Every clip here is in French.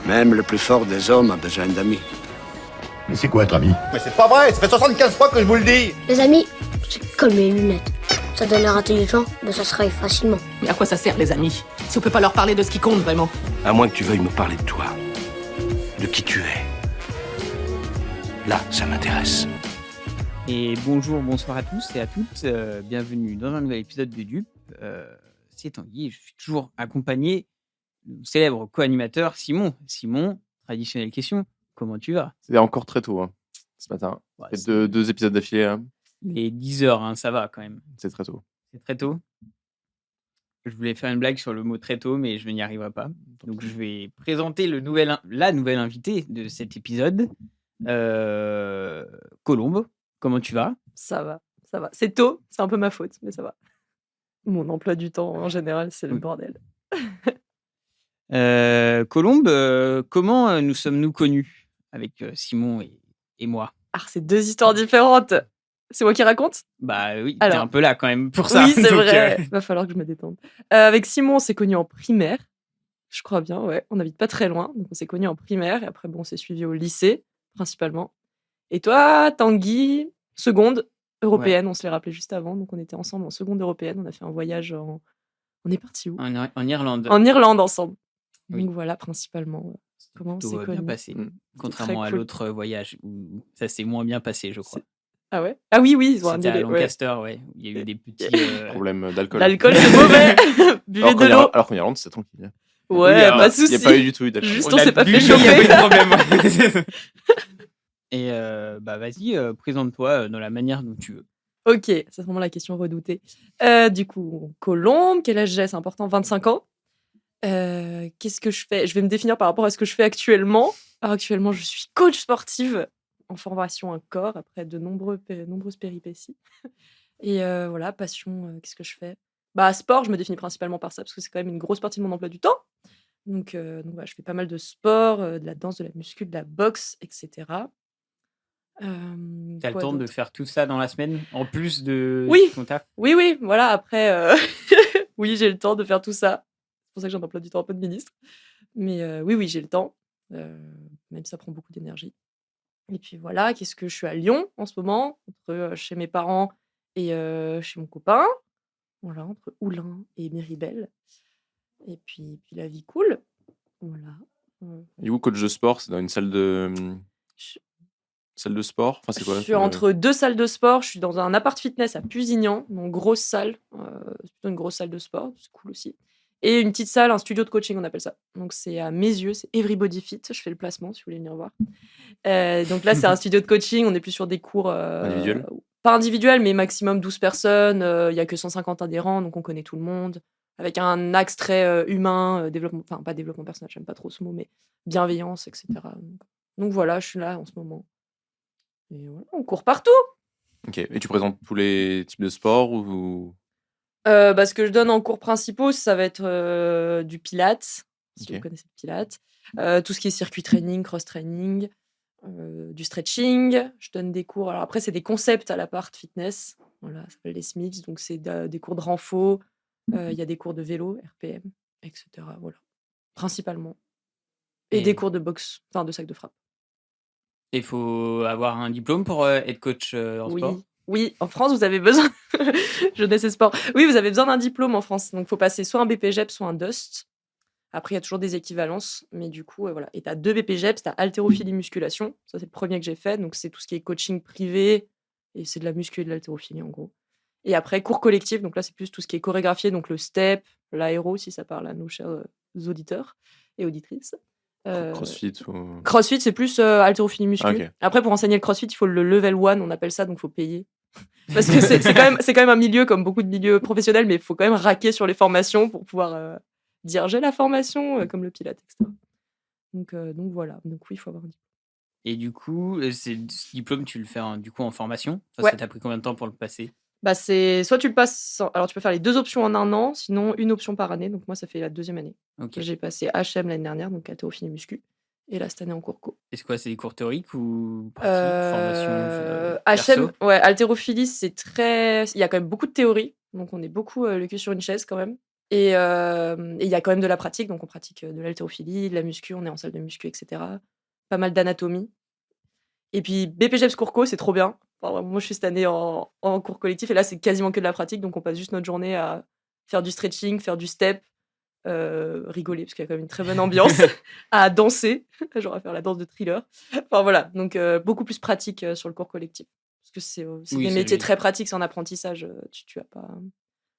Même le plus fort des hommes a besoin d'amis. Mais c'est quoi être ami? Mais c'est pas vrai, ça fait 75 fois que je vous le dis. Les amis, c'est comme les lunettes. Ça donne l'air intelligent, mais ça se raye facilement. Mais à quoi ça sert, les amis, si on peut pas leur parler de ce qui compte vraiment? À moins que tu veuilles me parler de toi, de qui tu es. Là, ça m'intéresse. Et bonjour, bonsoir à tous et à toutes. Bienvenue dans un nouvel épisode de Dupe. C'est Tanguy et je suis toujours accompagné du célèbre co-animateur Simon. Simon, traditionnelle question, comment tu vas? C'est encore très tôt ce matin. Ouais, Et deux épisodes d'affilée, hein. Il est 10h, hein, ça va quand même. C'est très tôt. C'est très tôt. Je voulais faire une blague sur le mot très tôt, mais je n'y arriverai pas. Donc je vais présenter la nouvelle invitée de cet épisode. Colombe, comment tu vas? Ça va, ça va. C'est tôt, c'est un peu ma faute, mais ça va. Mon emploi du temps, en général, c'est le bordel. Colombe, comment nous sommes-nous connus avec Simon et moi? Ah, c'est deux histoires différentes. C'est moi qui raconte? Bah oui, t'es Alors, un peu là quand même pour ça. oui, c'est donc, vrai. Va falloir que je me détende. Avec Simon, on s'est connus en primaire. Je crois bien, ouais. On habite pas très loin, donc on s'est connus en primaire. Et après, bon, on s'est suivis au lycée, principalement. Et toi, Tanguy, seconde européenne, on se l'est rappelé juste avant. Donc on était ensemble en seconde européenne. On a fait un voyage en... On est parti où? En Irlande. En Irlande ensemble. Oui. Donc voilà, principalement, comment on Tout s'est bien connus. passé. Mm. Contrairement à cool. l'autre voyage où ça s'est moins bien passé, je crois. Ah ouais? Ah oui, ils ont C'était à annulé. Ouais. Lancaster, ouais. Il y a eu des petits. Problème d'alcool. L'alcool, c'est mauvais. Buvez de l'eau. Alors qu'en Irlande, c'est tranquille. Ouais, Oui, alors, pas de Il n'y soucis. a pas eu du tout d'alcool. Juste, On on a s'est pas bu, fait mais il y avait choper. de problème. Et bah vas-y, présente-toi dans la manière dont tu veux. Ok, c'est vraiment la question redoutée. Du coup, Colombe, quel âge j'ai? C'est important, 25 ans. Qu'est-ce que je fais? Je vais me définir par rapport à ce que je fais actuellement. Alors, actuellement, je suis coach sportive en formation un corps après de nombreuses péripéties. Et voilà, passion, qu'est-ce que je fais? Bah, sport, je me définis principalement par ça parce que c'est quand même une grosse partie de mon emploi du temps. Donc voilà, je fais pas mal de sport, de la danse, de la muscu, de la boxe, etc. T'as le Quoi temps de d'autre? faire tout ça dans la semaine, en plus de Oui. ton taf? Oui, voilà, après, oui, j'ai le temps de faire tout ça. C'est pour ça que j'ai un emploi du temps un peu de ministre. Mais oui, j'ai le temps, même si ça prend beaucoup d'énergie. Et puis voilà, qu'est-ce que je suis à Lyon en ce moment, entre chez mes parents et chez mon copain. Voilà, entre Oulin et Miribel. Et puis la vie cool. Voilà. Et où, coach de sport, c'est dans une salle de sport? Enfin, c'est quoi? Je suis entre deux salles de sport. Je suis dans un appart fitness à Pusignan, donc grosse salle. C'est plutôt une grosse salle de sport, c'est cool aussi. Et une petite salle, un studio de coaching, on appelle ça. Donc c'est à mes yeux, c'est Everybody Fit. Je fais le placement si vous voulez venir voir. Donc là, c'est un studio de coaching. On est plus sur des cours Individuels? Pas individuels, mais maximum 12 personnes. Il n'y a que 150 adhérents, donc on connaît tout le monde. Avec un axe très humain, développement, enfin pas développement personnel, j'aime pas trop ce mot, mais bienveillance, etc. Donc voilà, je suis là en ce moment. Et voilà, on court partout. Ok. Et tu présentes tous les types de sports ou... Ce que je donne en cours principaux, ça va être du pilates, si Ok. vous connaissez le pilates, tout ce qui est circuit training, cross training, du stretching. Je donne des cours. Alors après, c'est des concepts à l'appart fitness. Voilà, ça s'appelle les SMICS. Donc c'est des cours de renfo. Il y a des cours de vélo, RPM, etc. Voilà, principalement. Et des cours de boxe, enfin de sac de frappe. Il faut avoir un diplôme pour être coach en sport? Oui, en France, vous avez besoin. Jeunesse et sport. Oui, vous avez besoin d'un diplôme en France. Donc, il faut passer soit un BPGEPS, soit un DUST. Après, il y a toujours des équivalences. Mais du coup, voilà. Et tu as deux BPGEPS. Tu as haltérophilie musculation. Ça, c'est le premier que j'ai fait. Donc, c'est tout ce qui est coaching privé. Et c'est de la muscu et de l'haltérophilie, en gros. Et après, cours collectif. Donc là, c'est plus tout ce qui est chorégraphié. Donc, le step, l'aéro, si ça parle à nos chers auditeurs et auditrices. CrossFit ou... CrossFit, c'est plus haltérophilie muscu. Ah, ok. Après, pour enseigner le CrossFit, il faut le level 1, on appelle ça, donc il faut payer. Parce que c'est quand même un milieu, comme beaucoup de milieux professionnels, mais il faut quand même raquer sur les formations pour pouvoir dire j'ai la formation, comme le pilates, etc. Donc voilà. Donc oui, il faut avoir un diplôme. Et du coup, ce diplôme, tu le fais du coup en formation? Enfin, Ouais. ça t'a pris combien de temps pour le passer? Bah, c'est soit tu le passes, alors tu peux faire les deux options en un an, sinon une option par année. Donc moi, ça fait la deuxième année. Ok. J'ai passé HM l'année dernière, donc haltérophilie muscu, et là cette année en cours co. Est-ce que c'est des cours théoriques ou pratiques, formation HM, perso? ouais, haltérophilie, c'est très. Il y a quand même beaucoup de théorie, donc on est beaucoup le cul sur une chaise quand même. Et il y a quand même de la pratique, donc on pratique de l'haltérophilie, de la muscu, on est en salle de muscu, etc. Pas mal d'anatomie. Et puis BPGEPS Courco, c'est trop bien. Enfin, vraiment, moi, je suis cette année en cours collectif, et là, c'est quasiment que de la pratique, donc on passe juste notre journée à faire du stretching, faire du step, rigoler, parce qu'il y a quand même une très bonne ambiance, à danser, genre à faire la danse de Thriller. Enfin voilà, donc beaucoup plus pratique sur le cours collectif. Parce que c'est Oui, des c'est métiers logique. très pratiques, c'est en apprentissage, tu as pas...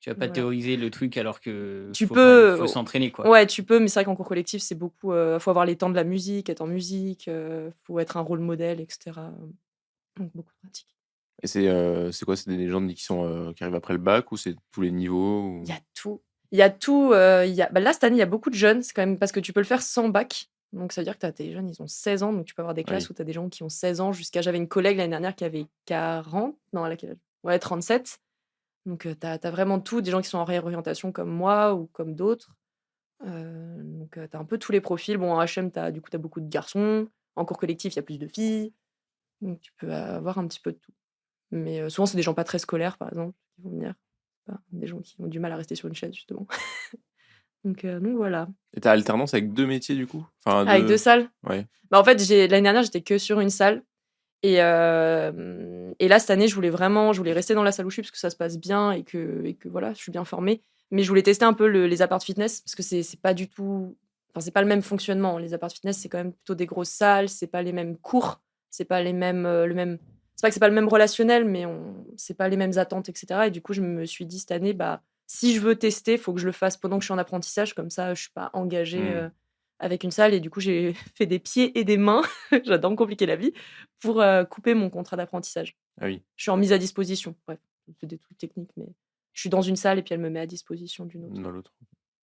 Tu vas pas Voilà. théoriser le truc alors que Tu faut peux- faut s'entraîner, quoi. Ouais, tu peux, mais c'est vrai qu'en cours collectif, c'est beaucoup... faut avoir les temps de la musique, être en musique, faut être un rôle modèle, etc. Donc beaucoup de pratique. Et c'est quoi? C'est des gens qui arrivent après le bac ou c'est tous les niveaux ou... Il y a tout. Il y a tout. Là, cette année, il y a beaucoup de jeunes. C'est quand même parce que tu peux le faire sans bac. Donc, ça veut dire que tu as des jeunes, ils ont 16 ans. Donc, tu peux avoir des classes Oui. où tu as des gens qui ont 16 ans jusqu'à. J'avais une collègue l'année dernière qui avait 40. Non, elle a quel âge? Ouais, 37. Donc, tu as vraiment tout. Des gens qui sont en réorientation comme moi ou comme d'autres. Donc, tu as un peu tous les profils. Bon, en HM, tu as beaucoup de garçons. En cours collectif, il y a plus de filles. Donc, tu peux avoir un petit peu de tout. Mais souvent, c'est des gens pas très scolaires, par exemple, qui vont venir. Des gens qui ont du mal à rester sur une chaise, justement. Donc voilà. Et t'as alternance avec 2 métiers du coup? Enfin, Avec 2 salles? Ouais. Bah, en fait, l'année dernière, j'étais que sur une salle. Et là, cette année, je voulais rester dans la salle où je suis parce que ça se passe bien et que voilà, je suis bien formée. Mais je voulais tester un peu les apparts fitness parce que c'est pas du tout. Enfin, c'est pas le même fonctionnement. Les apparts fitness, c'est quand même plutôt des grosses salles, c'est pas les mêmes cours, c'est pas les mêmes. C'est pas que c'est pas le même relationnel, mais c'est pas les mêmes attentes, etc. Et du coup, je me suis dit cette année, bah, si je veux tester, il faut que je le fasse pendant que je suis en apprentissage, comme ça, je suis pas engagée avec une salle. Et du coup, j'ai fait des pieds et des mains, j'adore me compliquer la vie, pour couper mon contrat d'apprentissage. Ah oui. Je suis en mise à disposition. Bref, c'est des trucs techniques, mais je suis dans une salle et puis elle me met à disposition d'une autre. Dans l'autre.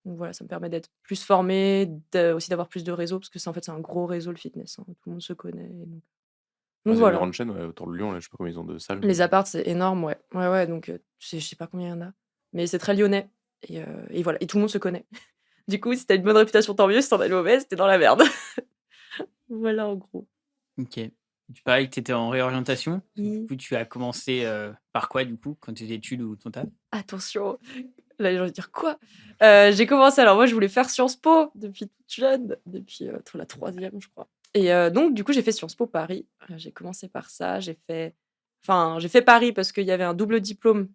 Donc voilà, ça me permet d'être plus formée, aussi d'avoir plus de réseau, parce que c'est un gros réseau le fitness. Tout le monde se connaît. Et donc C'est une voilà. grande chaîne autour de Lyon, là, je sais pas combien ils ont de salles. Les apparts, c'est énorme, ouais. Ouais, donc je sais pas combien il y en a. Mais c'est très lyonnais. Et voilà. Et tout le monde se connaît. Du coup, si t'as une bonne réputation, tant mieux. Si t'en as une mauvaise, t'es dans la merde. Voilà, en gros. Ok. Tu parlais que tu étais en réorientation. Oui. Du coup, tu as commencé par quoi, du coup, quand tes études ou ton taf? Attention. Là, les gens vont dire quoi? J'ai commencé, alors moi, je voulais faire Sciences Po depuis toute jeune, depuis la 3e, je crois. Et donc, du coup, j'ai fait Sciences Po Paris. J'ai commencé par ça. J'ai fait Paris parce qu'il y avait un double diplôme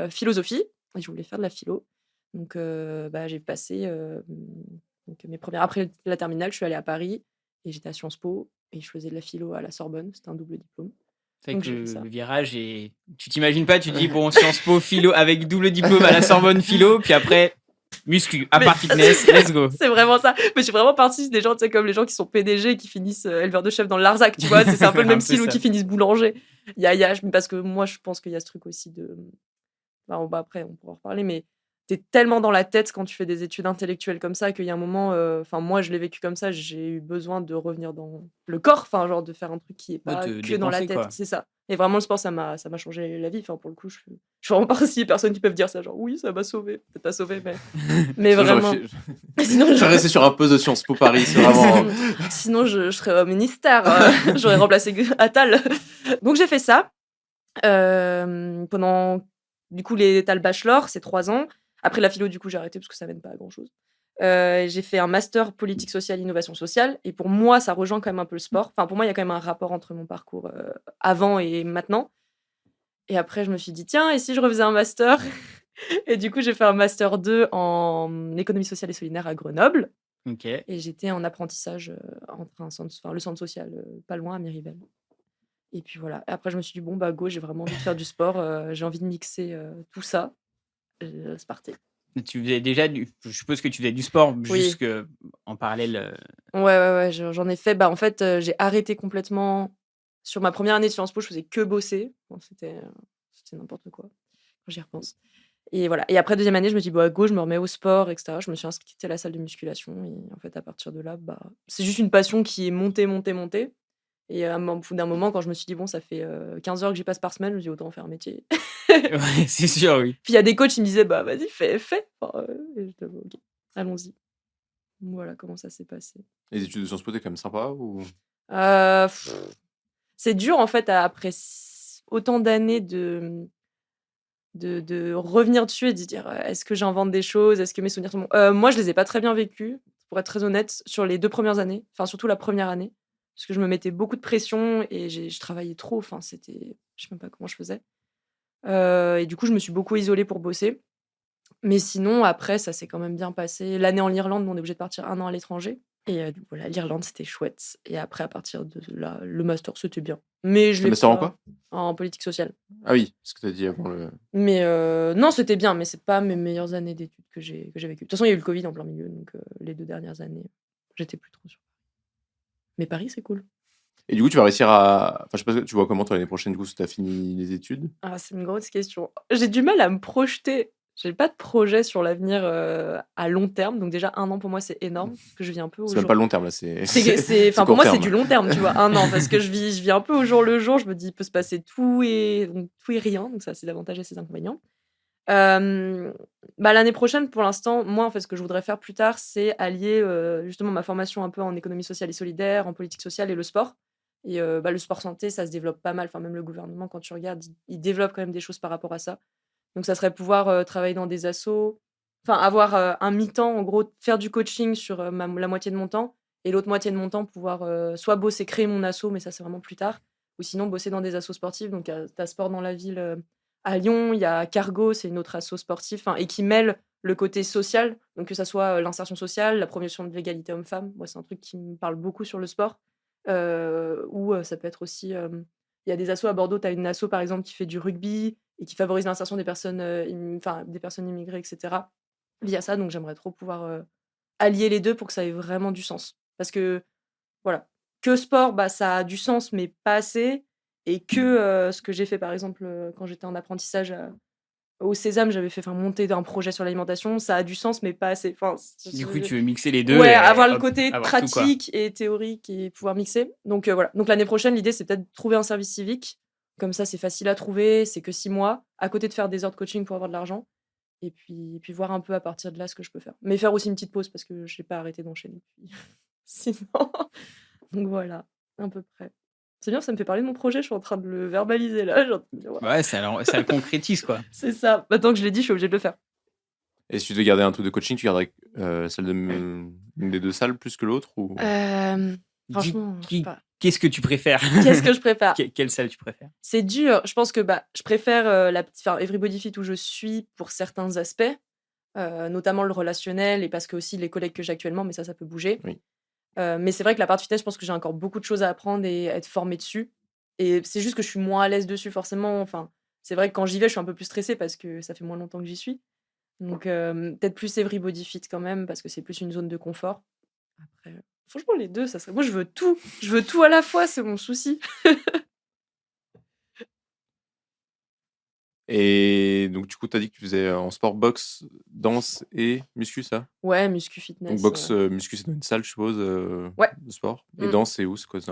philosophie. Et je voulais faire de la philo. Donc, j'ai passé mes premières. Après la terminale, je suis allée à Paris et j'étais à Sciences Po et je faisais de la philo à la Sorbonne. C'était un double diplôme. C'est Donc, que j'ai fait ça. le virage est. Tu t'imagines pas, tu dis, bon, Sciences Po philo avec double diplôme à la Sorbonne philo, puis après, muscu, à part fitness, let's go. C'est vraiment ça. Mais je suis vraiment partie des gens, tu sais, comme les gens qui sont PDG et qui finissent éleveurs de chefs dans le Larzac, tu vois. C'est un peu le Un même peu style, ou ça. qui finissent boulanger. Parce que moi, je pense qu'il y a ce truc aussi de. Enfin, après, on pourra en reparler, mais t'es tellement dans la tête quand tu fais des études intellectuelles comme ça qu'il y a un moment. Enfin, moi, je l'ai vécu comme ça. J'ai eu besoin de revenir dans le corps, enfin, genre de faire un truc qui est pas te que dans la dépenser, tête. quoi. C'est ça. Et vraiment, le sport, ça m'a changé la vie. Enfin, pour le coup, je suis vraiment partie des personnes qui peuvent dire ça, genre oui, ça m'a sauvé. Peut-être pas sauvé, mais Sinon, vraiment. Sinon, j'aurais resté sur un poste de Sciences Po Paris, c'est vraiment. Sinon, je serais au ministère. J'aurais remplacé Attal. Donc, j'ai fait ça pendant. Du coup, t'as le bachelor, c'est 3 ans. Après la philo, du coup, j'ai arrêté parce que ça mène pas à grand-chose. J'ai fait un master politique sociale, innovation sociale. Et pour moi, ça rejoint quand même un peu le sport. Enfin, pour moi, il y a quand même un rapport entre mon parcours avant et maintenant. Et après, je me suis dit, tiens, et si je refaisais un master? Et du coup, j'ai fait un master 2 en économie sociale et solidaire à Grenoble. Ok. Et j'étais en apprentissage entre le centre social pas loin, à Miribel. Et puis voilà. Et après, je me suis dit, bon, bah, go, j'ai vraiment envie de faire du sport. J'ai envie de mixer tout ça. C'est parti. Tu faisais déjà je suppose que tu faisais du sport Oui. jusque en parallèle. Ouais, j'en ai fait. Bah, en fait, j'ai arrêté complètement. Sur ma première année de Sciences Po, je faisais que bosser. Bon, c'était n'importe quoi, quand j'y repense. Et voilà. Et après, deuxième année, je me dis, bah, go, je me remets au sport, etc. Je me suis inscrite à la salle de musculation. Et en fait, à partir de là, bah, c'est juste une passion qui est montée. Et au bout d'un moment, quand je me suis dit, bon, ça fait 15 heures que j'y passe par semaine, je me dis, autant en faire un métier. Ouais, c'est sûr, oui. Puis il y a des coachs qui me disaient, bah, vas-y, fais. Enfin, et j'étais, bon, ok, allons-y. Voilà comment ça s'est passé. Les études de Sciences Po, t'es quand même sympa ou... C'est dur, en fait, après autant d'années de. de revenir dessus et de dire est-ce que j'invente des choses, est-ce que mes souvenirs sont bons. Moi, je les ai pas très bien vécus, pour être très honnête, sur les 2 premières années, enfin surtout la première année, parce que je me mettais beaucoup de pression et je travaillais trop. Enfin, c'était, je sais même pas comment je faisais. Et du coup, je me suis beaucoup isolée pour bosser. Mais sinon, après, ça s'est quand même bien passé. L'année en Irlande, on est obligé de partir 1 an à l'étranger. Et du coup, voilà, l'Irlande, c'était chouette. Et après, à partir de là, le master, c'était bien. Mais je Le l'ai master en pas quoi? en politique sociale. Ah oui, ce que tu as dit avant le. Mais non, c'était bien, mais c'est pas mes meilleures années d'études que j'ai vécues. De toute façon, il y a eu le Covid en plein milieu, donc les 2 dernières années, j'étais plus trop sûre. Mais Paris, c'est cool. Et du coup, tu vas réussir à. Enfin, je sais pas, tu vois comment toi l'année prochaine, du coup, si tu as fini les études? Ah, c'est une grosse question. J'ai du mal à me projeter. J'ai pas de projet sur l'avenir à long terme. Donc déjà, 1 an pour moi, c'est énorme. Parce que je vis un peu au C'est même jour. pas long terme, là, c'est. Enfin, pour court moi, c'est terme. du long terme, tu vois, 1 an. Parce que je vis un peu au jour le jour. Je me dis, il peut se passer tout et rien. Donc ça, c'est l'avantage et ses inconvénients. L'année prochaine, pour l'instant, moi, en fait, ce que je voudrais faire plus tard, c'est allier justement ma formation un peu en économie sociale et solidaire, en politique sociale et le sport. Et le sport santé, ça se développe pas mal. Enfin, même le gouvernement, quand tu regardes, il développe quand même des choses par rapport à ça. Donc, ça serait pouvoir travailler dans des assos, enfin, avoir un mi-temps, en gros, faire du coaching sur la moitié de mon temps, et l'autre moitié de mon temps, pouvoir soit bosser, créer mon asso, mais ça, c'est vraiment plus tard, ou sinon bosser dans des assos sportifs. Donc, t'as Sport dans la ville à Lyon, il y a Cargo, c'est une autre asso sportive, et qui mêle le côté social, donc que ça soit l'insertion sociale, la promotion de l'égalité homme-femme. Moi, c'est un truc qui me parle beaucoup sur le sport. Ou ça peut être aussi, il y a des assos à Bordeaux, tu as une asso par exemple qui fait du rugby et qui favorise l'insertion des personnes, des personnes immigrées, etc. via ça. Donc j'aimerais trop pouvoir allier les deux pour que ça ait vraiment du sens. Parce que, voilà, que sport, ça a du sens, mais pas assez. Et que ce que j'ai fait par exemple quand j'étais en apprentissage au Sésame, j'avais fait monter un projet sur l'alimentation, ça a du sens, mais pas assez. Du coup, tu veux mixer les deux Ouais, et avoir le hop, côté avoir tout, quoi. pratique et théorique et pouvoir mixer. Donc voilà. Donc l'année prochaine, l'idée, c'est peut-être de trouver un service civique. Comme ça, c'est facile à trouver, c'est que 6 mois, à côté de faire des heures de coaching pour avoir de l'argent. Et puis voir un peu à partir de là ce que je peux faire. Mais faire aussi une petite pause parce que je n'ai pas arrêté d'enchaîner depuis. Sinon. Donc voilà, à peu près. C'est bien, ça me fait parler de mon projet, je suis en train de le verbaliser là. Ouais, ça le concrétise, quoi. C'est ça. Maintenant que je l'ai dit, je suis obligée de le faire. Et si tu devais garder un truc de coaching, tu garderais celle une des 2 salles plus que l'autre ou... Franchement, je sais pas. Qu'est-ce que tu préfères? Qu'est-ce que je préfère? Quelle salle tu préfères? C'est dur. Je pense que je préfère Everybody Fit où je suis pour certains aspects, notamment le relationnel et parce que aussi les collègues que j'ai actuellement, mais ça peut bouger. Oui. Mais c'est vrai que la part fitness, je pense que j'ai encore beaucoup de choses à apprendre et à être formée dessus. Et c'est juste que je suis moins à l'aise dessus, forcément. Enfin, c'est vrai que quand j'y vais, je suis un peu plus stressée parce que ça fait moins longtemps que j'y suis. Donc, peut-être plus Everybody Fit quand même, parce que c'est plus une zone de confort. Après, franchement, les deux, ça serait. Moi, je veux tout. Je veux tout à la fois, c'est mon souci. Et donc, du coup, tu as dit que tu faisais en sport boxe, danse et muscu, ça? Ouais, muscu, fitness. Donc, boxe, muscu, c'est dans une salle, je suppose, Ouais. de sport. Et danse, c'est où? C'est quoi? C'est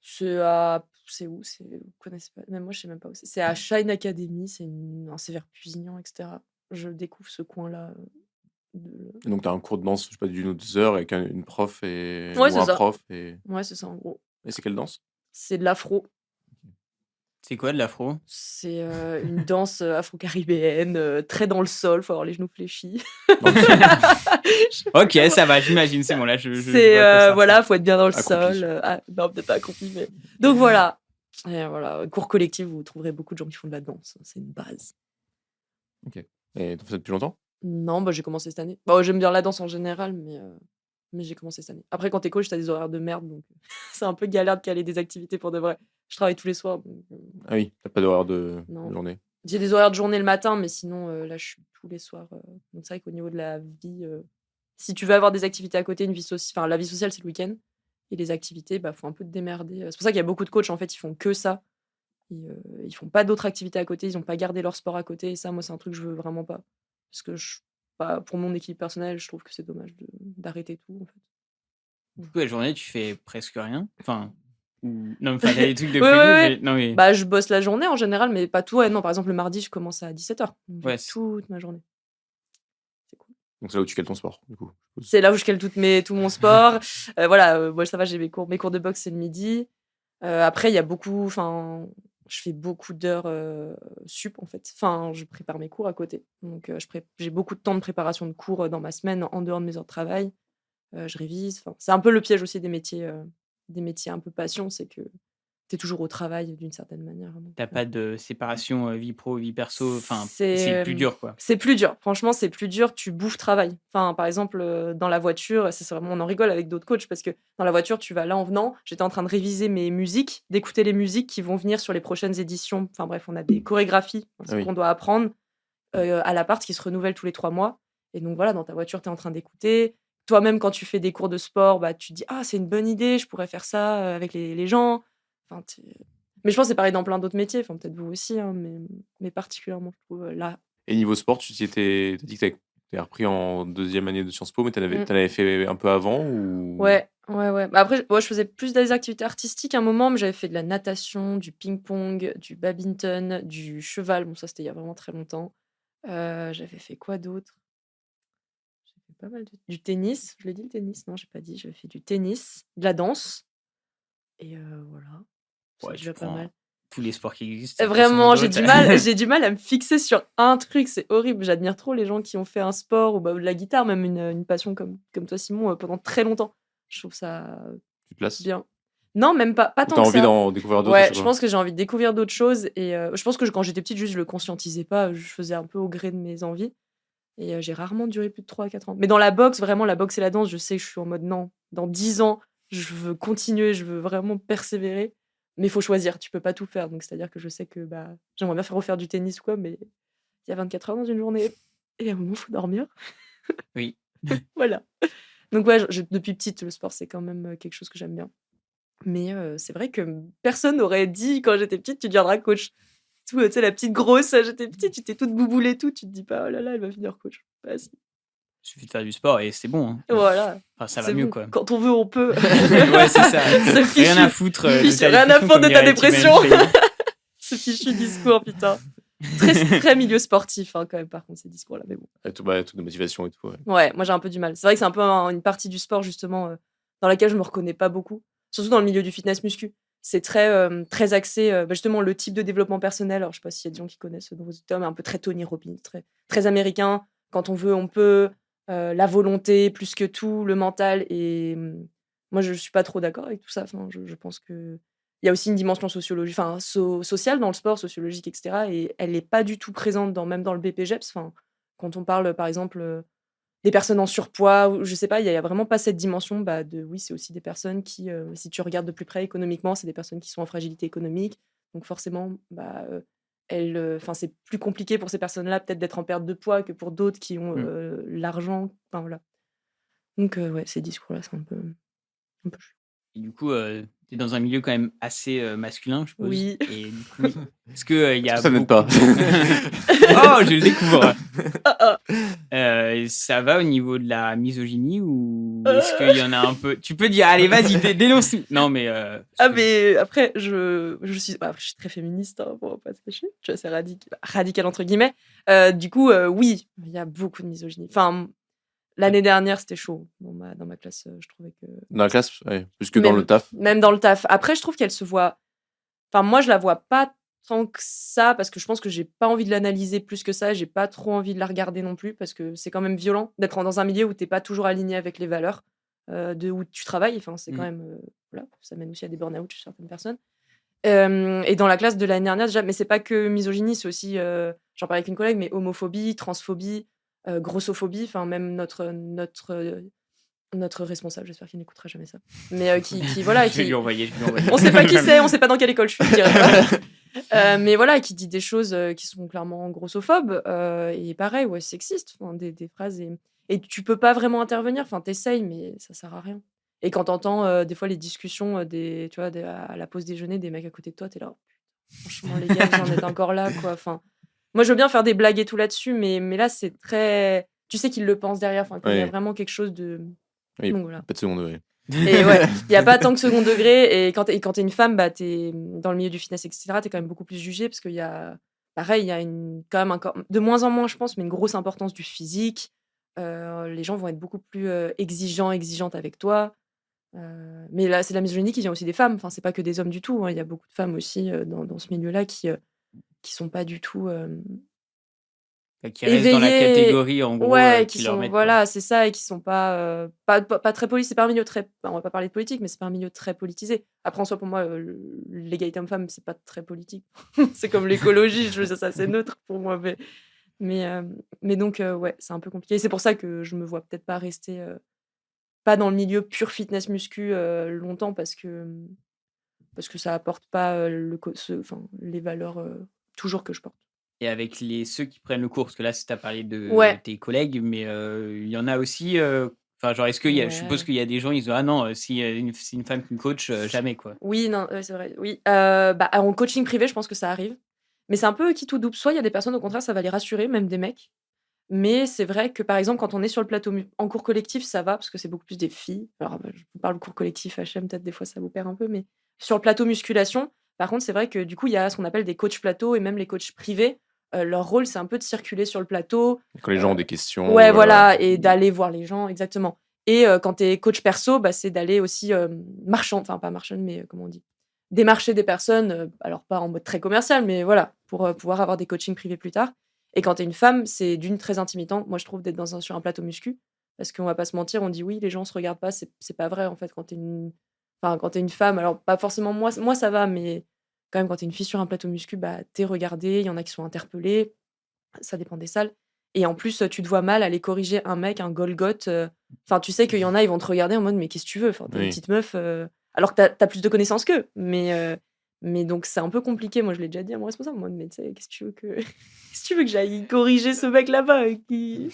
C'est où? Vous connaissez pas? Même moi, je sais même pas où c'est. C'est à Shine Academy, c'est vers Pusignan, etc. Je découvre ce coin-là. Et donc, tu as un cours de danse, je sais pas, d'1 ou 2 heures avec une prof Ouais, ou c'est un ça. prof. Et Ouais, c'est ça, en gros. c'est quelle danse? C'est de l'afro. C'est quoi de l'afro? C'est une danse afro-caribéenne, très dans le sol, faut avoir les genoux fléchis. Ok, ça va, j'imagine, c'est bon, là, je vois C'est, à quoi ça voilà, faut être bien dans le Accroupi. sol. Non, peut-être pas accroupi, mais. Donc voilà. Et voilà, cours collectif, vous trouverez beaucoup de gens qui font de la danse. C'est une base. Et tu fais ça depuis longtemps? Non, j'ai commencé cette année. J'aime bien la danse en général, mais j'ai commencé cette année. Après, quand t'es coach, t'as des horaires de merde, donc c'est un peu galère de caler des activités pour de vrai. Je travaille tous les soirs. Donc, Ah oui, t'as pas d'horaire de Non. journée. j'ai des horaires de journée le matin, mais sinon, là, je suis tous les soirs. Donc c'est vrai qu'au niveau de la vie, si tu veux avoir des activités à côté, une vie sociale, enfin, la vie sociale, c'est le week-end. Et les activités, faut un peu te démerder. C'est pour ça qu'il y a beaucoup de coachs, en fait, ils font que ça. Ils font pas d'autres activités à côté, ils ont pas gardé leur sport à côté. Et ça, moi, c'est un truc que je veux vraiment pas. Parce que pour mon équilibre personnel, je trouve que c'est dommage d'arrêter tout, en fait. Du coup, la journée, tu fais presque rien. Enfin, non, enfin, t'as des trucs de Ouais, prévu. ouais. Non, mais... Je bosse la journée en général, mais pas tout. Ouais, non, par exemple, le mardi, je commence à 17h. Donc, Ouais, j'ai toute ma journée. C'est cool. Donc, c'est là où tu cales ton sport, du coup. je suppose. C'est là où je cale tout mon sport. Voilà, moi, ça va, j'ai mes cours de boxe, c'est le midi. Après, il y a beaucoup. Enfin, je fais beaucoup d'heures sup, en fait. Enfin, je prépare mes cours à côté. Donc, j'ai beaucoup de temps de préparation de cours dans ma semaine, en dehors de mes heures de travail. Je révise. Enfin, c'est un peu le piège aussi des métiers un peu passion, c'est que tu es toujours au travail d'une certaine manière. Donc, T'as pas de séparation vie pro, vie perso. Enfin, c'est c'est plus dur, quoi. c'est plus dur. Franchement, c'est plus dur. Tu bouffes travail. Enfin, par exemple, dans la voiture, c'est vraiment, on en rigole avec d'autres coachs parce que dans la voiture, tu vas là en venant. J'étais en train de réviser mes musiques, d'écouter les musiques qui vont venir sur les prochaines éditions. Enfin bref, on a des chorégraphies Ah oui. qu'on doit apprendre à l'appart qui se renouvellent tous les 3 mois. Et donc voilà, dans ta voiture, tu es en train d'écouter. Toi-même, quand tu fais des cours de sport, bah, tu te dis ah, c'est une bonne idée, je pourrais faire ça avec les gens. Enfin, mais je pense que c'est pareil dans plein d'autres métiers, enfin, peut-être vous aussi, hein, mais particulièrement, je trouve, là. Et niveau sport, tu t'as dit que t'avais repris en 2e année de Sciences Po, mais t'en Mm. avais fait un peu avant ou... Ouais. Bah après, je faisais plus des activités artistiques à un moment, mais j'avais fait de la natation, du ping-pong, du badminton, du cheval. Bon, ça, c'était il y a vraiment très longtemps. J'avais fait quoi d'autre? J'ai fait pas mal du tennis. Je l'ai dit, le tennis? Non, j'ai pas dit. J'avais fait du tennis, de la danse. Et voilà. C'est Ouais, déjà tu pas prends mal. tous les sports qui existent. grosso Vraiment, modo, j'ai du mal à me fixer sur un truc, c'est horrible. J'admire trop les gens qui ont fait un sport ou de la guitare, même une passion comme toi, Simon, pendant très longtemps. Je trouve ça Tu te lasses? bien. Non, même pas Ou tant t'as que envie ça. d'en découvrir d'autres, je Ouais, sais je pas. pense que j'ai envie de découvrir d'autres choses et je pense que quand j'étais petite, juste je le conscientisais pas, je faisais un peu au gré de mes envies et j'ai rarement duré plus de 3 à 4 ans. Mais dans la boxe, vraiment, la boxe et la danse, je sais que je suis en mode non, dans 10 ans, je veux continuer, je veux vraiment persévérer. Mais il faut choisir, tu peux pas tout faire. Donc, c'est-à-dire que je sais que bah, j'aimerais bien refaire du tennis ou quoi, mais il y a 24 heures dans une journée. Et à un moment, il faut dormir. Oui. Voilà. Donc, ouais, depuis petite, le sport, c'est quand même quelque chose que j'aime bien. Mais c'est vrai que personne n'aurait dit, quand j'étais petite, tu deviendras coach. Tu sais, la petite grosse, j'étais petite, tu t'es toute bouboulée et tout, tu te dis pas, oh là là, elle va finir coach. Bah, si. Il suffit de faire du sport et c'est bon. Hein. Voilà. Enfin, ça va C'est mieux, bon. quoi. Quand on veut, on peut. Ouais, c'est ça. Ce fichu- Rien à foutre. rien à foutre de ta dépression. Ce fichu discours, putain. Très milieu sportif, hein, quand même, par contre, ces discours-là. Mais bon. Truc de motivation et tout. Ouais. Ouais, moi, j'ai un peu du mal. C'est vrai que c'est un peu une partie du sport, justement, dans laquelle je me reconnais pas beaucoup. Surtout dans le milieu du fitness muscu. C'est très axé, justement, le type de développement personnel. Alors, je sais pas s'il y a des gens qui connaissent ce nouveau terme, mais un peu très Tony Robbins, très américain. Quand on veut, on peut. La volonté, plus que tout, le mental. Et moi, je suis pas trop d'accord avec tout ça. Enfin, je pense que il y a aussi une dimension sociologique, enfin, sociale dans le sport, sociologique, etc. Et elle n'est pas du tout présente même dans le BPGEPS. Enfin, quand on parle, par exemple, des personnes en surpoids, ou je sais pas, il y a vraiment pas cette dimension oui, c'est aussi des personnes qui, si tu regardes de plus près économiquement, c'est des personnes qui sont en fragilité économique. Donc forcément, c'est plus compliqué pour ces personnes-là peut-être d'être en perte de poids que pour d'autres qui ont l'argent. Enfin, voilà. Donc ouais, ces discours-là, c'est un peu chiant. Et du coup, tu es dans un milieu quand même assez masculin, je suppose. Oui. Et du coup, est-ce qu'il y a. Ça n'aide pas. Oh, je le découvre. Ça va au niveau de la misogynie ou est-ce qu'il y en a un peu? Tu peux dire, allez, vas-y, dénonce tout. Non, mais. Mais après, je suis très féministe, hein, pour pas se cacher. Je suis assez radicale, entre guillemets. Du coup, oui, il y a beaucoup de misogynie. Enfin, l'année dernière, c'était chaud. Dans ma classe, je trouvais que. Dans la classe, ouais, plus que dans le taf. Même dans le taf. Après, je trouve qu'elle se voit. Enfin, moi, je la vois pas tant que ça, parce que je pense que j'ai pas envie de l'analyser plus que ça. J'ai pas trop envie de la regarder non plus, parce que c'est quand même violent d'être dans un milieu où t'es pas toujours aligné avec les valeurs de où tu travailles. Enfin, c'est quand même. Voilà, ça mène aussi à des burn-out chez certaines personnes. Et dans la classe de l'année dernière, déjà, mais c'est pas que misogynie, c'est aussi. J'en parlais avec une collègue, mais homophobie, transphobie. Grossophobie, enfin même notre responsable, j'espère qu'il n'écoutera jamais ça, mais qui voilà, Je vais lui envoyer. on sait pas qui c'est, on sait pas dans quelle école je suis, mais voilà, qui dit des choses qui sont clairement grossophobes et pareil, ouais, sexistes, des phrases et tu peux pas vraiment intervenir, enfin t'essayes, mais ça sert à rien. Et quand t'entends des fois les discussions tu vois, à la pause déjeuner des mecs à côté de toi, t'es là, franchement les gars, vous en êtes encore là, quoi, enfin. Moi, je veux bien faire des blagues et tout là-dessus, mais là, c'est très. Tu sais qu'ils le pensent derrière. Enfin, il y a vraiment quelque chose de. Oui, donc, voilà. pas de second degré. Et ouais, il n'y a pas tant que second degré. Et quand t'es une femme, t'es dans le milieu du fitness, etc., t'es quand même beaucoup plus jugée parce qu'il y a. Pareil, il y a quand même de moins en moins, je pense, mais une grosse importance du physique. Les gens vont être beaucoup plus exigeantes avec toi. Mais là, c'est de la misogynie qui vient aussi des femmes. Enfin, c'est pas que des hommes du tout, hein. Il y a beaucoup de femmes aussi dans ce milieu-là qui sont pas du tout Qui restent dans la éveillées. catégorie, en gros, Ouais, qui qui leur sont mettent. voilà, c'est ça, et qui sont pas très politisés. C'est pas un milieu très. Enfin, on va pas parler de politique, mais c'est pas un milieu très politisé. Après, en soi, pour moi, l'égalité homme-femme, c'est pas très politique. C'est comme l'écologie, je veux dire, ça, c'est neutre pour moi. Mais donc, ouais, c'est un peu compliqué. C'est pour ça que je me vois peut-être pas rester pas dans le milieu pur fitness muscu longtemps parce que ça apporte pas les valeurs toujours que je porte. Et avec ceux qui prennent le cours, parce que là, tu as parlé de Ouais. tes collègues, mais il y en a aussi. Enfin, genre, est-ce qu'il y a, je suppose Ouais. qu'il y a des gens, ils disent ah non, si c'est une femme qui me coach, jamais quoi. Oui, non, ouais, c'est vrai. Oui. En coaching privé, je pense que ça arrive. Mais c'est un peu qui tout double. Soit il y a des personnes, au contraire, ça va les rassurer, même des mecs. Mais c'est vrai que, par exemple, quand on est sur le plateau en cours collectif, ça va, parce que c'est beaucoup plus des filles. Alors, je vous parle de cours collectif, HM, peut-être des fois ça vous perd un peu, mais sur le plateau musculation, par contre, c'est vrai que du coup, il y a ce qu'on appelle des coachs plateaux et même les coachs privés. Leur rôle, c'est un peu de circuler sur le plateau. Quand les gens ont des questions. Ouais, voilà, et d'aller voir les gens, exactement. Et quand tu es coach perso, c'est d'aller aussi enfin pas marchand, mais comment on dit, démarcher des personnes, alors pas en mode très commercial, mais voilà, pour pouvoir avoir des coachings privés plus tard. Et quand tu es une femme, c'est d'une très intimidant, moi je trouve, d'être sur un plateau muscu, parce qu'on va pas se mentir, on dit oui, les gens se regardent pas, c'est pas vrai en fait quand tu es une femme, alors pas forcément moi ça va, mais quand même quand tu es une fille sur un plateau muscu, t'es regardée, il y en a qui sont interpellés, ça dépend des salles. Et en plus, tu te vois mal aller corriger un mec, un Golgoth. Enfin, tu sais qu'il y en a, ils vont te regarder en mode mais qu'est-ce que tu veux? Enfin, t'es une petite meuf, alors que t'as plus de connaissances qu'eux. Mais donc c'est un peu compliqué. Moi, je l'ai déjà dit à mon responsable. Moi, mais tu sais, qu'est-ce que tu veux que qu'est-ce que tu veux que j'aille corriger ce mec là-bas qui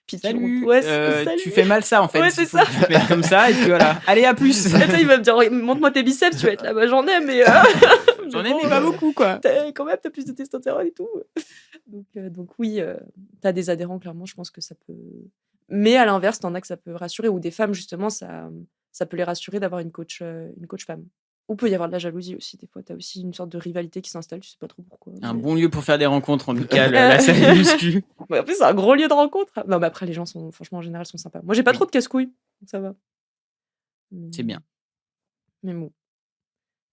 Puis Salut, ouais, salut. tu fais mal ça en fait. Ouais, c'est Il faut ça. que tu te mettes comme ça et puis voilà. Allez, à plus. Et tu sais, il va me dire montre-moi tes biceps, tu vas être là-bas, j'en ai, mais J'en ai, mais pas beaucoup quoi. Quand même, t'as plus de testostérone et tout. Donc oui, t'as des adhérents, clairement, je pense que ça peut. Mais à l'inverse, t'en as que ça peut rassurer, ou des femmes, justement, ça peut les rassurer d'avoir une coach femme. Ou peut y avoir de la jalousie aussi, des fois, t'as aussi une sorte de rivalité qui s'installe, tu sais pas trop pourquoi. Un bon lieu pour faire des rencontres, en tout cas, la salle de muscu. Ouais, en plus, c'est un gros lieu de rencontre. Non, mais après, les gens sont, franchement, en général, sont sympas. Moi, j'ai pas trop de casse-couilles, donc ça va. C'est bien. Mais bon,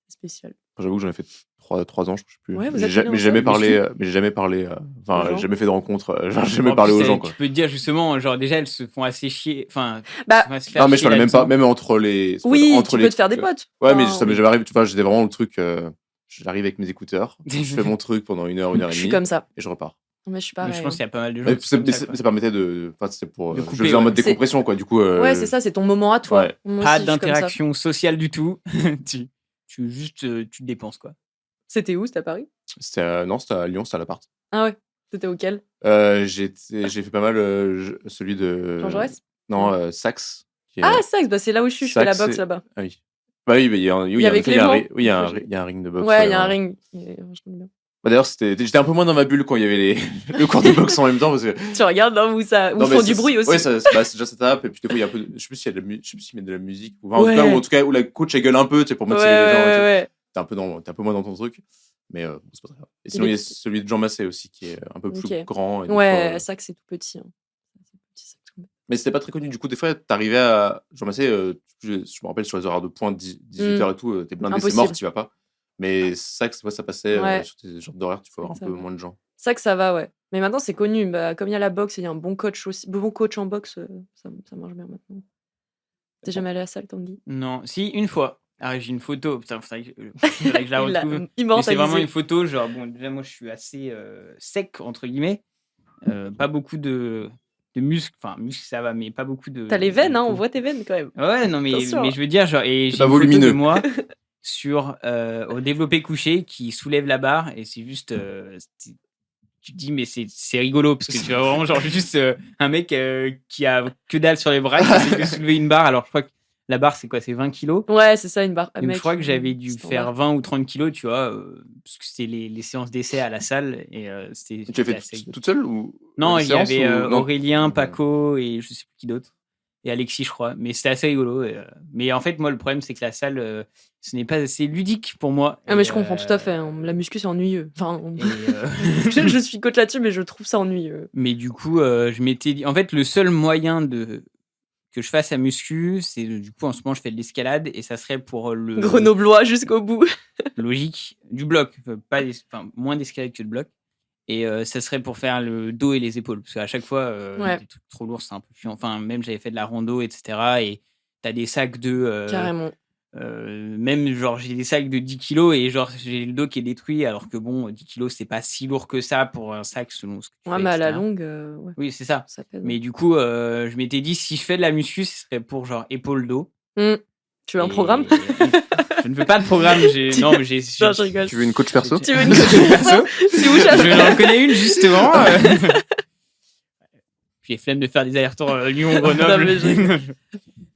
c'est spécial. J'avoue que j'en ai fait 3 ans, je sais plus. Ouais, vous Mais êtes j'ai allé en jamais salle, parlé, muscu mais j'ai jamais parlé, enfin, Aux gens. jamais fait de rencontre, genre, j'ai jamais En parlé plus, aux gens, quoi. Tu peux te dire justement, genre déjà, elles se font assez chier. Enfin, Bah, elles se font se faire Non, mais je chier parlais même pas, là-dedans. même entre les. oui, entre tu les. peux te faire des potes. Ouais, mais Enfin, ça m'est jamais arrivé, tu vois, j'étais vraiment le truc, j'arrive avec mes écouteurs, je fais mon truc pendant 1 heure, 1 heure et je suis demie, comme ça. et je repars. Mais je suis Mais pareil. je pense qu'il y a pas mal de gens. Mais qui sont comme ça, quoi. ça permettait de. Enfin, c'était pour. De Je couper, le faisais en ouais. mode C'est- décompression, quoi, du coup. Ouais, c'est ça, c'est ton moment à toi. Ouais. Moi Pas aussi, je suis comme ça. d'interaction sociale du tout. tu te dépenses quoi. C'était où? C'était à Paris? Non, c'était à Lyon, c'était à l'appart. Ah ouais. C'était auquel? J'ai fait pas mal celui de. Jean Jaurès? Non, Saxe. qui est- Ah, Saxe, c'est là où je suis. Je fais la Saxe, boxe c'est- là-bas. Ah oui. Bah oui, mais il y a un, oui, Il y avait en effet, il y a un Clément. ri- oui, il y a un ring de boxe. Ouais, il y a un ring. Et je connais bien. Bah, d'ailleurs, j'étais un peu moins dans ma bulle quand il y avait le cours de boxe en même temps parce que. Tu regardes là où ça où Non, mais font du bruit aussi. Ouais, c'est déjà ça tape et puis des fois il y a un peu. Je sais plus s'il y a je sais plus s'il met de la musique ou enfin, Ouais. en tout cas où la coach elle gueule un peu, tu sais, pour Ouais, motiver les gens. et tout. ouais. T'es un peu moins dans ton truc, mais bon, c'est pas très grave. Et sinon Il il y est- a celui de Jean Massé aussi qui est un peu plus Ok. grand. Et des Ouais, fois, Saxe, c'est tout petit. Hein. C'est petit, Saxe, quand même. mais c'était pas très connu. Du coup, des fois, t'arrivais à. Jean Massé, je me rappelle sur les horaires de pointe, 18h et tout, t'es blindé, c'est Impossible. mort, tu vas pas. Mais ça, des fois, ça passait Ouais. sur tes genres d'horaires, tu peux avoir un Ça peu va. moins de gens. Saxe, ça va, ouais. Mais maintenant, c'est connu. Bah, comme il y a la boxe et il y a un bon coach aussi. Bon coach en boxe, ça marche bien maintenant. T'es jamais allé à la salle, Tanguy? Non, si, une fois. Ah, j'ai une photo. Putain, faudrait que je la Il l'a retrouve. Mais c'est immortalisé. vraiment une photo, genre, bon, déjà, moi, je suis assez sec, entre guillemets. Pas beaucoup de muscles. Enfin, muscles, ça va, mais pas beaucoup de. T'as les veines, de hein, on peau. voit tes veines quand même. Ouais, non, mais Attention. je veux dire, genre, et C'est j'ai pas une photo de volumineux. moi sur au développé couché qui soulève la barre et c'est juste. Tu te dis, mais c'est rigolo parce que tu vois vraiment, genre, juste un mec qui a que dalle sur les bras qui essaie de soulever une barre. Alors, je crois que la barre, c'est quoi? C'est 20 kilos. Ouais, c'est ça, une barre. Donc, je crois que j'avais dû faire 20 ou 30 kilos, tu vois, parce que c'était les séances d'essai à la salle. Et c'était Tu l'as fait assez rigolo. toute seule ou Non, une il y séance avait ou- non Aurélien, Paco et je sais plus qui d'autre. Et Alexis, je crois. Mais c'était assez rigolo. Mais en fait, moi, le problème, c'est que la salle, ce n'est pas assez ludique pour moi. Ah, mais je comprends tout à fait. Hein. La muscu, c'est ennuyeux. Enfin, Et, je suis coach là-dessus, mais je trouve ça ennuyeux. mais du coup, je m'étais dit. En fait, le seul moyen que que je fasse à muscu, c'est du coup en ce moment je fais de l'escalade et ça serait pour le Grenoblois jusqu'au bout. logique du bloc, pas moins d'escalade que de bloc. Et ça serait pour faire le dos et les épaules. Parce qu'à chaque fois, Ouais. des trucs trop lourds, c'est un peu chiant. Enfin, même j'avais fait de la rando, etc. Et t'as des sacs de. Carrément. Même, genre, j'ai des sacs de 10 kilos et genre, j'ai le dos qui est détruit. Alors que bon, 10 kilos, c'est pas si lourd que ça pour un sac selon ce que tu Ouais, fais, mais à la etc. longue, ouais, Oui, c'est ça. ça pèse. Mais du coup, je m'étais dit, si je fais de la muscu, ce serait pour genre épaule-dos. Tu veux un programme? Je ne veux pas de programme. Non, mais j'ai. Non, je rigole. Tu veux une coach perso? Tu veux une perso? Si vous cherchez. Je n'en connais une justement. J'ai flemme de faire des allers-retours Lyon-Grenoble. Non, mais je rigole.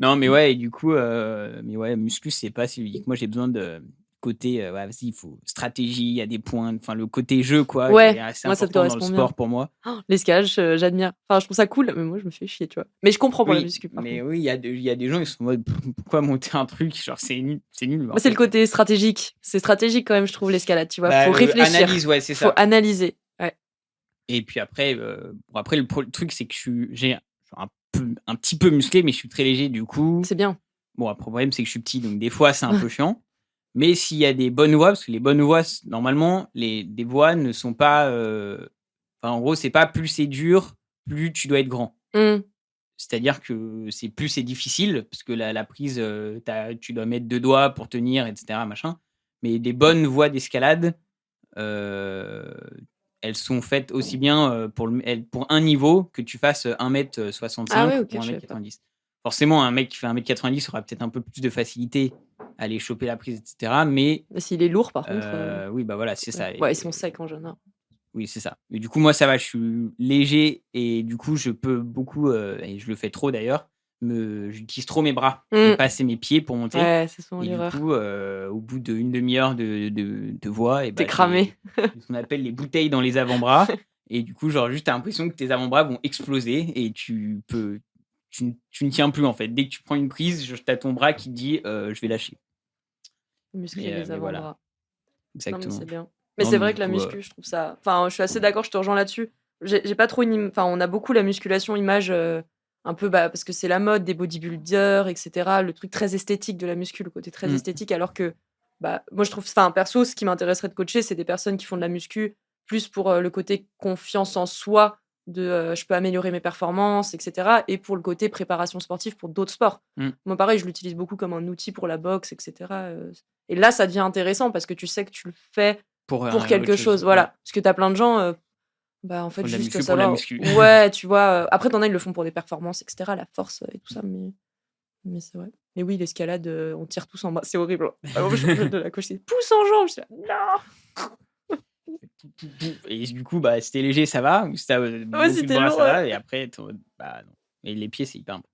Non, mais ouais, et du coup, mais ouais, muscu, c'est pas si ludique. Moi, j'ai besoin de côté, ouais, vas-y, il faut stratégie, il y a des points, enfin, le côté jeu, quoi, Ouais, qui est assez moi, ça te important dans le correspond sport bien. pour moi. Oh, l'escalade, j'admire. Enfin, je trouve ça cool, mais moi, je me fais chier, tu vois. Mais je comprends pour la Oui, muscu, par mais contre. oui, il y a des gens qui sont en mode, pourquoi monter un truc, genre, c'est nul. Moi, c'est le côté stratégique. C'est stratégique quand même, je trouve, l'escalade, tu vois. Bah, Faut réfléchir. Analyse, ouais, c'est Faut ça. analyser. Ouais. Et puis après, le truc, c'est que j'ai un petit peu musclé, mais je suis très léger, du coup. C'est bien. Bon, après, le problème, c'est que je suis petit, donc des fois, c'est un peu chiant. Mais s'il y a des bonnes voies, parce que les bonnes voies, normalement, des voies ne sont pas. En gros, c'est pas plus c'est dur, plus tu dois être grand. C'est-à-dire que plus c'est difficile, parce que la prise, tu dois mettre 2 doigts pour tenir, etc. Machin. Mais des bonnes voies d'escalade, elles sont faites aussi bien pour un niveau que tu fasses 1m65 Ah ouais, ok, ou je savais pas. 1m90. Forcément, un mec qui fait 1m90 aura peut-être un peu plus de facilité à aller choper la prise, etc. Mais Mais s'il est lourd, par contre. oui, bah voilà, c'est ça. Ouais, ils sont secs en général. Oui, c'est ça. Mais du coup, moi, ça va, je suis léger et du coup, je peux beaucoup, et je le fais trop d'ailleurs, j'utilise trop mes bras et pas assez mes pieds pour monter. Ouais, c'est souvent Et du l'erreur. coup, au bout d'une demi-heure de voie, et T'es bah, cramé. j'ai ce qu'on appelle les bouteilles dans les avant-bras. Et du coup, genre, juste, t'as l'impression que tes avant-bras vont exploser et tu ne tiens plus en fait. Dès que tu prends une prise, t'as ton bras qui te dit je vais lâcher. Muscler les mais voilà. avant-bras. Non, mais Exactement. c'est bien. Mais Non, c'est mais vrai du que la coup, muscu, je trouve ça. Enfin, je suis assez d'accord, je te rejoins là-dessus. J'ai pas trop une. Enfin, on a beaucoup la musculation image un peu parce que c'est la mode des bodybuilders, etc. Le truc très esthétique de la muscu, le côté très esthétique, alors que moi je trouve. Enfin, perso, ce qui m'intéresserait de coacher, c'est des personnes qui font de la muscu plus pour le côté confiance en soi, de je peux améliorer mes performances, etc. Et pour le côté préparation sportive pour d'autres sports. Moi, pareil, je l'utilise beaucoup comme un outil pour la boxe, etc. Et là, ça devient intéressant parce que tu sais que tu le fais pour quelque chose. Voilà. Parce que tu as plein de gens, en fait, Font de la juste muscu ça pour la va. muscu. Ouais, tu vois. Après, t'en as, ils le font pour des performances, etc. La force et tout ça. Mais c'est vrai. Mais oui, l'escalade, on tire tous en bas. C'est horrible. Je de la coach, c'est pouce en jambe. Je dis, non. Et du coup, c'était léger, ça va. Ou si t'as beaucoup de c'était bras, lourd, ça va. ouais. Et après, non. Et les pieds, c'est hyper important.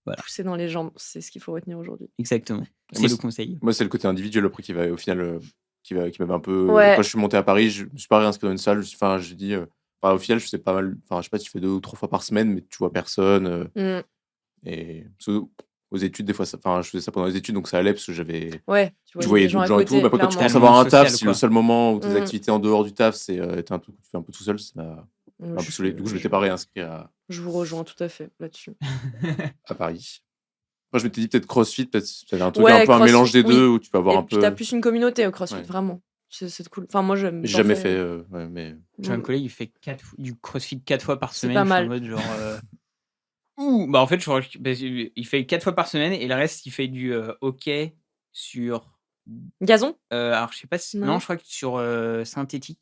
Voilà. Pousser dans les jambes, c'est ce qu'il faut retenir aujourd'hui. Exactement. Et C'est moi, le conseil. Moi, c'est le côté individuel après qui va au final qui m'avait un peu. Ouais. Quand je suis monté à Paris, je me suis pas réinscrit dans une salle. Je dis, au final, je sais pas mal. Enfin, je sais pas si tu fais 2 ou 3 fois par semaine, mais tu vois personne. Et aux études, des fois, je faisais ça pendant les études, donc ça allait parce que j'avais. Ouais, Tu voyais des gens d'autres à gens et côté, tout. Mais après, quand tu clairement. commences à avoir un taf, Social, si quoi. le seul moment où tes activités en dehors du taf, c'est un truc que tu fais un peu tout seul, ça m'a un peu saoulé. Du coup, je m'étais pas réinscrit Je vous rejoins tout à fait là-dessus. à Paris. Moi, je m'étais dit peut-être CrossFit, peut-être un truc Ouais, un peu un CrossFit, mélange des deux oui. où tu peux avoir Et un puis peu. t'as plus une communauté au CrossFit, Ouais. vraiment. C'est cool. Enfin, moi, j'aime. J'ai jamais fait, ouais, mais. J'ai un collègue, il fait du CrossFit 4 fois par C'est semaine. pas Je suis en mal. mode genre. En fait, il fait 4 fois par semaine et le reste, il fait du hockey sur. Gazon? Alors, je sais pas si. Non. Non, je crois que sur synthétique,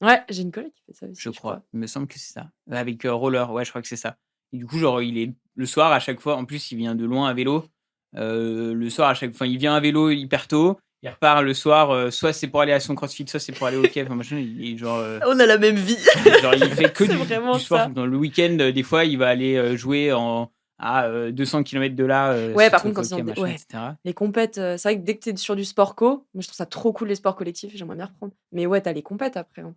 Ouais, j'ai une collègue qui fait ça aussi. je crois. Il me semble que c'est ça. Avec roller, ouais, je crois que c'est ça. Et du coup, genre, il est le soir à chaque fois. En plus, il vient de loin à vélo. Le soir, à chaque fois, il vient à vélo hyper tôt. Il repart le soir, soit c'est pour aller à son CrossFit, soit c'est pour aller au hockey. Enfin, machin, il est genre. On a la même vie. Genre, il fait que C'est du vraiment sport. ça. Dans le week-end, des fois, il va aller jouer à 200 km de là. Ouais, par sur contre, le quand ils ont hockey, des- machin, ouais. etc. Les compètes, c'est vrai que dès que t'es sur du sport co, moi, je trouve ça trop cool les sports collectifs. J'aimerais bien reprendre. Mais ouais, t'as les compètes après. Hein.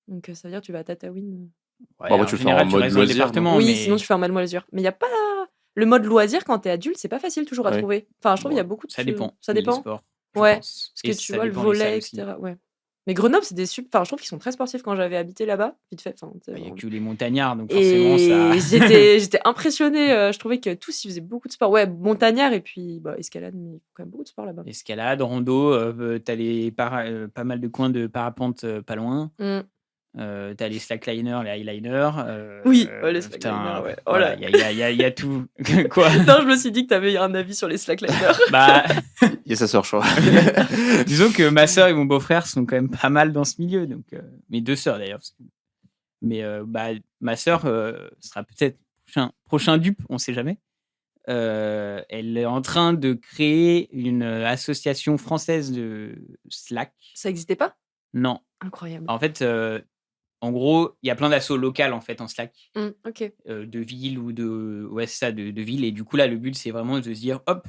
Donc, ça veut dire que tu vas à Tataouine. Ouais, Bon, en tu le fais général, en tu mode restes dans le loisir, non département. Oui, mais... sinon tu fais un mode loisir. Mais il n'y a pas. Le mode loisir, quand t'es adulte, c'est pas facile toujours à Ouais. trouver. Enfin, je trouve qu'il y a Bon, beaucoup de. ça dépend. Ça des dépend. sports, je Ouais. pense. Parce que Et tu ça vois, le dépend des salles volet, aussi. etc. Ouais. Mais Grenoble, c'est des enfin, je trouve qu'ils sont très sportifs quand j'avais habité là-bas, vite fait. Enfin, Il n'y a que les montagnards, donc forcément, ça. Et j'étais impressionnée. Je trouvais que tous, ils faisaient beaucoup de sport. Ouais, montagnard et puis escalade, mais il y a quand même beaucoup de sport là-bas. Escalade, rando, t'as pas mal de coins de parapente pas loin. T'as les slackliners, les highliners. Oui, les slackliners, ouais. Oh là. Il y a tout. Quoi? Non, je me suis dit que t'avais un avis sur les slackliners. Bah, Il y a sa sœur, je crois. disons que ma sœur et mon beau-frère sont quand même pas mal dans ce milieu. Donc, mes deux sœurs d'ailleurs. Mais ma sœur sera peut-être prochain dupe, on sait jamais. Elle est en train de créer une association française de slack. Ça n'existait pas? Non. Incroyable. En fait, en gros, il y a plein d'assauts locales en fait en Slack, Ok. de villes ou de villes. Et du coup là, le but c'est vraiment de se dire, hop,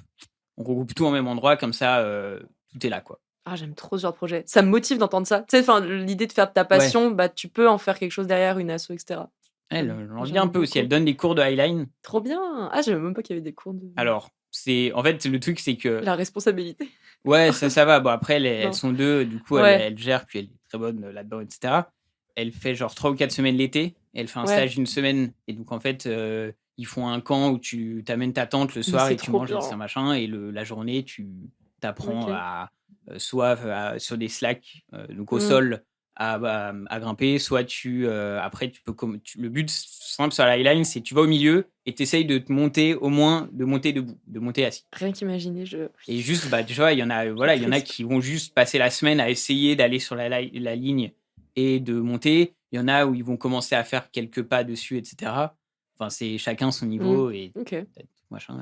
on regroupe tout au même endroit, comme ça, tout est là quoi. Ah, j'aime trop ce genre de projet. Ça me motive d'entendre ça. Tu sais, l'idée de faire de ta passion, tu peux en faire quelque chose derrière, une asso, etc. Elle en dit un peu aussi. Elle donne des cours de highline. Trop bien. Ah, je savais même pas qu'il y avait des cours de. Alors, en fait, le truc c'est que. La responsabilité. Ouais, ça va. Bon, après, elles sont deux, du coup, Ouais. elle gère, puis elle est très bonne là-dedans, etc. Elle fait genre 3 ou 4 semaines l'été. Elle fait un stage d'une semaine. Et donc, en fait, ils font un camp où tu t'amènes ta tante le soir c'est et tu trop manges bien. un machin. Et la journée, tu t'apprends Ok. à sur des slacks, donc au sol, à grimper. Soit après, tu peux. Le but simple sur la highline, c'est tu vas au milieu et tu essayes de te monter, au moins, de monter debout, de monter assis. Rien qu'imaginer, Et juste, tu vois, il y en a qui vont juste passer la semaine à essayer d'aller sur la ligne et de monter. Il y en a où ils vont commencer à faire quelques pas dessus, etc. Enfin, c'est chacun son niveau et Ok. machin.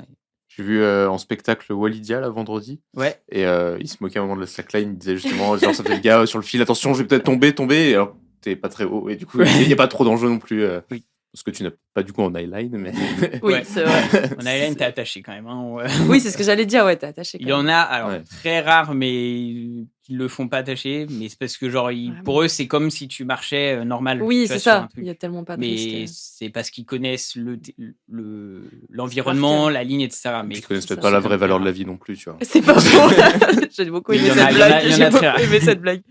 J'ai vu en spectacle Walidia là vendredi. Ouais. Et il se moquait à un moment de la slackline. Il disait justement, genre, ça fait le gars sur le fil, attention, je vais peut-être tomber. Et alors, t'es pas très haut. Et du coup, il n'y a pas trop d'enjeu non plus. Oui. Parce que tu n'as pas du coup en highline. Mais... Oui, Ouais. c'est vrai. En highline, t'es attaché quand même. Hein. Oui, c'est ce que j'allais dire. Ouais, t'es attaché. Il y en a, alors Ouais. très rares, mais qui le font pas attacher. Mais c'est parce que, genre, pour eux, c'est comme si tu marchais normal. Oui, tu vois, c'est sur un ça. truc. Il y a tellement pas de Mais risques. c'est parce qu'ils connaissent l'environnement, la ligne, etc. Mais Ils connaissent c'est peut-être ça, pas la c'est vraie comme valeur ça. de la vie non plus, tu vois. C'est pas faux. J'ai beaucoup Il y aimé en a- cette il y en a- blague. il y en a J'ai très beaucoup rares. aimé cette blague.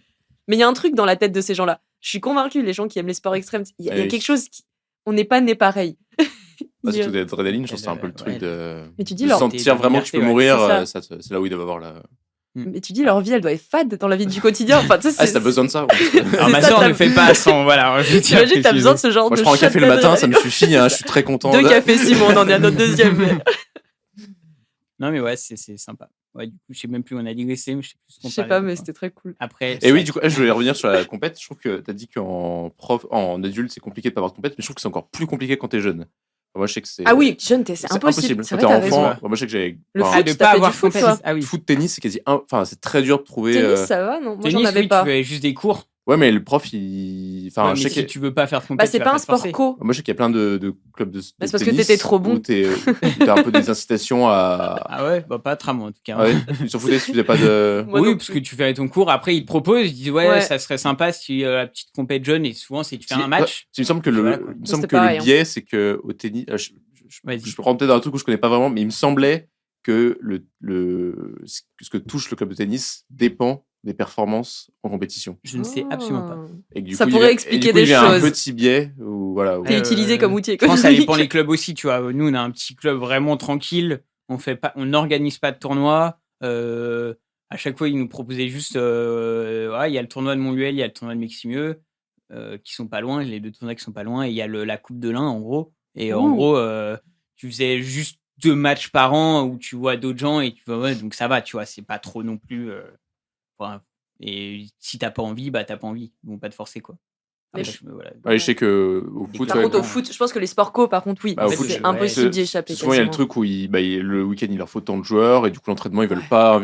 Mais il y a un truc dans la tête de ces gens-là. Je suis convaincue, les gens qui aiment les sports extrêmes, il y a Oui. quelque chose on n'est pas nés pareil. Bah, surtout d'adrénaline, je pense que c'est un peu le Ouais. truc de, Mais tu dis de leur- sentir vraiment que tu peux liberté, ouais, mourir. c'est C'est là où ils doivent avoir la. Mais tu dis, leur vie, elle doit être fade dans la vie du quotidien. Enfin, tu sais, Ah, si t'as besoin de ça. en plus. Alors, ma ça, soeur t'as- ne fait pas sans. Voilà, je tiens à T'imagines, t'as préciser. besoin de ce genre Moi, de je prends un café le shot matin, ça me d'adrénaline. suffit. Hein, je suis très content. 2 cafés, Simon, on en est à notre deuxième. mais- Non, mais ouais, c'est sympa. Ouais, du coup, je sais même plus où on a digressé, mais je sais plus ce qu'on Je sais parlait, pas, mais quoi. c'était très cool. Après. Et oui, du coup, je voulais revenir sur la compète. Je trouve que tu as dit en adulte, c'est compliqué de pas avoir de compète, mais je trouve que c'est encore plus compliqué quand t'es jeune. Moi, je sais que c'est. Ah oui, jeune, c'est impossible. C'est Quand vrai, t'es t'as enfant, raison. moi, je sais que j'ai. Le enfin, foot, de t'as pas fait avoir du foot, compétition. toi. Ah oui. foot, tennis, c'est quasi. Enfin, c'est très dur de trouver. Tennis, ça va, non? Moi, j'en Tennis, avais oui, pas. tu fais juste des cours. Ouais, mais le prof, il. Enfin, Ouais, mais je sais si que. tu veux pas faire de Bah, compétition, c'est tu pas vas un te sport forcer. co. Moi, je sais qu'il y a plein de clubs de Bah, c'est parce que tennis t'étais trop bon. Où t'as un peu des incitations à. Ah ouais, bah pas tram en tout cas. Ouais, ils s'en foutaient si tu faisais pas de. Moi Oui, non parce plus. que tu fais ton cours. Après, ils te proposent, ils disent ouais, Ouais. ça serait sympa si la petite compète jeune. Et souvent, c'est tu fais Si- un match. Il me semble que Voilà, quoi. il me semble C'était que le pareil, hein. biais, c'est que au tennis, Vas-y. je rentre peut-être dans un truc où je connais pas vraiment, mais il me semblait que ce que touche le club de tennis dépend des performances en compétition. Je ne sais absolument pas. Et que du Ça coup, pourrait et expliquer du coup, des il y a un choses. petit biais où voilà. où- T'es utilisé comme outil Je pense que ça économique. dépend les clubs aussi, tu vois. Nous, on a un petit club vraiment tranquille. On n'organise pas de tournoi. À chaque fois, ils nous proposaient juste, il y a le tournoi de Montluel, il y a le tournoi de Meximieux, qui sont pas loin, les deux tournois qui sont pas loin, et il y a la Coupe de l'Ain, en gros. Et en Ouh. gros, tu faisais juste 2 matchs par an où tu vois d'autres gens et tu vois, ouais, donc ça va, tu vois, c'est pas trop non plus. Et si t'as pas envie, bah t'as pas envie. Ils vont pas te forcer, quoi. Mais Après, voilà. Ouais, je sais que au Mais foot, Par ouais, contre, au foot, je pense que les sports co, par contre, oui. Bah, au c'est foot, impossible ouais. d'y échapper. souvent il y a le quasiment. truc où le week-end il leur faut tant de joueurs et du coup l'entraînement ils veulent pas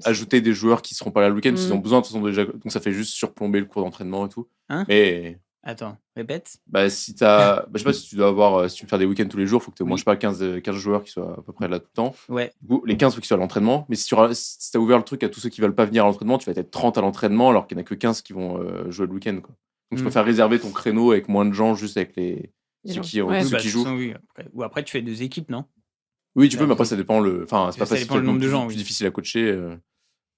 ajouter des joueurs qui seront pas là le week-end parce qu'ils ont besoin de toute façon déjà, donc ça fait juste surplomber le cours d'entraînement et tout. Hein Mais Attends, répète. bah, si je sais pas si tu dois avoir, si tu veux faire des week-ends tous les jours, faut que tu aies au moins, Oui. je sais pas, 15 joueurs qui soient à peu près là tout le temps. Ouais. Du coup, les 15, faut qu'ils soient à l'entraînement. Mais si tu as ouvert le truc à tous ceux qui veulent pas venir à l'entraînement, tu vas être 30 à l'entraînement alors qu'il n'y en a que 15 qui vont jouer le week-end, quoi. Donc, je préfère réserver ton créneau avec moins de gens, juste avec ceux qui Ouais. ceux Bah, qui de toute jouent. façon, oui. Ou après, tu fais 2 équipes, non? Oui, tu peux, Après, mais après, ça dépend enfin, c'est pas ça facile, dépend le nombre de gens, plus oui. difficile à coacher.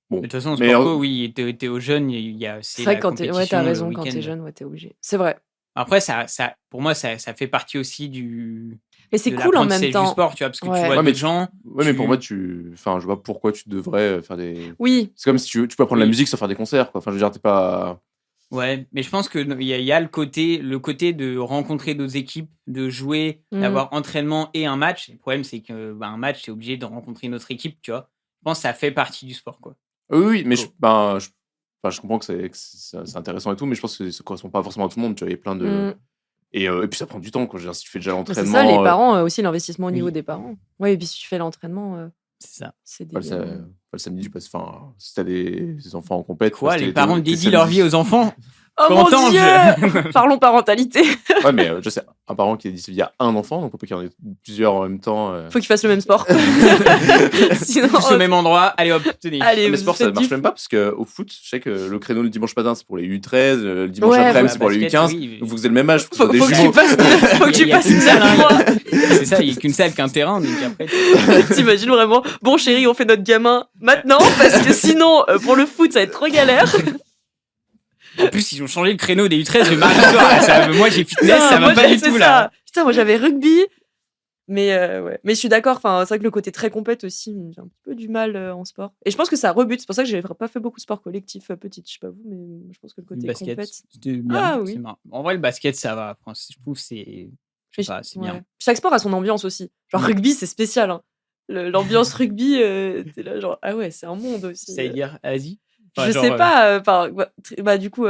Bon, De toute façon, au mais sport co, oui, t'es aux jeunes, c'est C'est vrai la que quand t'as compétition le raison, quand t'es week-end. jeune, ouais, t'es obligé. C'est vrai. Après, pour moi, ça fait partie aussi Mais c'est de cool en même l'apprentissage du temps. sport, tu vois, parce que tu Ouais. vois Ouais, mais des gens. ouais, mais pour moi, enfin, je vois pas pourquoi tu devrais faire des. Oui, C'est comme si tu peux apprendre la Oui. musique sans faire des concerts, quoi. Enfin, je veux dire, t'es pas. Ouais, mais je pense qu'il y a le côté de rencontrer d'autres équipes, de jouer, d'avoir entraînement et un match. Le problème, c'est qu'un match, t'es obligé de rencontrer une autre équipe, tu vois. Je pense que ça fait partie du sport, quoi. Oui, mais Cool. enfin, je comprends que c'est intéressant et tout, mais je pense que ça correspond pas forcément à tout le monde. Tu vois, il y a plein de. Mm. Et puis ça prend du temps, quoi. Je veux dire, si tu fais déjà Mais c'est l'entraînement. ça, les parents aussi, l'investissement au niveau oui. des parents. Ouais, et puis si tu fais l'entraînement, C'est ça. c'est Pas délire. le samedi, tu passes. Enfin, si t'as des enfants en compète. Quoi, passes les tes parents tes dédient leur samedis. vie aux enfants? Oh mon Qu'entends-je? Dieu Parlons parentalité. Ouais, mais je sais, un parent qui dit il y a un enfant, donc on peut qu'il y en ait plusieurs en même temps. Faut qu'ils fassent le même sport. Sinon, Tous au même endroit, allez hop, tenez. Allez, Mais vous sport, ça faites marche du même pas parce qu'au foot, je sais que le créneau le dimanche matin, c'est pour les U13, le dimanche Ouais, après-midi, ouais. c'est pour les Basket, U15. oui. Donc vous avez le même âge, Faut des que tu jumeaux. passes, faut que Il tu y a passes qu'une salle, 9 mois. C'est ça, il n'y a qu'une salle, qu'un terrain, donc après. T'imagines vraiment, bon chérie, on fait notre gamin maintenant, parce que sinon, pour le foot, ça va être trop galère. En plus, ils ont changé le créneau des U13 le mardi soir. Moi, j'ai fitness, ça Putain, va moi, pas du c'est tout, ça. là. Putain, moi j'avais rugby. Mais ouais. Mais je suis d'accord, enfin, c'est vrai que le côté très compète aussi, j'ai un petit peu du mal en sport. Et je pense que ça rebute, c'est pour ça que j'ai pas fait beaucoup de sport collectif petite, je sais pas vous, mais je pense que le Le côté basket, compète. c'était bien. Ah oui. C'est marrant. En vrai, le basket, ça va. Enfin, je trouve que c'est. Je sais pas, c'est bien. Chaque sport a son ambiance aussi. Genre rugby, c'est spécial. Hein. L'ambiance rugby, t'es là, genre, ah ouais, c'est un monde aussi. Ça veut dire, vas-y. Enfin, Je genre, sais pas, du coup,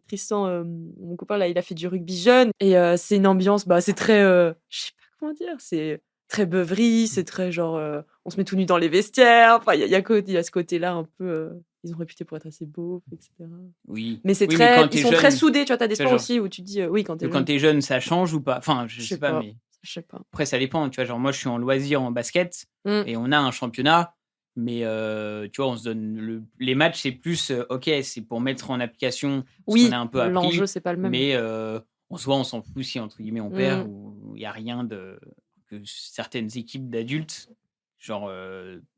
Tristan, mon copain, là, il a fait du rugby jeune, et c'est une ambiance, c'est très, je sais pas comment dire, c'est très beuverie, c'est très genre, on se met tout nu dans les vestiaires, enfin, il y a ce côté-là un peu, ils ont réputé pour être assez beaux, etc. Oui. Mais c'est Oui, très, quand ils t'es sont jeune, très soudés, tu vois, t'as des c'est sports genre- aussi où tu te dis, oui, quand t'es quand jeune, t'es jeune, ça change ou pas? Enfin, je sais pas, mais je sais pas. après, ça dépend. Tu vois, genre, moi, je suis en loisir en basket et on a un championnat. Mais tu vois, on se donne les matchs, c'est plus ok, c'est pour mettre en application ce Oui, qu'on a un peu appris. l'enjeu, c'est pas le même. Mais en soi, on s'en fout si entre guillemets on perd ou il y a rien de que certaines équipes d'adultes, genre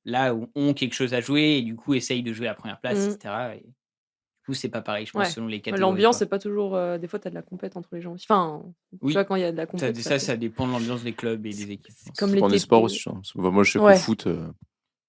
là où ont quelque chose à jouer et du coup essayent de jouer à la première place, etc. Et du coup, c'est pas pareil, je pense, Ouais. selon les catégories. L'ambiance, quoi. c'est pas toujours. Des fois, t'as de la compète entre les gens aussi. Enfin, Oui. tu vois, quand il y a de la compète. Ça dépend de l'ambiance des clubs et des équipes. je pense. Comme Ça les dépend des TP. sports aussi. Hein. Parce que, moi, je sais Ouais. qu'au foot,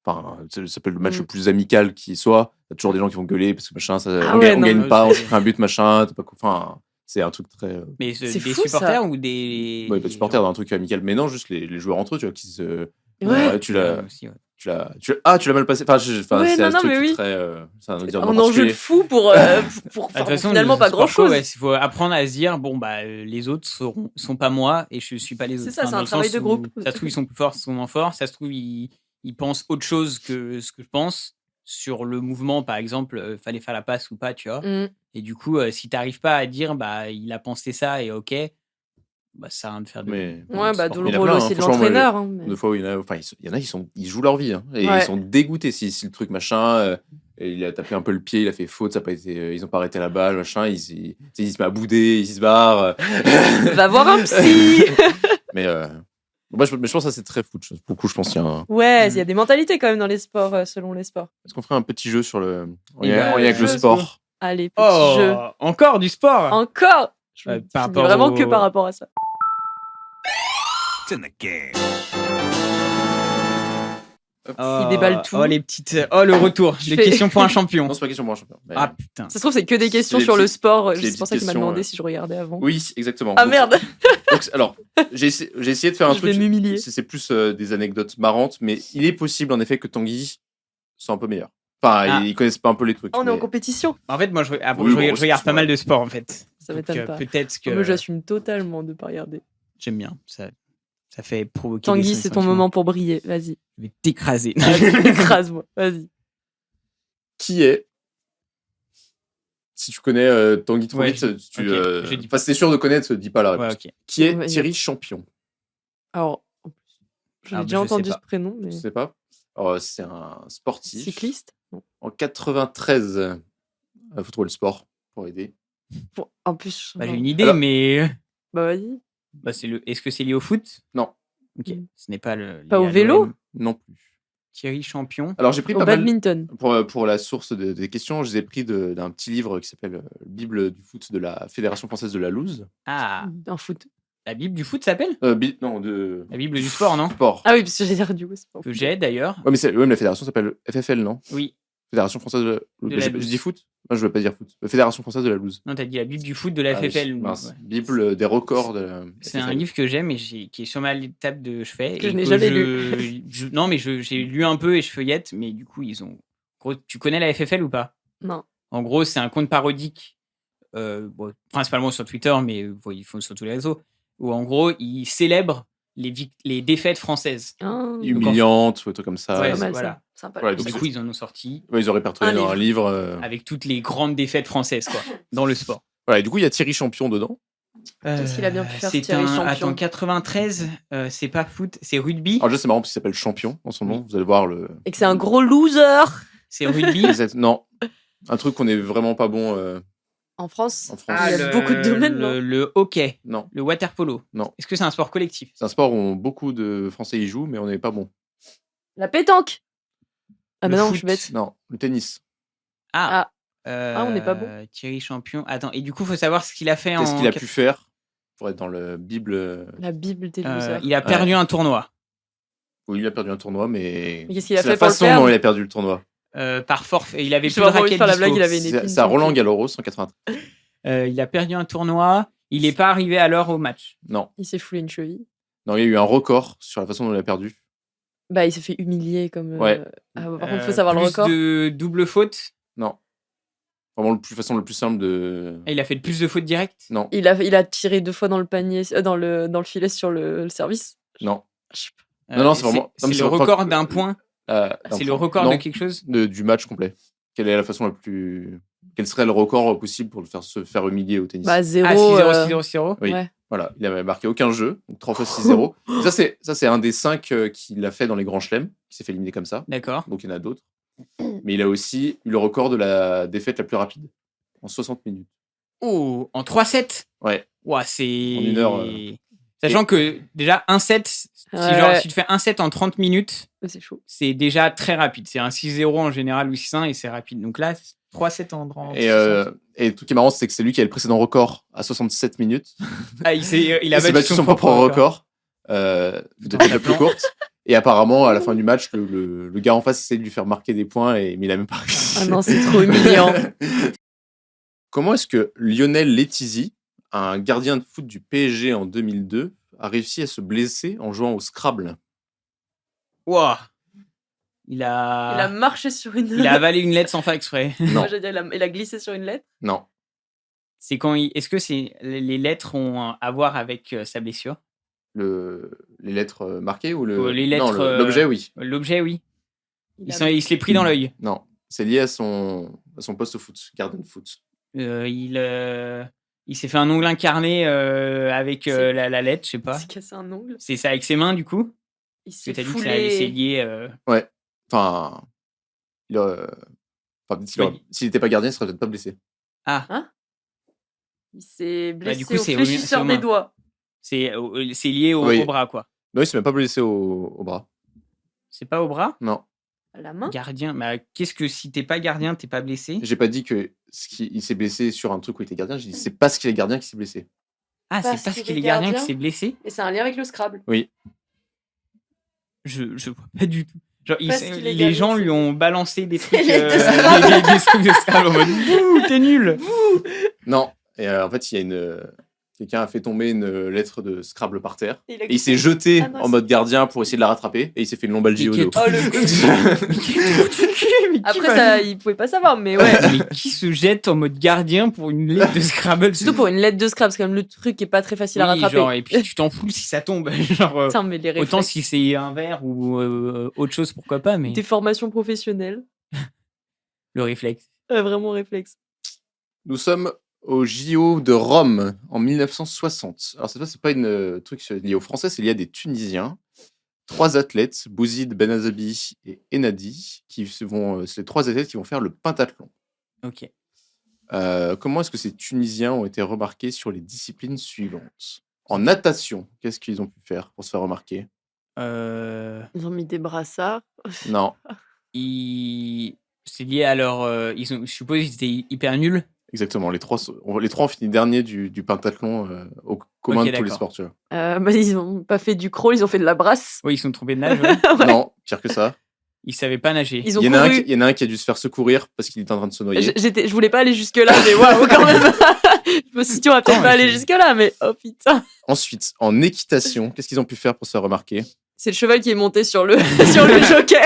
enfin, ça peut être le match le plus amical qui soit. T'as toujours des gens qui vont gueuler parce que machin, Ah on ouais, gagne non, pas, mais on c'est- se fait un but, machin. Enfin, c'est un truc très. Mais C'est des fou, supporters ça. ou des. Ouais, pas de supporters, dans un truc amical, mais non, juste les joueurs entre eux, tu vois, qui se. Ouais. Tu Ouais, l'as. aussi, ouais. Tu l'as mal passé. Enfin, Ouais, c'est un non, truc mais oui. très. C'est un Un environnement enjeu de particulier. fou pour De toute faire façon, finalement le pas sport grand chose. co, ouais, il faut apprendre à se dire bon bah les autres sont pas moi et je suis pas les autres. C'est ça, c'est dans un le travail sens de où groupe. Ça se trouve ils sont plus forts, ils sont moins forts. Ça se trouve ils pensent autre chose que ce que je pense sur le mouvement par exemple. Fallait faire la passe ou pas, tu vois. Et du coup si t'arrives pas à dire bah il a pensé ça et ok, bah ça sert à rien de faire de. Mais. Ouais, sport d'où co. le Il y en a rôle plein, aussi hein. de Franchement, moi, l'entraîneur. Hein, mais- Des fois, il y en a, ils jouent leur vie. Hein, et Ouais. ils sont dégoûtés si le truc machin. Et il a tapé un peu le pied, il a fait faute, ça a pas été, ils ont pas arrêté la balle, machin. Il se met à bouder, il se barre. Va voir un psy. Mais moi, je pense que ça, c'est très foot. Beaucoup, je pense qu'il y a un. Ouais, il y a des mentalités quand même dans les sports, selon les sports. Est-ce qu'on ferait un petit jeu sur le. En Et lien bah, avec le jeu, sport. Allez, petit jeu. Encore du sport. Encore. Je me Par finis rapport vraiment au- que par rapport à ça. Il déballe tout. Oh les petites. Oh le retour. Je Les fais- questions pour un champion. Non, c'est pas question pour un champion. Mais- Ah putain. Ça se trouve, c'est que des questions les sur le petites- sport. c'est les C'est pour ça petites qu'il m'a questions, demandé ouais. si je regardais avant. Oui, exactement. Ah Donc, merde. alors, j'ai essayé de faire un Je vais truc. m'humilier. C'est plus des anecdotes marrantes, mais il est possible en effet que Tanguy soit un peu meilleur. Enfin, Ah. ils connaissent pas un peu les trucs. On est en mais- compétition. En fait moi je Oui, je bon, regarde pas ouais. mal de sport en fait. Ça Donc, m'étonne pas. Peut-être que Moi, j'assume totalement de pas regarder. j'aime bien. Ça fait provoquer. Tanguy, des c'est ton sensations. moment pour briller. Vas-y. Je vais t'écraser. Écrase-moi. Vas-y. Qui est Si tu connais Tanguy trop Ouais, vite, ok, je dis enfin, si t'es sûr de connaître, dis pas la réponse. Ouais, ok. Qui est Ouais, Thierry Champion? Alors, en plus, je l'ai Ah, déjà bah, je sais entendu pas. ce prénom, mais Je sais pas. Alors, c'est un sportif. cycliste. Non. En 93. Faut trouver le sport pour aider. En plus, Bah, j'ai non. une idée Alors- mais Bah vas-y. Est-ce que c'est lié au foot? Non, Ok. Mm. Ce n'est pas le. Pas lié au à vélo? l'OM. non plus. Thierry Champion. Alors, j'ai pris Au pas mal. badminton. Pour la source des questions, je les ai pris d'un petit livre qui s'appelle Bible du foot de la Fédération française de la loose. Ah, Un foot. la Bible du foot s'appelle Non, de La Bible du sport, non sport. Ah oui, parce que j'allais dire du coup, c'est pas un Que foot. j'ai d'ailleurs. Ouais, mais la fédération s'appelle FFL, non? Oui. Fédération française de De la la Je loose. dis foot? Moi, je veux pas dire foot. Fédération française de la loose. Non, t'as dit la Bible du foot de la Ah oui, FFL. mince. Ouais. Bible des records de la C'est un FFL. livre que j'aime et qui est sur ma table de chevet. Que et je n'ai jamais Non, mais j'ai lu un peu et je feuillette, mais du coup, Gros, tu connais la FFL ou pas? Non. En gros, c'est un compte parodique, principalement sur Twitter, mais ils font sur tous les réseaux, où en gros, ils célèbrent les défaites françaises. Ah, Humiliante ou un truc comme ça. Ouais, pas mal, voilà. ça. Sympa. Ouais, Et donc du c'est- coup, ils en ont sorti Ouais, ils ont répertorié Un dans un livre. avec toutes les grandes défaites françaises, quoi, dans le sport. Voilà, et du coup, il y a Thierry Champion dedans. Qu'est-ce qu'il a bien pu faire, C'est Thierry Champion? Attends, 93, c'est pas foot, c'est rugby. Alors, déjà, c'est marrant parce qu'il s'appelle Champion dans son nom. Vous allez voir le. Et que c'est un gros loser C'est rugby. Non. Un truc qu'on est vraiment pas bon en France. en France. Il y a beaucoup de domaines, non? Le hockey, Non. le waterpolo. Non. Est-ce que c'est un sport collectif? C'est un sport où beaucoup de Français y jouent, mais on n'est pas bon. La pétanque. Ah, Le mais non, foot. je suis bête. Non, le tennis. On n'est pas bon. Thierry Champion. Attends, et du coup, il faut savoir ce qu'il a fait Qu'est-ce en. qu'il a pu faire pour être dans le Bible? La Bible des losers. Il a perdu un tournoi. Oui, il a perdu un tournoi, mais. Mais qu'est-ce qu'il a c'est fait la pour le façon perdre? dont il a perdu le tournoi. Par forfait. Il avait J'ai plus de vraiment envie de raquette faire la dispo. blague, il avait une épine. C'est à Roland Garros en 93. Il a perdu un tournoi. Il n'est pas arrivé à l'heure au match. Non. Il s'est foulé une cheville. Non, il y a eu un record sur la façon dont il a perdu. Bah, il s'est fait humilier comme. Ouais. Ah, par contre, il faut savoir le Plus record. de double faute. Non. Vraiment, façon le plus simple de. Et il a fait le plus de fautes directes. Non. Il a tiré 2 fois dans le panier, dans le filet sur le service. Non. Je sais pas. Non, c'est vraiment- C'est non, mais le c'est record d'un point. C'est le record Non, de quelque chose. du match complet. Quelle est la façon la plus. Quel serait le record possible pour se faire humilier au tennis? Bah, 0. Ah, 6-0, 6-0, 6-0. Oui. Ouais. Voilà, il avait marqué aucun jeu, donc 3 fois 6-0. Ça, c'est un des 5 qu'il a fait dans les grands chelems, qui s'est fait éliminer comme ça. D'accord. Donc il y en a d'autres. Mais il a aussi eu le record de la défaite la plus rapide, en 60 minutes. Oh, en 3-7. Ouais. Ouah, c'est. En 1 heure, Sachant que déjà, un set, si tu fais un set en 30 minutes, C'est chaud. c'est déjà très rapide. C'est un 6-0 en général ou 6-1 et c'est rapide. Donc là, 3-7 en 30. Et le truc qui est marrant, c'est que c'est lui qui a le précédent record à 67 minutes. Ah, il a s'est battu son propre record de défaite la plus courte. Et apparemment, à la fin du match, le gars en face essaie de lui faire marquer des points, mais il a même pas réussi. Ah non, c'est trop humiliant. Comment est-ce que Lionel Letizy, un gardien de foot du PSG en 2002, a réussi à se blesser en jouant au Scrabble? Ouah. Il Il a a marché sur une. il a avalé une lettre sans faire exprès. Non, Moi, j'allais dire, il a glissé sur une lettre. non. C'est quand est-ce que les lettres ont à voir avec sa blessure? Les lettres marquées ou Les lettres, Non, l'objet, oui. L'objet, oui. Il Il a- se l'est pris dans l'œil. Non, c'est lié à son poste au foot, gardien de foot. Il s'est fait un ongle incarné avec C'est- la lettre, je sais Il pas. s'est cassé un ongle. C'est ça avec ses mains, du coup? Il Parce que s'est t'as dit que c'est foulé. lié. Enfin, s'il n'était pas gardien, il serait peut-être pas blessé. Il s'est blessé du coup, au c'est fléchisseur aux des mains. doigts. C'est lié Oui. au bras, quoi. Non, il s'est même pas blessé au bras. C'est pas au bras? Non, À la main. Gardien. Mais qu'est-ce que si t'es pas gardien, t'es pas blessé? j'ai pas dit que il s'est blessé sur un truc où il était gardien. J'ai dit c'est parce qu'il est gardien qu'il s'est blessé. Ah, Parce c'est parce qu'il qu'il est est gardien gardien qu'il s'est blessé? Et c'est un lien avec le Scrabble. Je vois pas du tout. Genre, Parce qu'il est les gardien, gens c'est- lui ont balancé des trucs, lettres de Scrabble. des trucs de Scrabble en mode Ouh, t'es nul. Non. Et en fait, il y a quelqu'un a fait tomber une lettre de Scrabble par terre. Et Et il s'est jeté Ah non, en mode gardien pour essayer de la rattraper. Et il s'est fait une lombalgie Mais au quel dos. trou- Oh, le Mais qui Après, va- ça, il pouvait pas savoir, mais ouais. Mais qui se jette en mode gardien pour une lettre de Scrabble? Surtout pour une lettre de Scrabble, c'est quand même le truc qui est pas très facile à Oui, rattraper. genre, et puis tu t'en fous si ça tombe. Genre, Putain, mais les autant réflexes. si c'est un verre ou autre chose, pourquoi pas, mais Des formations professionnelles. le réflexe. Vraiment réflexe. Nous sommes au JO de Rome en 1960. Alors, cette fois, c'est pas une truc lié aux Français, c'est lié à des Tunisiens. 3 athlètes, Bouzid, Benazabi et Enadi, c'est les 3 athlètes qui vont faire le pentathlon. Ok. Comment est-ce que ces Tunisiens ont été remarqués sur les disciplines suivantes? En natation, qu'est-ce qu'ils ont pu faire pour se faire remarquer? Ils ont mis des brassards. Non, C'est lié à leur. Je suppose qu'ils étaient hyper nuls. exactement. Les trois ont fini dernier du pentathlon au commun Ok, de tous les d'accord. sports, tu vois. Ils ont pas fait du crawl, ils ont fait de la brasse. Oui, ils sont trompés de nage. Ouais. Ouais. Non, pire que ça. Ils savaient pas nager. Ils ont Il y en a couru. il y en a un qui a dû se faire secourir parce qu'il était en train de se noyer. Je voulais pas aller jusque-là, mais waouh, quand même. Je me suis dit, on va peut-être Non, pas mais aller jusque-là, mais oh putain. Ensuite, en équitation, qu'est-ce qu'ils ont pu faire pour se faire remarquer? C'est le cheval qui est monté sur le, sur le jockey.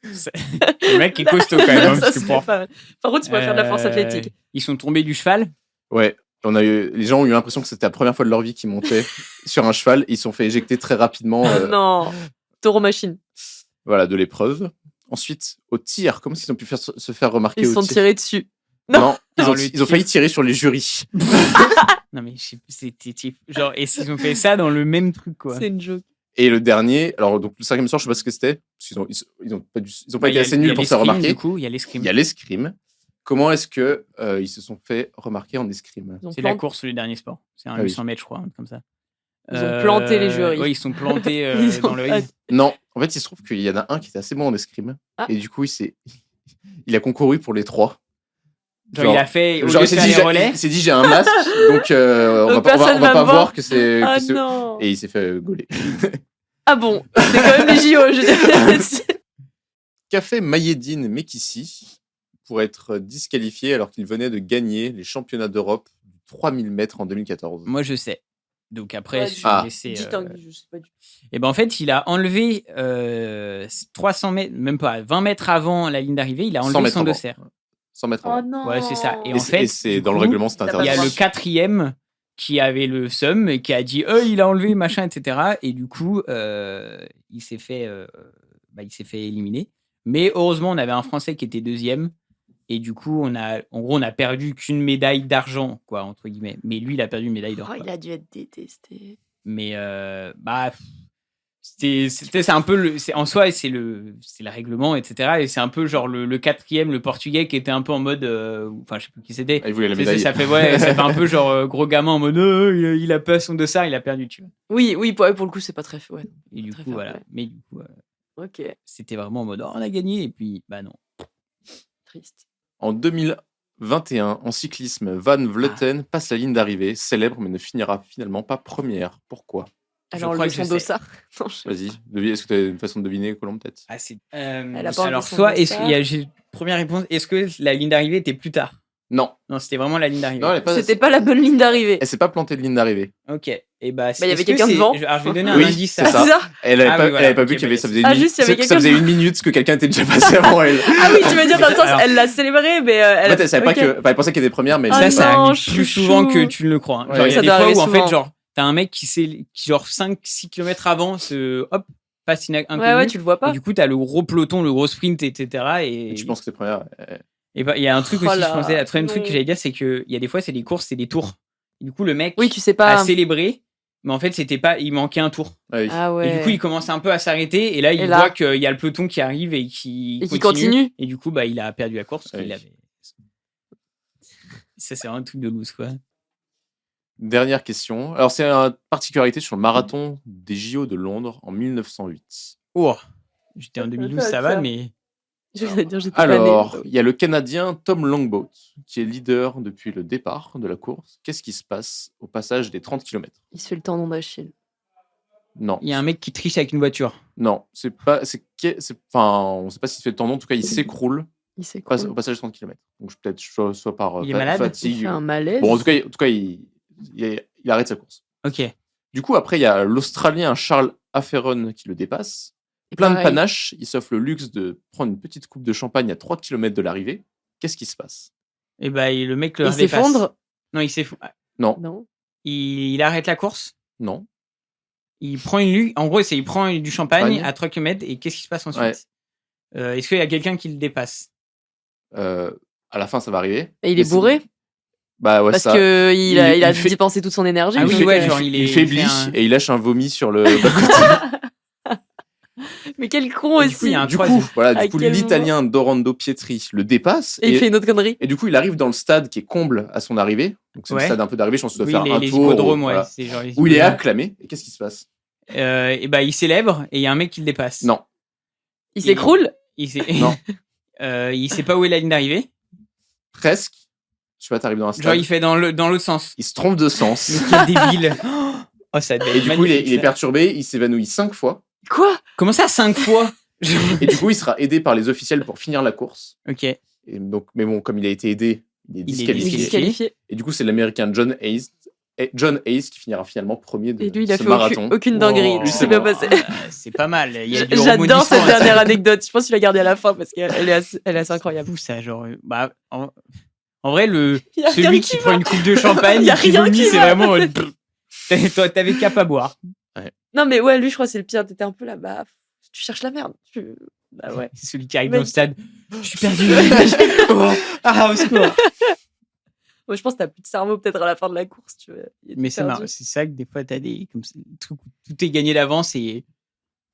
Le mec est costaud quand même. Hein, Ça parce que serait pour- pas mal. Par contre, tu pourrais faire de la force athlétique. Ils sont tombés du cheval. Ouais, les gens ont eu l'impression que c'était la première fois de leur vie qu'ils montaient sur un cheval. Ils se sont fait éjecter très rapidement Non. Taureau machine. voilà, de l'épreuve. Ensuite, au tir, comment ils ont pu se faire remarquer Ils se au sont tir? tirés dessus. Non, ils Non, ont, le ils ont tir. failli tirer sur les jurys. Non mais je sais plus, c'était genre et s'ils ont fait ça dans le même truc quoi. C'est une joke. Et le dernier, alors donc le cinquième sort, je sais pas ce que c'était, parce qu'ils ont pas, Ouais, été assez nuls pour se faire l'escrime, remarquer. Du coup, il y a l'escrime. Il y a l'escrime. Comment est-ce que ils se sont fait remarquer en escrime? Ils ont C'est la planté- course le dernier sport. C'est un Ah oui. 800 mètres je crois, un truc comme ça. Ils ont planté les jurys. Oui, ils sont plantés Ils dans ont le pas- ring. Non, en fait, il se trouve qu'il y en a un qui était assez bon en escrime. Ah. Et du coup, il a concouru pour les trois. Genre, il a fait au lieu Genre, de il s'est faire dit, les relais. il s'est dit, j'ai un masque, donc on Donc va personne va pas me voir. voir que c'est. Ah que c'est- non. Et il s'est fait gauler. Ah bon, c'est quand même les JO. Je... Qu'a fait Mayedine Mekissi pour être disqualifié alors qu'il venait de gagner les championnats d'Europe du 3000 mètres en 2014? Moi je sais. Donc après, Ouais, je ah. vais laisser. Dis Tanguy, je sais pas du tout. Et ben en fait, il a enlevé 300 mètres, même pas 20 mètres avant la ligne d'arrivée, il a 100 enlevé mètres son avant. dossard. 100 mètres Oh avant. non. Ouais, c'est ça. Et Et en c'est- fait, et c'est du dans le coup, règlement, c'est t'as pas interdit. il y a droit. le quatrième qui avait le seum et qui a dit il a enlevé machin, etc. Et du coup, il s'est fait éliminer. Mais heureusement, on avait un Français qui était deuxième. Et du coup, en gros, on a perdu qu'une médaille d'argent, quoi, entre guillemets. Mais lui, il a perdu une médaille d'or. Oh, quoi. il a dû être détesté. Mais c'est un peu en soi c'est le règlement, etc. Et c'est un peu genre le quatrième, le portugais, qui était un peu en mode enfin je sais plus qui c'était. Ah, il voulait la C'est- médaille. ça fait un peu genre gros gamin en mode il a pas son dossard, il a perdu, tu vois. Oui, pour le coup, c'est pas très fait. Ouais. Et du Très coup fair voilà. play. Mais du coup Ok, c'était vraiment en mode on a gagné et puis bah non. triste. En 2021, en cyclisme, Van Vleuten passe la ligne d'arrivée, célèbre, mais ne finira finalement pas première. Pourquoi? Alors, crois le que son je sais. dossard. Non, je- Vas-y, est-ce que tu as une façon de deviner, Colombe, peut-être? Ah c'est a pas alors enlevé son soit dossard. première réponse, est-ce que la ligne d'arrivée était plus tard? Non. Non, c'était vraiment la ligne d'arrivée. Non, C'était pas la bonne ligne d'arrivée. Elle s'est pas plantée de ligne d'arrivée. OK. Et bah il y avait est-ce que quelqu'un c'est- devant. Alors je vais donner un Oui, indice. c'est Ah, ça. c'est ça. Elle avait Ah pas, oui, voilà. elle avait pas vu Ok, qu'il y avait, bah, ça faisait Ah, une juste, il y avait minute, ça faisait quelqu'un une minute que quelqu'un était déjà passé avant elle. Ah oui, tu veux dire dans le sens, Alors- elle l'a célébré, mais En elle. fait, elle savait ok. pas que, enfin, elle pensait qu'elle était première, mais Ah elle Ça non, arrive chouchou. plus souvent que tu ne le crois. Hein. Ouais. Genre, il y Ça a des doit fois arriver où, en fait, souvent. genre, t'as un mec qui genre 5-6 km avant, passe inconnu. Ouais, tu le vois Et pas. du coup, t'as le gros peloton, le gros sprint, etc. Et tu penses que c'est première. Et bah, il y a un truc Oh aussi, là, je pensais, le troisième truc non. que j'allais dire, c'est qu'il y a des fois, c'est des courses, c'est des tours. Et du coup, le mec Oui, tu sais a pas. célébré, mais en fait, il manquait un tour. Ah oui. Ah ouais. Et du coup, il commence un peu à s'arrêter, et là, il Et là- voit qu'il y a le peloton qui arrive et qui continue. Et du coup, bah, il a perdu la course. Oui. Il avait... Ça, c'est un truc de loose, quoi. Dernière question. Alors, c'est une particularité sur le marathon des JO de Londres en 1908. Oh, j'étais en 2012, ça va, mais Je vais dire, j'étais pas Alors, née. il y a le Canadien Tom Longboat qui est leader depuis le départ de la course. Qu'est-ce qui se passe au passage des 30 km? Il se fait le tendon d'Achille. Non. il y a un mec qui triche avec une voiture. Non, c'est pas. Enfin, on sait pas s'il se fait le tendon. En tout cas, il s'écroule Il s'est au passage des 30 km. Donc, peut-être soit par Il est malade? Il fatigue. fait un malaise. Bon, en tout cas, il arrête sa course. Ok. Du coup, après, il y a l'Australien Charles Afferon qui le dépasse. Et Plein de pareil, panache, il s'offre le luxe de prendre une petite coupe de champagne à 3 km de l'arrivée. Qu'est-ce qui se passe? Et bah, le mec le Il dépasse. s'effondre. Non, il s'effondre. Non, Non. Il arrête la course. non. Il prend une luge. En gros, il prend du champagne Champagne. à 3 km. Et qu'est-ce qui se passe ensuite? Ouais. Est-ce qu'il y a quelqu'un qui le dépasse? À la fin, ça va arriver. Et il Mais est bourré Bah ouais, parce ça. que il a il fait- dépensé toute son énergie. Ah oui, donc, ouais, genre, il faiblit fait un- et il lâche un vomi sur le bas-côté. Mais quel con Et du coup, aussi. il y a un Du troisième. coup, voilà, À du coup, quel l'Italien Dorando Pietri le dépasse. Et il fait une autre connerie. Et du coup, il arrive dans le stade qui est comble à son arrivée. Donc, c'est Ouais. le stade un peu d'arrivée. Je pense qu'il doit Oui, faire un les tour. hippodromes, ouais. Voilà. C'est genre les Où il est hippodromes. acclamé. Et qu'est-ce qui se passe? et bah, il célèbre et il y a un mec qui le dépasse. Non. Il s'écroule. Non. Il sait pas où est la ligne d'arrivée. Presque. Je sais pas, t'arrives dans un stade. Genre, il fait dans l'autre sens. Il se trompe de sens. Mais quel débile. Oh, ça devait Et être du coup, il magnifique, est ça. perturbé, il s'évanouit 5 fois. Quoi? Comment ça, 5 fois? Et du coup, il sera aidé par les officiels pour finir la course. Ok. Et donc, mais bon, comme il a été aidé, il est Il est disqualifié. Disqualifié. Et du coup, c'est l'américain John Hayes qui finira finalement premier de Et lui, il a ce fait marathon. aucune dinguerie. Oh, Lui, c'est bien bon. passé. C'est pas mal. Il y a du J'adore rebondissement, cette ça. dernière anecdote. Je pense qu'il l'a gardée à la fin parce qu'elle est assez incroyable. Fou, ça, genre. Bah, en vrai, Il y a rien celui qui qui va. prend une coupe de champagne Il y a et qui rien vomit, qui c'est va. vraiment. Toi, t'avais qu'à pas boire. Non, mais ouais, lui, je crois que c'est le pire. T'étais un peu là, bah, tu cherches la merde. Bah ouais. C'est celui qui arrive Mais- dans le stade. Je suis perdu. Oh, au secours. Moi, je pense que t'as plus de cerveau peut-être à la fin de la course. Tu vois. Il est Mais tout c'est perdu. marrant. C'est ça que des fois, t'as des trucs où tout est gagné d'avance et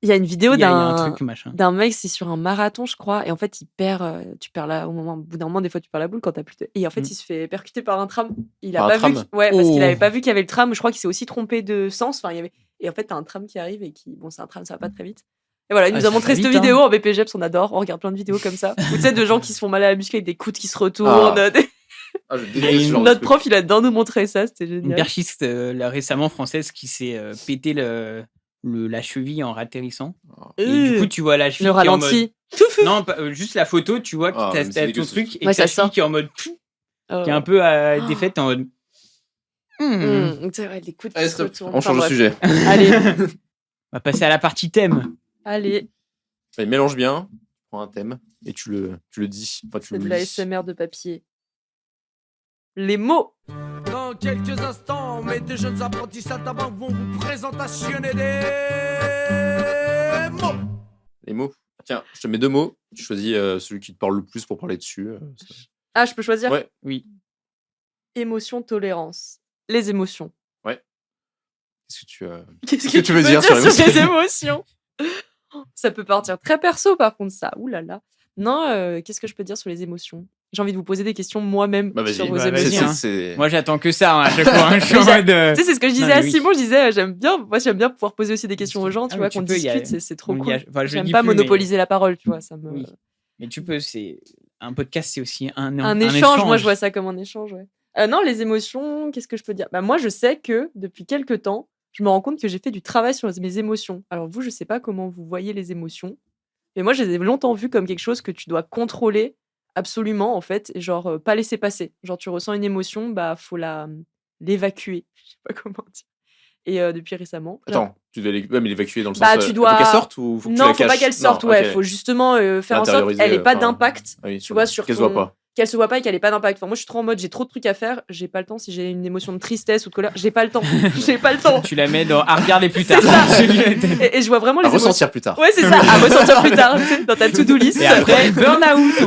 Il y a une vidéo il y a un truc machin. d'un mec, c'est sur un marathon, je crois, et en fait, il perd, tu perds au bout d'un moment, des fois, tu perds la boule quand t'as plus de... Et en fait, il se fait percuter par un tram. Il a Par un pas vu, tram ouais, parce qu'il Oh. avait pas vu qu'il y avait le tram. Je crois qu'il s'est aussi trompé de sens. Enfin, il y avait... Et en fait, t'as un tram qui arrive et qui, bon, c'est un tram, ça va pas très vite. Et voilà, il nous ça a montré va cette vite, vidéo en BPGEPS, on adore, on regarde plein de vidéos comme ça. Ou tu sais, de gens qui se font mal à la muscu avec des coudes qui se retournent. Ah, je y a déteste ce genre de Notre truc. prof, il a dedans nous montrer ça, c'était Une génial. perchiste là, récemment française qui s'est pété la cheville en atterrissant. Et du coup, tu vois la cheville Le qui est en ralenti. mode... Non, juste la photo, tu vois que Ah, mais c'est t'as dégueu, ton ce truc truc. et Ouais, que la ça sort. cheville qui est en mode... qui est un peu défaite en mode... C'est vrai, les coudes qui Allez, se stop. retournent. On Enfin, change de bref. sujet. Allez, On va passer à la partie thème. allez, Allez, mélange bien, prends un thème et tu le dis. Enfin, tu c'est le de lis. l'ASMR de papier. Les mots. Dans quelques instants, mes deux jeunes apprentis saltimbanques vont vous présentationner des mots. Les mots. Tiens, je te mets 2 mots. Tu choisis celui qui te parle le plus pour parler dessus. Ah, je peux choisir? Ouais. Oui. Émotion, tolérance. Les émotions. Qu'est-ce que tu Qu'est-ce que tu veux peux dire sur les sur les émotions? Ça peut partir très perso, par contre, ça. Ouh là là. Non, qu'est-ce que je peux dire sur les émotions? J'ai envie de vous poser des questions moi-même Bah, vas-y. sur vos Bah, vas-y, émotions. hein. C'est- Moi, j'attends que ça hein, à chaque fois. Hein. Je suis en Mais mode... Tu sais, c'est ce que je disais Non, mais à oui. Simon. Je disais, j'aime bien pouvoir poser aussi des questions aux gens, tu Ah, vois, mais tu qu'on peux, il y a- discute, c'est trop on y cool. a- enfin, je le J'aime dis pas plus, mais- monopoliser la parole, tu vois, ça me... Oui. Mais tu peux, c'est... Un podcast, c'est aussi Un échange, moi je vois ça comme un échange, ouais. Non, les émotions, qu'est-ce que je peux dire? Bah, moi, je sais que depuis quelques temps, je me rends compte que j'ai fait du travail sur mes émotions. Alors vous, je sais pas comment vous voyez les émotions, mais moi, je les ai longtemps vues comme quelque chose que tu dois contrôler absolument, en fait, et genre pas laisser passer. Genre, tu ressens une émotion, bah, faut l'évacuer. Je sais pas comment dire. Et depuis récemment... Attends, tu dois mais l'évacuer dans le sens. Bah, tu dois- Faut qu'elle sorte ou faut que tu Non, la faut pas caches qu'elle sorte, Non, ouais. ok. Faut justement faire en sorte L'intérioriser, qu'elle ait pas enfin, d'impact, oui, tu vois, sur qu'elle se ton- voit pas. qu'elle se voit pas et qu'elle ait pas d'impact. Enfin, moi, je suis trop en mode, j'ai trop de trucs à faire, j'ai pas le temps. Si j'ai une émotion de tristesse ou de colère, j'ai pas le temps. J'ai pas le temps. Tu la mets dans... à regarder plus tard. C'est Celui-là. Et je vois vraiment les À émotions. ressentir plus tard. Ouais, c'est ça, à ressentir plus tard, tu sais, dans ta to-do list. Et après, burn-out.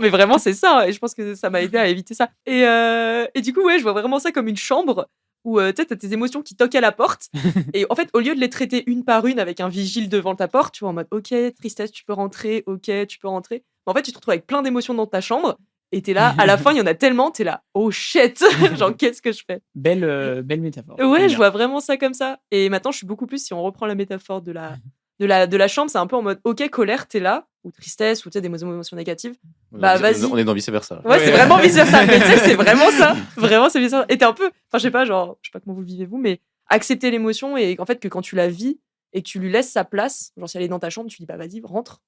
mais vraiment, c'est ça. Et je pense que ça m'a aidé à éviter ça. Et du coup, ouais, je vois vraiment ça comme une chambre où tu sais, t'as tes émotions qui toquent à la porte. Et en fait, au lieu de les traiter une par une avec un vigile devant ta porte, tu vois, en mode, ok, tristesse, tu peux rentrer, ok, tu peux rentrer. En fait, tu te retrouves avec plein d'émotions dans ta chambre. Et t'es là, à la fin, il y en a tellement, t'es là, oh shit, genre, qu'est-ce que je fais? Belle métaphore. Ouais, J'aime je vois vraiment ça comme ça. Et maintenant, je suis beaucoup plus, si on reprend la métaphore de la chambre, c'est un peu en mode, ok, colère, t'es là, ou tristesse, ou tu sais, des émotions négatives. Bah, vas-y. On est dans vice-versa. Ouais, c'est vraiment vice-versa. Mais tu sais, c'est vraiment ça. Vraiment, c'est vice-versa. Et t'es un peu, enfin, je sais pas, genre, je sais pas comment vous le vivez vous, mais accepter l'émotion et en fait, que quand tu la vis et que tu lui laisses sa place, genre, si elle est dans ta chambre, tu dis, bah, vas-y, rentre.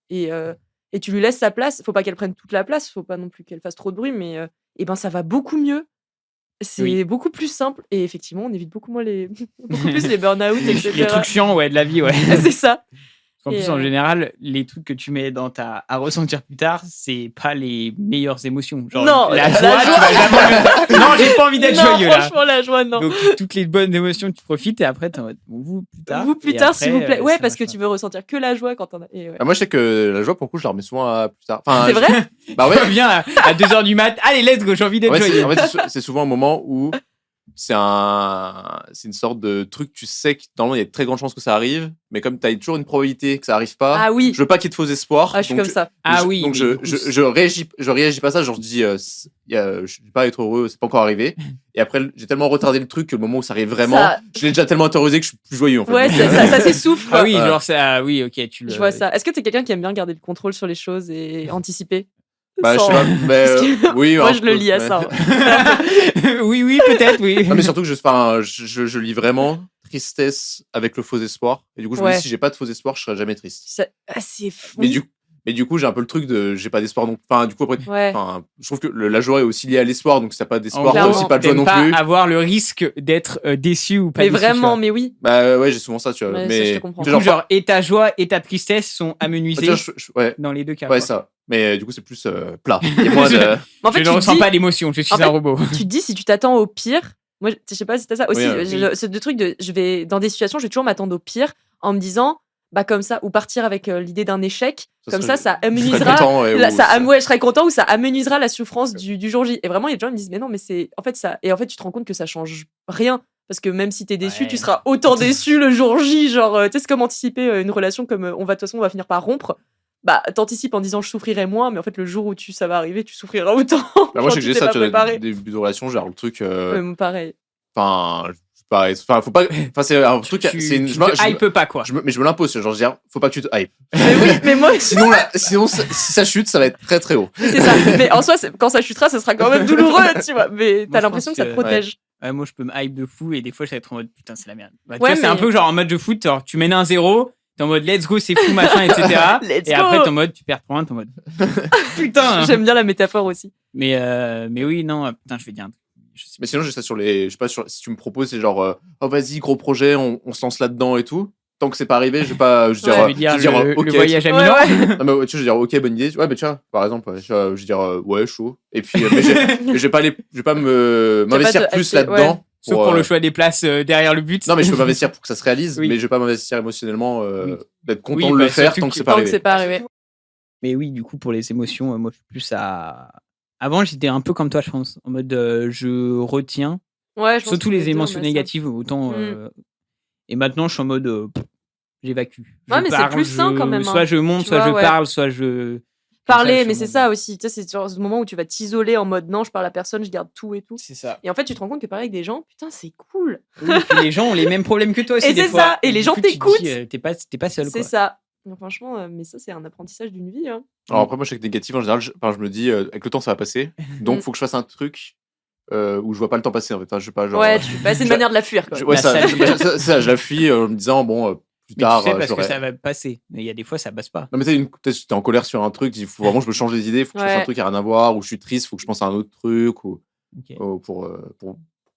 Et tu lui laisses sa place. Faut pas qu'elle prenne toute la place, faut pas non plus qu'elle fasse trop de bruit, mais et ben, ça va beaucoup mieux. C'est Oui. beaucoup plus simple. Et effectivement, on évite beaucoup moins beaucoup plus les burn-out, etc. Les trucs chiants, ouais, de la vie, ouais. C'est ça. En Et, plus, en général, les trucs que tu mets dans ta à ressentir plus tard, c'est pas les meilleures émotions. Genre, Non, la la joie, tu joie. vas jamais... Non, j'ai pas envie d'être Non, joyeux, là. franchement, la joie, non. Donc, toutes les bonnes émotions, tu profites et après, t'es en mode, vous, plus tard. Vous plus Et tard, après, s'il vous plaît. Ouais, ça parce que marche tu veux ressentir que la joie quand t'en as. Et ouais. Ah, moi, je sais que la joie, pour le coup, je la remets souvent à plus tard. Enfin, C'est vrai? Bah pas. ouais. Viens à 2h du mat. Allez, let's go, j'ai envie d'être Ouais, joyeux. en fait, c'est souvent un moment où c'est une sorte de truc, tu sais que normalement il y a de très grandes chances que ça arrive, mais comme tu as toujours une probabilité que ça arrive pas, Ah oui. je veux pas qu'il y ait de faux espoirs. Ah, je suis donc comme ça. donc je réagis pas à ça, genre je dis je vais pas être heureux, c'est pas encore arrivé. Et après j'ai tellement retardé le truc que le moment où ça arrive vraiment, je l'ai déjà tellement intériorisé que je suis plus joyeux en fait. Ouais, Donc, ça s'essouffle. Ah oui, genre ça. Oui, ok, tu le. Je vois ça. Est-ce que t'es quelqu'un qui aime bien garder le contrôle sur les choses et anticiper? Bah, je sais pas, mais Parce que oui. moi, un je le peu, lis à mais- ça. oui, peut-être, oui. Non, mais surtout que je lis vraiment tristesse avec le faux espoir. Et du coup, je me Ouais. dis, si j'ai pas de faux espoir, je serai jamais triste. C'est fou. Mais du coup, j'ai un peu le truc de j'ai pas d'espoir. Donc, enfin, du coup, après, Ouais. je trouve que la joie est aussi liée à l'espoir. Donc, si t'as pas d'espoir, t'as Clairement. aussi pas de joie non T'aimes plus. pas avoir le risque d'être déçu ou pas Mais déçu. vraiment, tu mais oui. Bah ouais, j'ai souvent ça, tu vois. Ouais, ça, mais je te comprends. tu vois. sais, Genre, et ta joie et ta tristesse sont amenuisées tu vois, ouais, dans les deux cas. ouais, quoi. ça. Mais du coup, c'est plus plat. Il y a moins de. Mais en fait, Je tu ne te ressens dis- pas d'émotion, je suis en fait, un robot. tu te dis, si tu t'attends au pire, moi, je sais pas si t'as ça aussi. Oui, C'est deux trucs de, je vais dans des situations, je vais toujours m'attendre au pire en me disant, bah comme ça, ou partir avec l'idée d'un échec, comme ça, ça Je serais amenuisera. content, ouais, Ouais, je serais content ou ça amenuisera la souffrance du jour J. Et vraiment, il y a des gens qui me disent, mais non, mais c'est. En fait, ça. Et en fait, tu te rends compte que ça change rien. Parce que même si t'es déçu, Ouais. tu seras autant déçu le jour J. Genre, tu sais, c'est comme anticiper une relation comme de toute façon, on va finir par rompre. Bah, t'anticipes en disant je souffrirai moins, mais en fait, le jour où ça va arriver, tu souffriras autant. Bah, moi, Genre, je sais que tu j'ai t'es ça, pas tu vois, préparé. des débuts de relation, genre le truc. Ouais, pareil. Enfin, pareil. Enfin, faut pas. Enfin, c'est un truc. Tu C'est une. te hype pas, quoi. Mais je me l'impose, genre, je veux dire, faut pas que tu te hype. Mais oui, mais moi, Sinon, si ça chute, ça va être très très haut. c'est ça. Mais en soi, quand ça chutera, ça sera quand même douloureux, tu vois. Mais t'as je l'impression que pense ça te que- protège. Ouais, moi, je peux me hype de fou et des fois, je vais être en mode putain, c'est la merde. Bah, tu Ouais, vois, c'est un mais- peu genre en mode de foot, genre, tu mènes 1-0, t'es en mode let's go, c'est fou, machin, etc. Let's et go. après, t'es en mode tu perds 3-1, t'es en mode putain. J'aime bien la métaphore aussi. Mais oui, non, putain, je vais dire un truc. Je sais Mais sinon, j'ai ça sur les. Je sais pas, si tu me proposes, c'est genre, oh vas-y, gros projet, on se lance là-dedans et tout. Tant que c'est pas arrivé, je vais pas. Je pas. Je vais dire le ok. voyage à Ouais, Milan. ouais. Non, mais ouais, tu sais, je vais dire, ok, bonne idée. Ouais, mais tiens, par exemple, ouais, je vais dire, ouais, chaud. Et puis, mais je vais pas m'investir te plus hyper, là-dedans. ouais. Sauf pour le choix des places derrière le but. Non, mais je peux m'investir pour que ça se réalise, Oui. mais je vais pas m'investir émotionnellement, Oui. d'être content Oui, de le bah, faire surtout tant que que c'est pas Tant que arrivé. c'est pas arrivé. Mais oui, du coup, pour les émotions, moi, je suis plus à. Avant, j'étais un peu comme toi, je pense. En mode, je retiens. Ouais, je pense Surtout que les dire, émotions mais ça- négatives, autant. Mm. Et maintenant, je suis en mode. J'évacue. Je Ouais, mais c'est parle, plus sain quand même, Soit hein. je monte, Tu soit vois, je ouais. parle, soit je. Parler, Comme mais je c'est suis en ça mode- aussi. Tu sais, c'est genre ce moment où tu vas t'isoler en mode non, je parle à personne, je garde tout et tout. C'est ça. Et en fait, tu te rends compte que parler avec des gens, putain, c'est cool. Oui, puis les gens ont les mêmes problèmes que toi aussi. Et des c'est fois. ça, et les du gens coup, tu te dis, t'écoutent. T'es pas seul, C'est quoi. ça. Donc, franchement, mais ça, c'est un apprentissage d'une vie. Hein. Alors après, moi, je sais que négatif, en général, je me dis, avec le temps, ça va passer. Donc, Mm. faut que je fasse un truc où je vois pas le temps passer, en fait. Enfin, je sais pas, genre. Ouais, c'est une je- manière de la fuir. Quoi. Ouais, La ça, salle. ça, je la fuis en me disant, bon, plus Mais tard, tu sais parce que j'aurai. ça va passer. Mais il y a des fois, ça passe pas. Non, mais peut-être que t'es en colère sur un truc, il faut vraiment que je me change les idées, il faut que je fasse un Ouais. truc qui a rien à voir, ou je suis triste, il faut que je pense à un autre truc, ou Ok. pour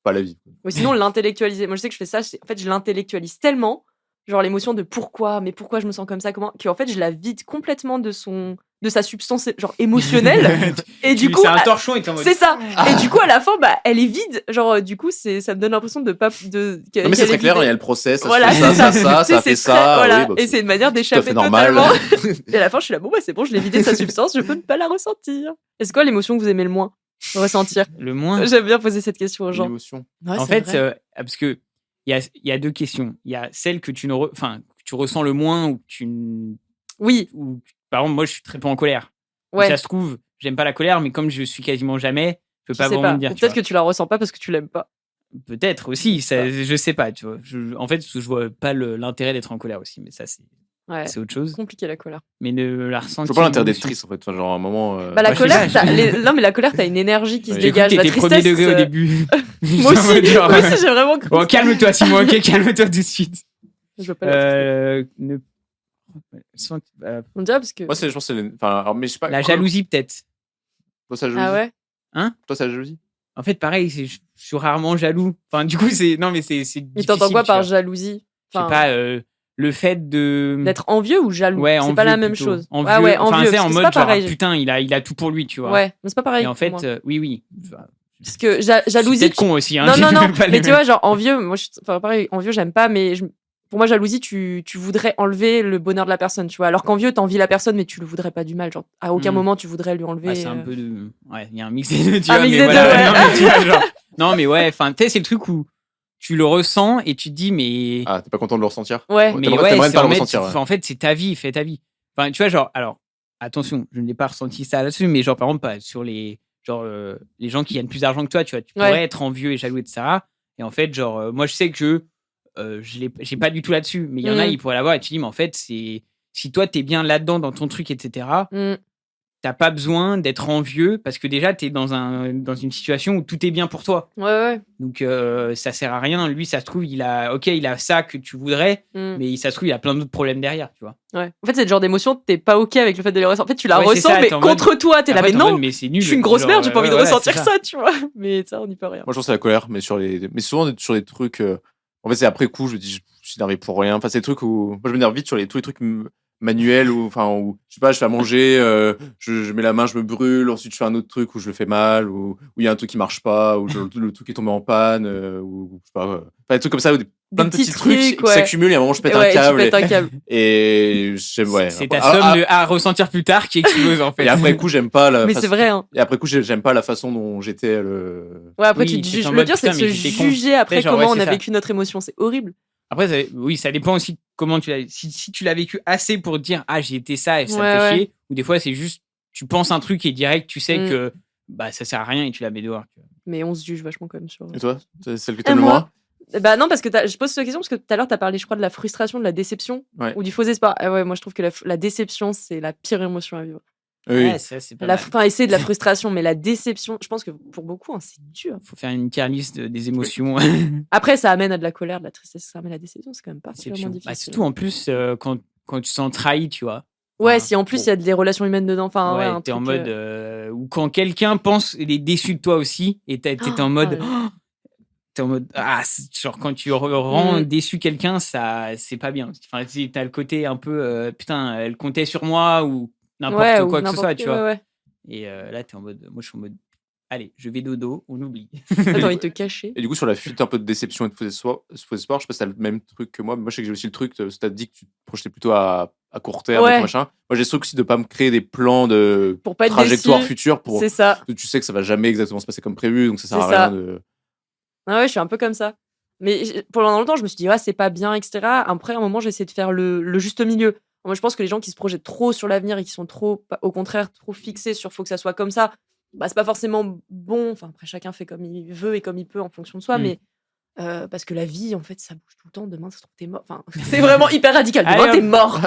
pas la vie. Ou sinon, l'intellectualiser. Moi, je sais que je fais ça. En fait, je l'intellectualise tellement. Genre l'émotion de pourquoi, mais pourquoi je me sens comme ça, comment, qu'en fait, je la vide complètement de sa substance genre émotionnelle. Et du coup, c'est un torchon et t'es en mode. c'est ça. Et du coup, à la fin, bah, elle est vide. Genre, du coup, ça me donne l'impression de pas. Non, mais c'est très clair, il y a le process, ça Voilà, se fait c'est ça, ça. ça Tu sais, fait c'est très- ça. voilà. Oui, bah, Et c'est une manière tout à d'échapper fait normal. totalement. Et à la fin, je suis là, bon, bah, c'est bon, je l'ai vidé de sa substance, je peux ne pas la ressentir. Et c'est quoi l'émotion que vous aimez le moins ressentir? Le moins. J'aime bien poser cette question aux gens. L'émotion. Ouais, En c'est fait, vrai. parce que il y a deux questions. Il y a celle que tu ne enfin, que tu ressens le moins ou que tu n- Oui, ou par exemple moi je suis très peu en colère. Donc, ouais. ça se trouve, j'aime pas la colère mais comme je suis quasiment jamais, je peux Je pas sais vraiment pas. me dire. Peut-être que tu la ressens pas parce que tu l'aimes pas. Peut-être aussi, ça, je sais pas, tu vois. En fait, je vois pas l'intérêt d'être en colère aussi, mais ça Ouais. c'est autre chose. Compliqué la colère. Mais ne la Je ressentir. vois pas l'intérêt d'être triste, en fait. Enfin, genre, à un moment. Bah, la Moi, je colère, sais pas, non, mais la colère, t'as une énergie qui se Ouais. J'ai cru que dégage. La t'étais premier tristesse. degré au début. Moi aussi, Genre, moi aussi, j'ai vraiment cru. Bon, ça. calme-toi, Simon, ok, calme-toi tout de suite. Je vois pas la tristesse. Ne- On dirait parce que. Moi, je pense que c'est. Enfin, alors, mais je sais pas. La jalousie, peut-être. Toi, ça jalousie. Ah ouais. Toi, ça jalousie. En fait, pareil, je suis rarement jaloux. Enfin, du coup, c'est. Non, mais c'est. Mais t'entends quoi difficile, par tu vois. jalousie? Je sais Enfin, pas, le fait de. d'être envieux ou jaloux? Ouais, c'est envieux pas la même plutôt. chose. Envieux, Ah ouais, enfin, envieux. c'est parce en que mode, c'est pas genre, pareil. putain, il a tout pour lui, tu vois. Ouais, mais c'est pas pareil. Et en pour moi. fait, oui. Parce que C'est jalousie. peut-être con aussi, hein. Non, j'ai non, non. même pas Mais les tu mêmes. vois, genre envieux, moi, enfin, pareil, envieux, j'aime pas, mais pour moi, jalousie, tu voudrais enlever le bonheur de la personne, tu vois. Alors qu'envieux, t'envies la personne, mais tu le voudrais pas du mal. Genre, à aucun Mm. moment, tu voudrais lui enlever. Ouais, c'est un peu de. Ouais, il y a un mix des deux, tu Un vois. mix Mais des voilà, deux, ouais. non, mais tu vois, genre, Non, mais ouais, enfin, tu sais, c'est le truc où tu le ressens et tu te dis, mais. Ah, t'es pas content de le ressentir? Ouais. Mais T'aimerais ouais, ne c'est pas le en fait, ressentir. Ouais. en fait, c'est ta vie, fais ta vie. Enfin, tu vois, genre, alors, attention, je n'ai pas ressenti ça là-dessus, mais genre, par exemple, pas sur les gens qui gagnent plus d'argent que toi, tu vois, tu pourrais être envieux et jaloux, etc. Et en fait, genre, moi, je sais que j'ai pas du tout là-dessus, mais il y en a, ils pourraient l'avoir et tu dis, mais en fait, si toi, t'es bien là-dedans, dans ton truc, etc., t'as pas besoin d'être envieux parce que déjà, t'es dans une situation où tout est bien pour toi. Ouais. Donc, ça sert à rien. Lui, ça se trouve, il a ça que tu voudrais, mais ça se trouve, il a plein d'autres problèmes derrière, tu vois. Ouais. En fait, c'est le genre d'émotion, t'es pas OK avec le fait de les ressentir. En fait, tu la ressens, ça, mais contre toi, t'es là, mais non, mais c'est nul, je suis une grosse genre, merde, j'ai pas envie de ressentir c'est ça, tu vois. Mais ça, on n'y peut rien. Moi, je pense à la colère, mais mais souvent sur des trucs. En fait, c'est après coup, je me dis, je suis énervé pour rien. Enfin, c'est des trucs où. Moi, je m'énerve vite sur tous les trucs manuels où, je sais pas, je fais à manger, je mets la main, je me brûle, ensuite je fais un autre truc où je le fais mal, où il y a un truc qui marche pas, où le truc est tombé en panne, ou je sais pas. Enfin, des trucs comme ça, plein de petits trucs qui s'accumulent et à un moment, je pète un câble. Et c'est ta somme à ressentir plus tard qui explose, en fait. Et après coup, j'aime pas mais c'est vrai, hein. Et après coup, j'aime pas la façon dont j'étais Ouais, après, tu te juges. Le pire, c'est de se juger après comment on a vécu notre émotion. C'est horrible. Après, ça dépend aussi comment tu l'as. Si tu l'as vécu assez pour te dire, ah, j'ai été ça et ça me fait chier, ou des fois, c'est juste, tu penses un truc et direct, tu sais que ça sert à rien et tu la mets dehors. Mais on se juge vachement quand même sur. Et toi, c'est celle que t'aimes le moins? Bah non, parce que je pose cette question parce que tout à l'heure, t'as parlé, je crois, de la frustration, de la déception ou du faux espoir. Ah ouais, moi, je trouve que la déception, c'est la pire émotion à vivre. Oui. Ouais, ça, c'est pas mal. Enfin, essayer de la frustration, mais la déception, je pense que pour beaucoup, hein, c'est dur. Faut faire une tier list des émotions. Après, ça amène à de la colère, de la tristesse, ça amène à la déception, c'est quand même particulièrement difficile. Surtout en plus, quand tu te sens trahi, tu vois. Ouais, si en plus il y a des relations humaines dedans. Enfin, t'es en mode. Ou quand quelqu'un il est déçu de toi aussi, et t'es en mode. T'es en mode. Genre quand tu rends déçu quelqu'un, ça, c'est pas bien. Enfin, t'as le côté un peu. Putain, elle comptait sur moi, ou n'importe quoi que ce soit, tu vois. Ouais. Et là, t'es en mode. Moi, je suis en mode. Allez, je vais dodo, on oublie. T'as envie de te cacher. Et du coup, sur la fuite un peu de déception et de faux espoir, je sais pas si t'as le même truc que moi, mais moi, je sais que j'ai aussi le truc, t'as dit que tu te projetais plutôt à court terme, et machin. Moi, j'ai ce truc aussi de pas me créer des plans de trajectoire future c'est ça. Tu sais que ça va jamais exactement se passer comme prévu, donc ça sert à rien de. Ah ouais, je suis un peu comme ça. Mais pendant longtemps, je me suis dit, c'est pas bien, etc. Après, à un moment, j'ai essayé de faire le juste milieu. Moi, je pense que les gens qui se projettent trop sur l'avenir et qui sont au contraire, trop fixés sur faut que ça soit comme ça, c'est pas forcément bon. Enfin, après, chacun fait comme il veut et comme il peut en fonction de soi, mais parce que la vie, en fait, ça bouge tout le temps. Demain, ça se trouve, t'es mort. Enfin, c'est vraiment hyper radical. Demain, t'es mort.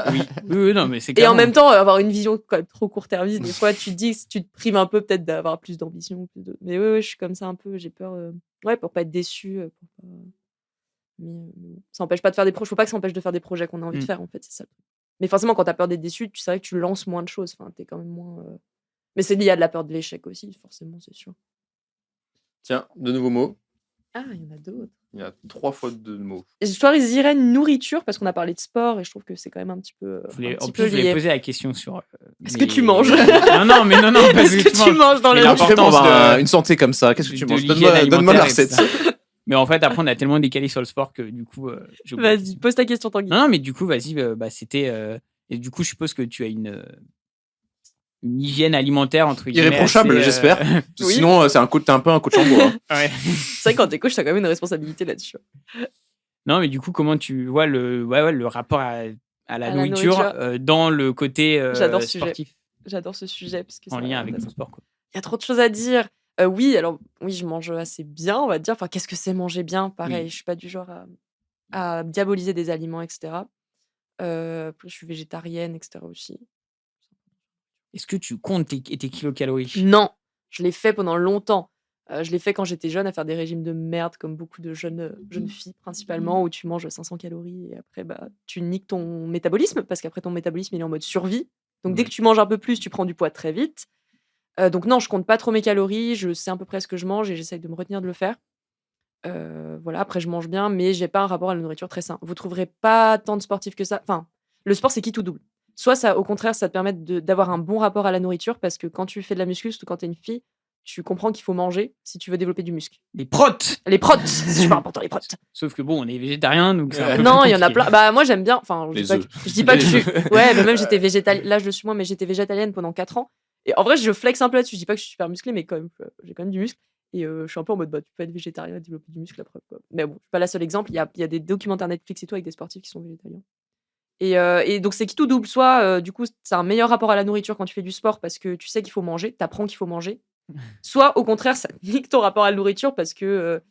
Oui, non, mais c'est et en même temps, avoir une vision quand même trop court-termiste, des fois, tu te dis, tu te prives un peu peut-être d'avoir plus d'ambition. Mais oui, je suis comme ça un peu. J'ai peur, pour pas être déçu. Mais ça n'empêche pas de faire des projets. Faut pas que ça empêche de faire des projets qu'on a envie de faire, en fait, c'est ça. Mais forcément, quand t'as peur d'être déçu, c'est vrai que tu lances moins de choses. Enfin, t'es quand même moins. Mais c'est lié à de la peur de l'échec aussi, forcément, c'est sûr. Tiens, de nouveaux mots. Ah, il y en a d'autres. Il y a 3 fois de mots. Je choisirais nourriture parce qu'on a parlé de sport et je trouve que c'est quand même un petit peu. En plus, je voulais poser la question sur. Est-ce que tu manges? Non, mais non. Est-ce que tu manges dans l'importance une santé comme ça? Qu'est-ce que tu manges? Donne-moi la recette. Mais en fait, après, on a tellement décalé sur le sport que du coup. Vas-y, pose ta question, Tanguy. Non, mais du coup, vas-y, c'était. Et du coup, je suppose que tu as une hygiène alimentaire entre guillemets irréprochable, j'espère. Oui. Sinon, t'es un peu un coach en bois. Ouais. C'est vrai que quand t'es coach, t'as quand même une responsabilité là-dessus. Non, mais du coup, comment tu vois le rapport à la nourriture dans le côté sportif? J'adore ce sujet parce que en lien avec le sport, quoi. Il y a trop de choses à dire. Oui, je mange assez bien, on va dire. Enfin, qu'est-ce que c'est manger bien? Pareil, je suis pas du genre à diaboliser des aliments, etc. Je suis végétarienne, etc. aussi. Est-ce que tu comptes tes kilocalories? Non, je l'ai fait pendant longtemps. Je l'ai fait quand j'étais jeune, à faire des régimes de merde, comme beaucoup de jeunes filles, principalement, où tu manges 500 calories et après, tu niques ton métabolisme, parce qu'après, ton métabolisme, il est en mode survie. Donc, dès que tu manges un peu plus, tu prends du poids très vite. Donc, non, je compte pas trop mes calories. Je sais à peu près ce que je mange et j'essaye de me retenir de le faire. Voilà, après, je mange bien, mais j'ai pas un rapport à la nourriture très sain. Vous trouverez pas tant de sportifs que ça. Enfin, le sport, c'est qui tout double. Soit ça, au contraire, ça te permet d'avoir un bon rapport à la nourriture parce que quand tu fais de la muscu, surtout quand t'es une fille, tu comprends qu'il faut manger si tu veux développer du muscle. Les protes, c'est super important, les protes. Sauf que bon, on est végétarien, donc c'est un peu non, il y en a plein. Moi, j'aime bien. Enfin, je dis pas que je suis. Ouais, mais même j'étais végétalienne. Là, je le suis moins, mais j'étais végétalienne pendant 4 ans. Et en vrai, je flex un peu là-dessus. Je dis pas que je suis super musclée, mais quand même, j'ai quand même du muscle. Et je suis un peu en mode, tu peux être végétarien et développer du muscle après, quoi. Mais bon, je suis pas la seule exemple. Il y a des documentaires Netflix et tout avec des sportifs qui sont végétariens. Et donc, c'est qui tout double. Soit, du coup, c'est un meilleur rapport à la nourriture quand tu fais du sport parce que tu sais qu'il faut manger, tu apprends qu'il faut manger. Soit, au contraire, ça nique ton rapport à la nourriture parce que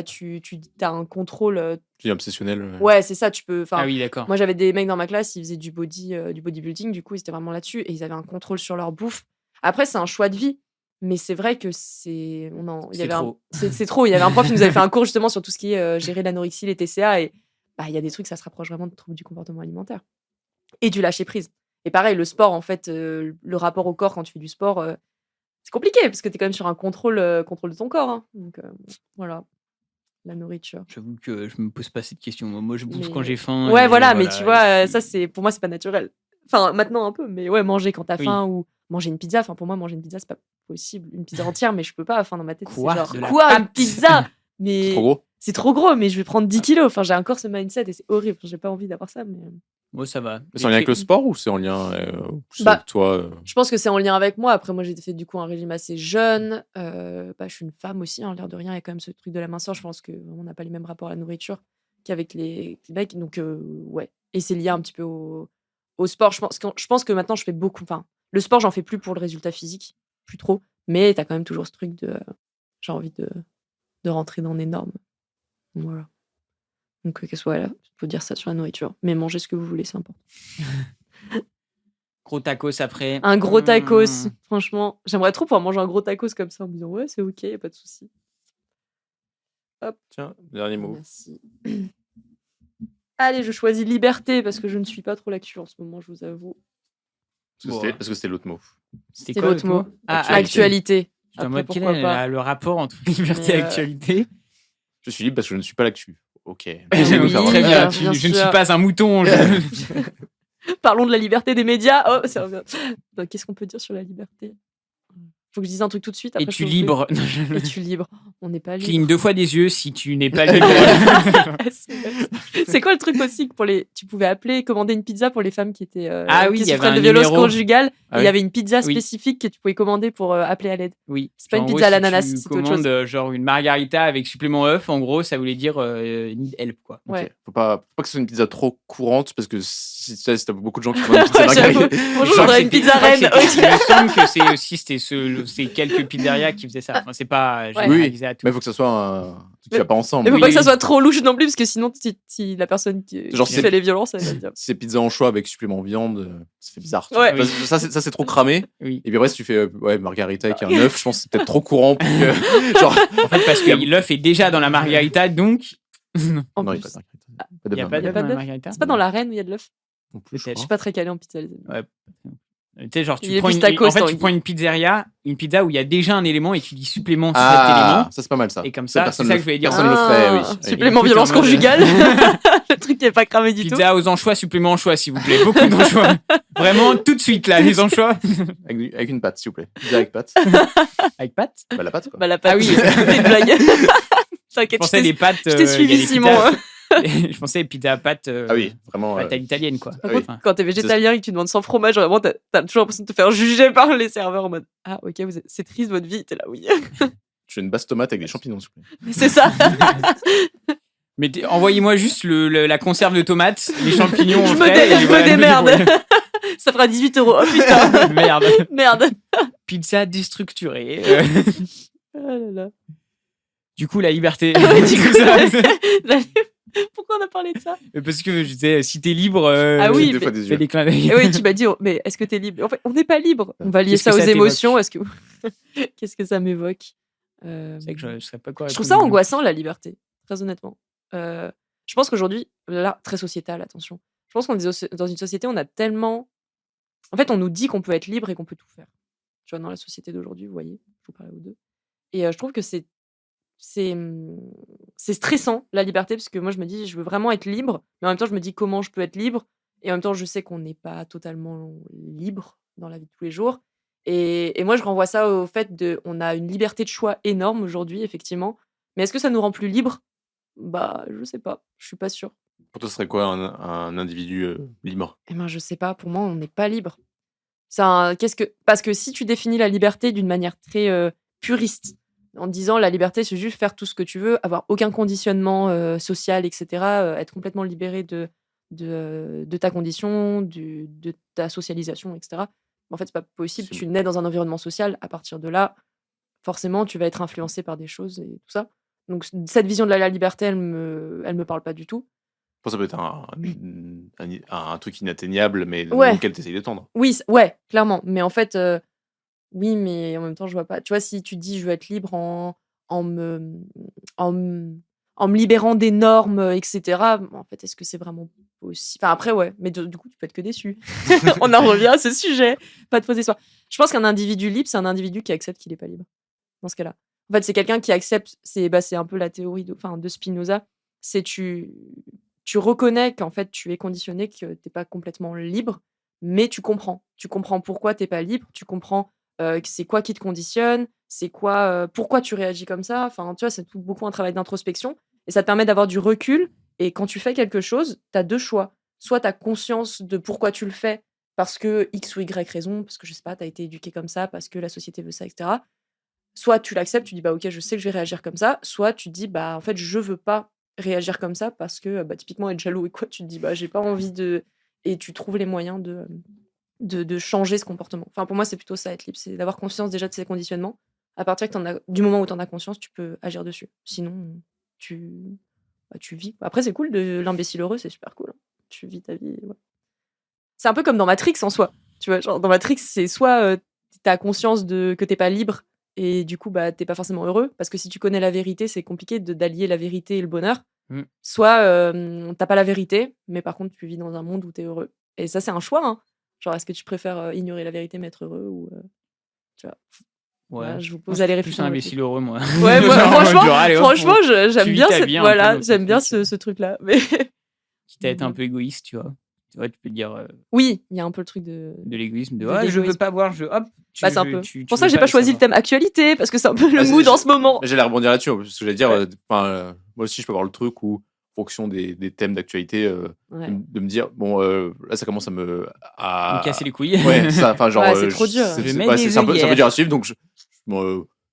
tu as un contrôle. C'est obsessionnel. Ouais, c'est ça. Tu peux. Ah oui, d'accord. Moi, j'avais des mecs dans ma classe, ils faisaient du bodybuilding, du coup, ils étaient vraiment là-dessus et ils avaient un contrôle sur leur bouffe. Après, c'est un choix de vie. Mais c'est vrai que c'est. C'est trop. C'est trop. Il y avait un prof qui nous avait fait un cours justement sur tout ce qui est gérer l'anorexie, les TCA. Et il y a des trucs, ça se rapproche vraiment de troubles du comportement alimentaire. Et du lâcher prise. Et pareil, le sport, en fait, le rapport au corps quand tu fais du sport, c'est compliqué parce que tu es quand même sur un contrôle de ton corps. Hein. Donc voilà, la nourriture. J'avoue que je me pose pas cette question. Moi, je bouffe quand j'ai faim. Ouais, voilà, mais tu vois, ça, pour moi, c'est pas naturel. Enfin, maintenant un peu, mais ouais, manger quand t'as faim ou manger une pizza. Enfin, pour moi, manger une pizza, c'est pas possible. Une pizza entière, mais je peux pas. Enfin, dans ma tête, c'est genre, une pizza? Mais c'est trop gros. C'est trop gros, mais je vais prendre 10 kilos. Enfin, j'ai encore ce mindset et c'est horrible. J'ai pas envie d'avoir ça, mais. Moi, ça va. C'est en lien avec le sport ou c'est en lien avec toi Je pense que c'est en lien avec moi. Après, moi, j'ai fait du coup un régime assez jeune. Je suis une femme aussi, hein, l'air de rien. Il y a quand même ce truc de la minceur. Je pense qu'on n'a pas les mêmes rapports à la nourriture qu'avec les mecs. Donc, ouais. Et c'est lié un petit peu au sport. Je pense que maintenant, je fais beaucoup. Enfin, le sport, j'en fais plus pour le résultat physique. Plus trop. Mais t'as quand même toujours ce truc de. J'ai envie de rentrer dans des normes. Voilà. Donc, qu'est-ce que voilà, je peux dire ça sur la nourriture. Mais mangez ce que vous voulez, c'est important. Gros tacos après. Un gros tacos, franchement. J'aimerais trop pouvoir manger un gros tacos comme ça en me disant ouais, c'est ok, y a pas de souci. Hop. Tiens, dernier mot. Merci. Allez, je choisis liberté parce que je ne suis pas trop l'actu en ce moment, je vous avoue. Parce que c'était l'autre mot. C'était l'autre mot. Actualité. En mode, quel est le rapport entre liberté et actualité? Je suis libre parce que je ne suis pas l'actu. Ok. Oui, très bien. Je ne suis pas un mouton. Parlons de la liberté des médias. Oh, ça revient. Donc, qu'est-ce qu'on peut dire sur la liberté? Faut que je dise un truc tout de suite. Après, Es-tu libre? Es-tu libre? On n'est pas libre. Cligne 2 fois des yeux si tu n'es pas libre. C'est quoi le truc aussi que tu pouvais appeler, commander une pizza pour les femmes qui étaient qui souffraient de violence conjugale. Il y avait une pizza spécifique que tu pouvais commander pour appeler à l'aide. Oui. C'est pas une pizza à l'ananas, si c'est autre chose. Tu commandes genre une margarita avec supplément œuf, en gros, ça voulait dire need help quoi. Ouais. Okay. Faut pas que ce soit une pizza trop courante parce que si t'as beaucoup de gens qui commandent une pizza margarita. Bonjour, je voudrais une pizza reine. Il me semble que c'est quelques pizzerias qui faisaient ça. Enfin, c'est pas généralisé à tout. Mais il faut que ça soit un truc qui va pas ensemble. Mais faut pas que ça soit trop louche non plus parce que sinon si la personne qui fait les violences, elle va dire. Si c'est pizza en choix avec supplément viande, ça fait bizarre. Ouais. Ça c'est trop cramé. Oui. Et puis après si tu fais margarita avec un œuf, je pense que c'est peut-être trop courant pour que, genre en fait parce que l'œuf est déjà dans la margarita donc non, il n'y a pas d'œuf dans la margarita. C'est pas dans la reine où il y a de l'œuf. Je suis pas très calé en pizza les amis. Ouais. Tu sais, genre, tu prends une pizzeria, une pizza où il y a déjà un élément et tu dis supplément sur cet élément. Ça, c'est pas mal ça. Et comme ça, c'est ça que je voulais dire. Personne le ferait, oui. Supplément violence conjugale. Le truc qui est pas cramé du tout. Pizza aux anchois, supplément anchois, s'il vous plaît. Beaucoup d'anchois. Vraiment, tout de suite, là, les anchois. Avec une pâte, s'il vous plaît. Pizza avec pâte. Avec pâte? Bah, la pâte, quoi. Bah, la pâte. Ah oui. C'est une blague. Je pensais les pâtes. Je t'ai suivi, Simon. Je pensais pizza à pâte. Ah oui, vraiment. Pâte à l'italienne, quoi. Par contre, quand t'es végétalien et que tu demandes sans fromage, vraiment, t'as toujours l'impression de te faire juger par les serveurs en mode ah, ok, c'est triste votre vie. T'es là, oui. Je veux une basse tomate avec des champignons, s'il vous plaît. C'est ça. Mais envoyez-moi juste la conserve de tomates, les champignons. Je me démerde. Ça fera 18 €. Oh putain. Merde. Pizza déstructurée. Oh là là. Du coup, la liberté. Pourquoi on a parlé de ça? Parce que je disais, si t'es libre, oui, fais des clins d'œil. Oui, tu m'as dit, mais est-ce que t'es libre? En fait, on n'est pas libre. On va lier ça aux émotions. Qu'est-ce que ça m'évoque? C'est vrai que je serais pas quoi. Je trouve ça angoissant, la liberté, très honnêtement. Je pense qu'aujourd'hui, là, très sociétal, attention. Je pense qu'on est dans une société, on a tellement. En fait, on nous dit qu'on peut être libre et qu'on peut tout faire. Tu vois, dans la société d'aujourd'hui, vous voyez, je vous parlais aux deux. Et je trouve que c'est stressant, la liberté, parce que moi, je me dis, je veux vraiment être libre, mais en même temps, je me dis comment je peux être libre, et en même temps, je sais qu'on n'est pas totalement libre dans la vie de tous les jours. Et moi, je renvoie ça au fait on a une liberté de choix énorme aujourd'hui, effectivement, mais est-ce que ça nous rend plus libres? Bah, je sais pas, je suis pas sûre. Pour toi, ce serait quoi un individu libre? Eh ben, je sais pas, pour moi, on n'est pas libre. Parce que si tu définis la liberté d'une manière très puriste, en disant la liberté, c'est juste faire tout ce que tu veux, avoir aucun conditionnement social, etc., être complètement libéré de ta condition, de ta socialisation, etc. En fait, c'est pas possible. C'est- Tu nais dans un environnement social. À partir de là, forcément, tu vas être influencé par des choses et tout ça. Donc, cette vision de la liberté, elle me parle pas du tout. Pour ça peut être un truc inatteignable, mais Ouais. auquel tu essayes de tendre. Oui, ouais, clairement. Mais en fait, oui, mais en même temps, je vois pas. Tu vois, si tu dis je veux être libre en me, en, me- en me libérant des normes, etc., en fait, est-ce que c'est vraiment possible? Enfin, après, ouais, mais du coup, tu peux être que déçu. On en revient à ce sujet. Pas de faux espoirs. Je pense qu'un individu libre, c'est un individu qui accepte qu'il n'est pas libre. Dans ce cas-là. En fait, c'est quelqu'un qui accepte. C'est un peu la théorie de Spinoza. C'est tu reconnais qu'en fait, tu es conditionné, que tu n'es pas complètement libre, mais tu comprends. Tu comprends pourquoi tu n'es pas libre. Tu comprends que c'est quoi qui te conditionne, c'est quoi, pourquoi tu réagis comme ça. Enfin, tu vois, c'est beaucoup un travail d'introspection. Et ça te permet d'avoir du recul. Et quand tu fais quelque chose, tu as deux choix. Soit tu as conscience de pourquoi tu le fais, parce que X ou Y raison, parce que je sais pas, tu as été éduqué comme ça, parce que la société veut ça, etc. Soit tu l'acceptes, tu dis bah ok, je sais que je vais réagir comme ça. Soit tu te dis bah en fait, je veux pas réagir comme ça parce que typiquement être jaloux et quoi, tu te dis bah j'ai pas envie de. Et tu trouves les moyens de changer ce comportement. Enfin, pour moi, c'est plutôt ça, être libre, c'est d'avoir conscience déjà de ces conditionnements. À partir du moment où tu en as conscience, tu peux agir dessus. Sinon, tu vis. Après, c'est cool de l'imbécile heureux, c'est super cool. Hein. Tu vis ta vie. Ouais. C'est un peu comme dans Matrix en soi. Tu vois, genre dans Matrix, c'est soit tu as conscience que t'es pas libre et du coup, t'es pas forcément heureux. Parce que si tu connais la vérité, c'est compliqué d'allier la vérité et le bonheur. Soit t'as pas la vérité, mais par contre, tu vis dans un monde où t'es heureux. Et ça, c'est un choix. Hein. Genre, est-ce que tu préfères ignorer la vérité mais être heureux ou tu vois. Ouais, Voilà, je vous pose à les plus réfléchir. un imbécile heureux, moi. Ouais, moi, franchement, j'aime tu vis bien ta vie un peu, j'aime bien ce truc-là. Mais quitte à être un peu égoïste, tu vois. Tu vois, tu peux te dire oui, il y a un peu le truc de l'égoïsme, de je veux l'égoïsme. pas voir, hop. C'est un peu. Tu Pour ça, veux j'ai pas choisi le savoir. thème actualité parce que c'est un peu le Ah, mood en ce moment. J'allais rebondir là-dessus, parce que j'allais dire, Ouais. moi aussi, je peux avoir le truc où, en fonction des thèmes d'actualité, Ouais. de me dire, bon, là, ça commence à Me casser les couilles. Ouais, ça, enfin, genre, Ouais, c'est trop dur. Je mets ouais, des c'est un peu œillères. dur à suivre, donc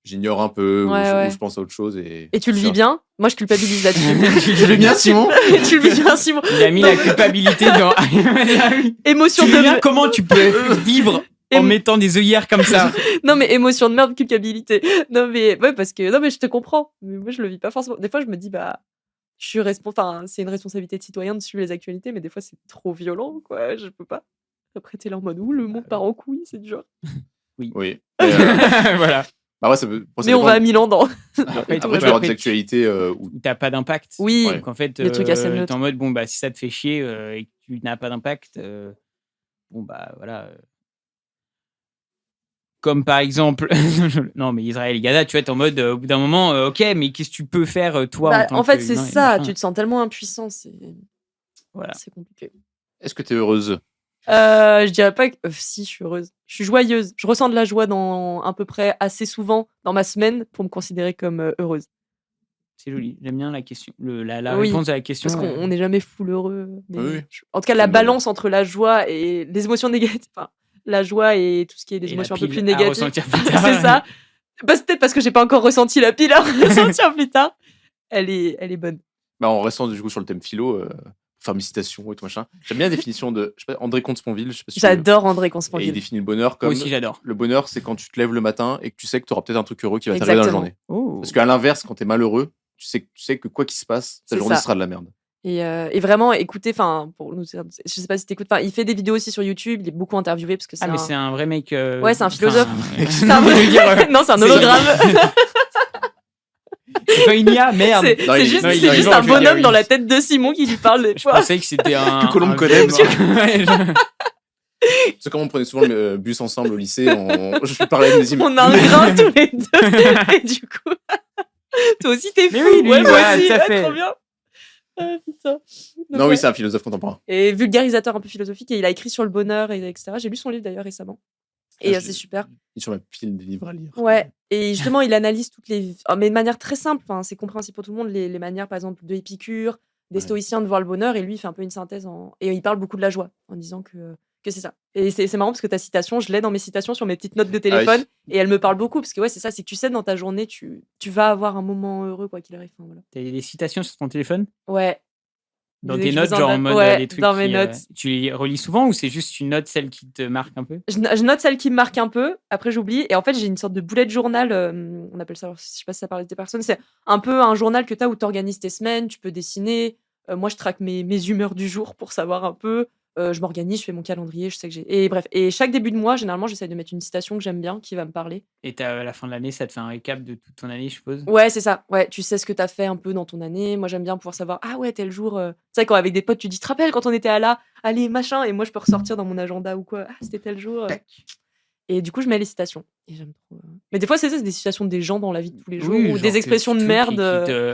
j'ignore un peu, ou Ouais. je pense à autre chose. Et Et tu le vis bien. Moi, je culpabilise là-dessus. Tu le vis bien, Simon? Tu le vis bien, Simon. Il a mis Non, la mais- culpabilité dans. Émotion Tu de vis bien, merde. comment tu peux vivre en mettant des œillères comme ça? Non, mais émotion de merde, culpabilité. Non, mais ouais, parce que non, mais je te comprends. Mais moi, je le vis pas forcément. Des fois, je me dis, je suis enfin, c'est une responsabilité de citoyen de suivre les actualités, mais des fois, c'est trop violent, quoi. Je peux pas. Après, t'es là en mode, le monde part en couille, c'est dur. Oui. Voilà. Bah ouais, ça peut, Mais on va à 1000 ans dans. Après, tu vas avoir des actualités où t'as pas d'impact. Oui. Donc en fait, Des trucs assez t'es neutres. en mode, bon, si ça te fait chier et que tu n'as pas d'impact, voilà. Comme par exemple, non, mais Israël et Gaza, tu vois, t'es en mode, au bout d'un moment, ok, mais qu'est-ce que tu peux faire, toi, en tant En fait, que c'est humain et ça. machin. Tu te sens tellement impuissant, Voilà. c'est compliqué. Est-ce que tu es heureuse? Je dirais pas que. Si, je suis heureuse. Je suis joyeuse. Je ressens de la joie dans à peu près assez souvent dans ma semaine pour me considérer comme heureuse. C'est joli. J'aime bien la question, la Oui, réponse à la question. Parce qu'on n'est jamais full heureux. Mais Oui. en tout cas, la balance entre la joie et les émotions négatives. Enfin, la joie et tout ce qui est des Et la émotions un peu pile plus à négatives. ressentir plus tard. C'est ça. C'est peut-être parce que j'ai pas encore ressenti la pile à ressentir plus tard. Elle est bonne. Bah, en restant du coup sur le thème philo, faire mes citations et tout machin. J'aime bien la définition de, je sais pas, André Comte-Sponville. Je sais pas si J'adore André Et il Comte-Sponville. définit le bonheur comme. Moi aussi, j'adore. Le bonheur, c'est quand tu te lèves le matin et que tu sais que tu auras peut-être un truc heureux qui va t'arriver dans la Exactement. journée. Parce qu'à l'inverse, quand t'es malheureux, tu sais que quoi qu'il se passe, ta C'est journée ça. sera de la merde. Et vraiment, écoutez, enfin, pour nous, je sais pas si t'écoutes, il fait des vidéos aussi sur YouTube, il est beaucoup interviewé parce que c'est Ah, mais c'est un vrai mec. Ouais, c'est un philosophe. C'est Non, un mais je veux dire, non, c'est un c'est- hologramme. c'est pas une IA, merde. C'est Non, c'est il- juste, non, il- c'est non, juste il- un je veux dire, bonhomme oui. dans la tête de Simon qui lui parle des Je fois. pensais que c'était un. Que Colombe un connaît, vieux parce mort. Ouais, C'est comme on prenait souvent le bus ensemble au lycée. Je lui parlais de mes On a un grain tous les deux. Et du coup, toi aussi t'es fou. Mais oui, lui, ouais, moi voilà, aussi. tout à Ouais, fait. trop bien. Ah, putain. Donc, Non, ouais. oui, c'est un philosophe contemporain. Et vulgarisateur un peu philosophique, et il a écrit sur le bonheur, etc. J'ai lu son livre d'ailleurs récemment. Et Ah, c'est super. Il est sur ma pile des livres à lire. Ouais, et justement, il analyse toutes les. Mais de manière très simple, c'est compréhensible pour tout le monde, les manières, par exemple, de Épicure, des Ouais. stoïciens de voir le bonheur, et lui, il fait un peu une synthèse. Et il parle beaucoup de la joie, en disant que que c'est ça. Et c'est marrant parce que ta citation, je l'ai dans mes citations sur mes petites notes de téléphone et elle me parle beaucoup parce que ouais, c'est ça, c'est que tu sais, dans ta journée, tu vas avoir un moment heureux quoi qu'il arrive. Enfin, voilà. T'as des citations sur ton téléphone? Ouais. Dans Je tes les notes, en genre en note. mode Ouais, les trucs dans mes notes. tu les relis souvent ou c'est juste tu notes celles qui te marquent un peu? Je note celles qui me marquent un peu, après j'oublie. Et en fait, j'ai une sorte de bullet journal, on appelle ça, alors, je sais pas si ça parle des personnes, c'est un peu un journal que tu as où tu organises tes semaines, tu peux dessiner. Moi, je traque mes humeurs du jour pour savoir un peu. Je m'organise, je fais mon calendrier, je sais que j'ai. Et bref, et chaque début de mois, généralement, j'essaie de mettre une citation que j'aime bien, qui va me parler. Et à la fin de l'année, ça te fait un récap de toute ton année, je suppose? Ouais, c'est ça. Ouais, tu sais ce que tu as fait un peu dans ton année. Moi, j'aime bien pouvoir savoir, ah ouais, tel jour. Tu sais, quand avec des potes, tu dis, te rappelles quand on était à là, allez, machin. Et moi, je peux ressortir dans mon agenda ou quoi. Ah, c'était tel jour. Et du coup, je mets les citations. Et j'aime trop. Mais des fois, c'est ça, c'est des citations des gens dans la vie de tous les jours ou des expressions de merde.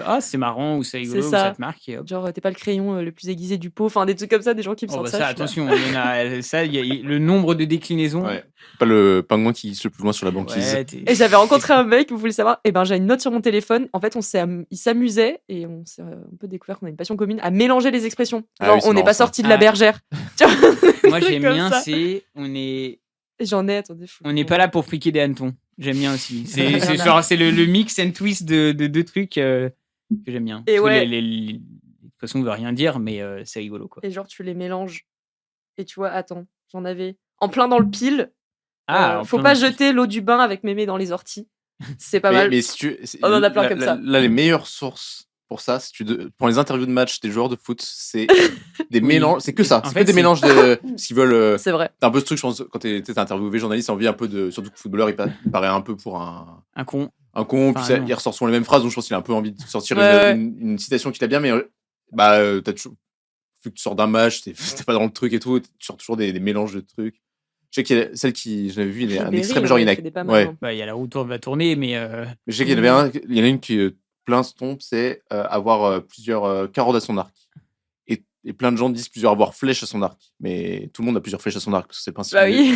Ah, c'est marrant ou c'est rigolo ou ça. ça te marque. Et hop. Genre, t'es pas le crayon le plus aiguisé du pot. Enfin, des trucs comme ça, des gens qui me sortent bah ça. ça attention, il y en a, ça, il y a le nombre de déclinaisons. Ouais. Pas le pingouin qui se le plus loin sur la banquise. Ouais, et j'avais rencontré un mec, vous voulez savoir, et ben j'ai une note sur mon téléphone. En fait, il s'amusait et on s'est un peu découvert qu'on a une passion commune à mélanger les expressions. Genre, on n'est pas sorti de la bergère. Moi, j'aime bien, J'en ai, attendez. On n'est pas là pour fliquer des hannetons. J'aime bien aussi. C'est le mix and twist de deux trucs que j'aime bien. Et ouais. L'expression ne veut rien dire, mais c'est rigolo, quoi. Et genre, tu les mélanges. Et tu vois, attends, j'en avais en plein dans le pile. Faut pas jeter l'eau du bain avec mémé dans les orties. C'est pas mal. Mais si on en a plein comme ça. Là, les meilleures sources pour ça, si pour les interviews de match des joueurs de foot, c'est des mélanges. C'est que ça. C'est que des mélanges de ce qu'ils veulent. C'est vrai. T'as un peu ce truc, je pense, quand t'es interviewé journaliste, t'as envie un peu de. Surtout que footballeur, il paraît un peu pour un con. Un con, enfin, puis il ressort souvent les mêmes phrases, donc je pense qu'il a un peu envie de sortir une citation qu'il a bien, mais t'as toujours. Vu que tu sors d'un match, t'es pas dans le truc et tout, tu sors toujours des mélanges de trucs. Je sais qu'il y a celle qui, je l'avais vu, il est un extrême genre, il y a la roue va tourner, mais. Je sais qu'il y en avait il y en a une qui plein se trompe, c'est avoir plusieurs carottes à son arc. Et plein de gens disent avoir flèches à son arc. Mais tout le monde a plusieurs flèches à son arc, parce que c'est le principe. Bah oui,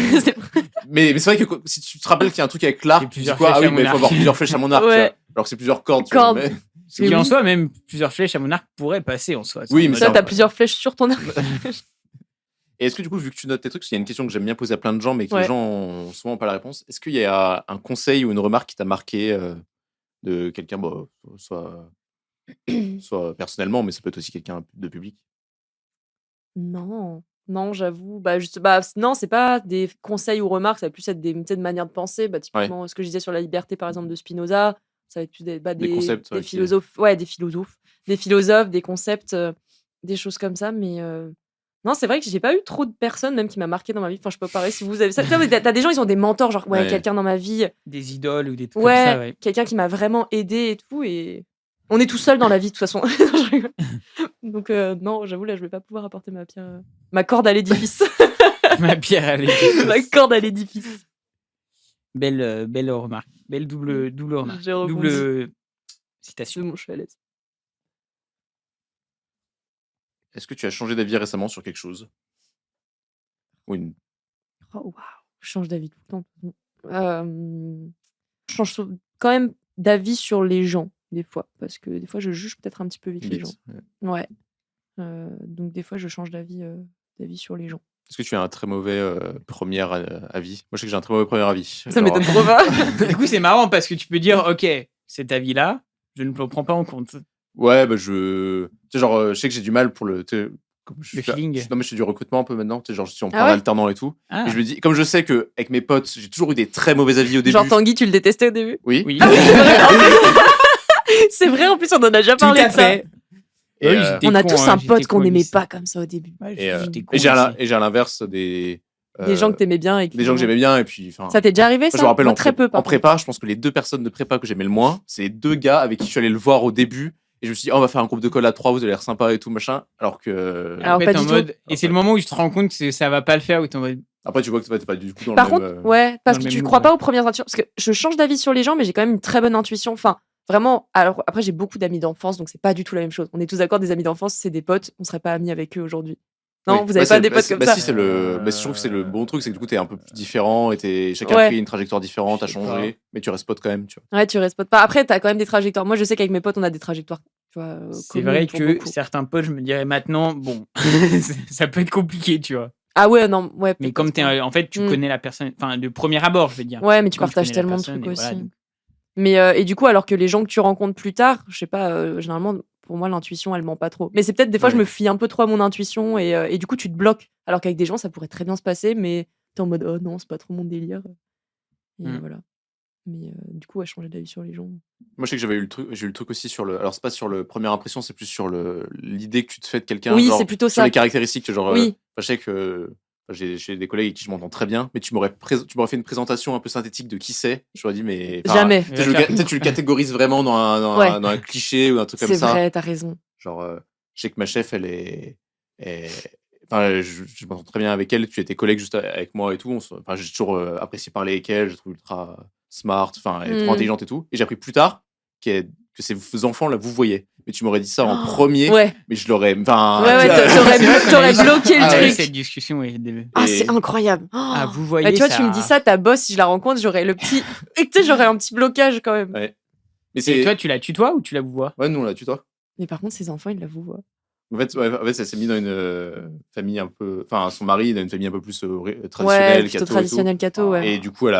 mais c'est vrai que si tu te rappelles qu'il y a un truc avec l'arc, tu dis quoi? Ah oui, mais il faut avoir plusieurs flèches à mon arc. Ouais. Alors que c'est plusieurs cordes. Ce qui en soi, même plusieurs flèches à mon arc pourrait passer en soi. Oui, mais ça, t'as plusieurs flèches sur ton arc. Et est-ce que du coup, vu que tu notes tes trucs, parce qu'il y a une question que j'aime bien poser à plein de gens, mais que les gens ont souvent pas la réponse, est-ce qu'il y a un conseil ou une remarque qui t'a marqué de quelqu'un, soit personnellement, mais ça peut être aussi quelqu'un de public? Non, j'avoue. Non, c'est pas des conseils ou remarques, ça va plus être des manières de penser. Typiquement, ce que je disais sur la liberté, par exemple, de Spinoza, ça va être plus des concepts, des philosophes, des philosophes, des concepts, des choses comme ça. Mais non, c'est vrai que j'ai pas eu trop de personnes même qui m'a marqué dans ma vie. Enfin, je peux parler si vous avez ça. T'as des gens, ils ont des mentors, genre quelqu'un dans ma vie, des idoles ou des trucs comme ça. Ouais. Quelqu'un qui m'a vraiment aidé et tout. Et on est tout seul dans la vie de toute façon. Donc non, j'avoue là, je vais pas pouvoir apporter ma corde à l'édifice. Ma pierre à l'édifice. Ma corde à l'édifice. Belle remarque. Belle double remarque. Double citation. Mon cheval. Est-ce que tu as changé d'avis récemment sur quelque chose? Oh waouh, je change d'avis tout le temps. Je change quand même d'avis sur les gens des fois, parce que des fois je juge peut-être un petit peu vite les gens. Ouais. Donc des fois je change d'avis sur les gens. Est-ce que tu as un très mauvais premier avis? Moi je sais que j'ai un très mauvais premier avis. Ça m'étonne trop pas. Du coup c'est marrant parce que tu peux dire ok, cet avis-là, je ne le prends pas en compte. Ouais, je sais que j'ai du mal pour le feeling. Non, mais je fais du recrutement un peu maintenant, je suis en alternant et tout. Et je me dis, comme je sais que avec mes potes, j'ai toujours eu des très mauvais avis au début. Genre Tanguy, tu le détestais au début? Oui. Ah oui, c'est vrai. C'est vrai, en plus on en a déjà parlé de ça. Et on a tous un pote qu'on n'aimait pas comme ça au début. Et j'ai à l'inverse des gens que t'aimais bien. Des gens que j'aimais bien, et puis. Ça t'est déjà arrivé, ça? Je me rappelle très peu. En prépa, je pense que les 2 personnes de prépa que j'aimais le moins, c'est les 2 gars avec qui je suis allé le voir au début. Et je me suis dit, on va faire un groupe de colle à 3, vous allez l'air sympa et tout, machin. Alors que. Alors, pas du tout. Et c'est le moment où tu te rends compte que ça va pas le faire. Où t'es en mode. Après, tu vois que t'es pas du tout dans Par le contre, parce que tu crois pas aux premières intuitions. Parce que je change d'avis sur les gens, mais j'ai quand même une très bonne intuition. Enfin, vraiment. Alors, après, j'ai beaucoup d'amis d'enfance, donc c'est pas du tout la même chose. On est tous d'accord, des amis d'enfance, c'est des potes. On serait pas amis avec eux aujourd'hui. Non, vous avez pas des potes comme ça? Si, je trouve que c'est le bon truc, c'est que du coup, t'es un peu plus différent et chacun a pris une trajectoire différente, a changé, mais tu restes pote quand même, tu vois. Ouais, tu restes pote pas. Après, t'as quand même des trajectoires. Moi, je sais qu'avec mes potes, on a des trajectoires. C'est vrai que certains potes, je me dirais maintenant, bon, ça peut être compliqué, tu vois. Ah ouais, non, ouais. Mais peut-être comme pas. en fait, tu Mm. connais la personne, enfin, de premier abord, je veux dire. Ouais, mais tu Comme partages connais la tellement de personne, trucs et voilà, aussi. donc. Mais et du coup, alors que les gens que tu rencontres plus tard, je sais pas, généralement, pour moi, l'intuition, elle ment pas trop. Mais c'est peut-être des fois, je Ouais. me fie un peu trop à mon intuition et du coup, tu te bloques. Alors qu'avec des gens, ça pourrait très bien se passer, mais t'es en mode oh non, c'est pas trop mon délire. Et voilà. Mais du coup, changer d'avis sur les gens. Moi, je sais que j'ai eu le truc aussi sur le. Alors, c'est pas sur le première impression, c'est plus sur l'idée que tu te fais de quelqu'un. Oui, genre, c'est plutôt sur ça. les caractéristiques. Genre, Oui. je sais que j'ai des collègues avec qui je m'entends très bien, mais tu m'aurais fait une présentation un peu synthétique de qui c'est. Je t'aurais dit, mais. Jamais. Tu le catégorises vraiment dans un cliché ou un truc comme C'est ça. vrai, t'as raison. Genre, je sais que ma chef, elle est. Enfin, je m'entends très bien avec elle. Tu étais collègue juste avec moi et tout. Enfin, j'ai toujours apprécié parler avec elle. Je la trouve ultra smart. Enfin, elle est trop intelligente et tout. Et j'ai appris plus tard que ces enfants là vous voyez. Mais tu m'aurais dit ça en premier. Ouais. Mais je l'aurais. Enfin. Ouais, t'aurais bloqué le Ah ouais. truc. Cette discussion est. Ah, c'est incroyable. Ah, vous voyez. Bah, tu vois, ça... tu me dis ça, ta boss, si je la rencontre, j'aurais le petit. Tu sais, j'aurais un petit blocage quand même. Ouais. Mais Et toi, tu la tutoies ou tu la vois? Ouais, nous on la tutoie. Mais par contre, ces enfants, ils la vous voient. En fait, ça s'est mis dans une famille un peu. Enfin, son mari, il a une famille un peu plus traditionnelle, Ouais, plutôt catho traditionnel catho, ouais. Et du coup, elle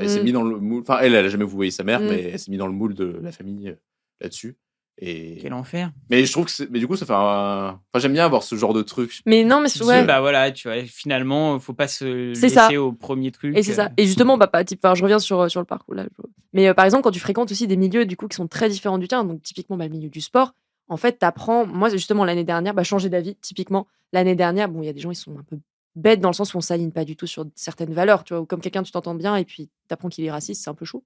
s'est mis dans le moule. Enfin, elle a jamais vouvoyé sa mère, mais elle s'est mis dans le moule de la famille là-dessus. Et... Quel enfer. Mais je trouve que mais du coup, ça fait Enfin, j'aime bien avoir ce genre de truc. Mais non, mais ouais. Bah voilà, tu vois, finalement, faut pas se C'est laisser ça. au premier truc. Et c'est ça. Et justement, je reviens sur le parcours là. Mais par exemple, quand tu fréquentes aussi des milieux du coup qui sont très différents du tien, donc typiquement le milieu du sport, en fait, t'apprends. Moi, justement, l'année dernière, changer d'avis. Typiquement, l'année dernière, bon, il y a des gens, ils sont un peu bêtes dans le sens où on s'aligne pas du tout sur certaines valeurs, tu vois. Ou comme quelqu'un, tu t'entends bien et puis t'apprends qu'il est raciste, c'est un peu chaud.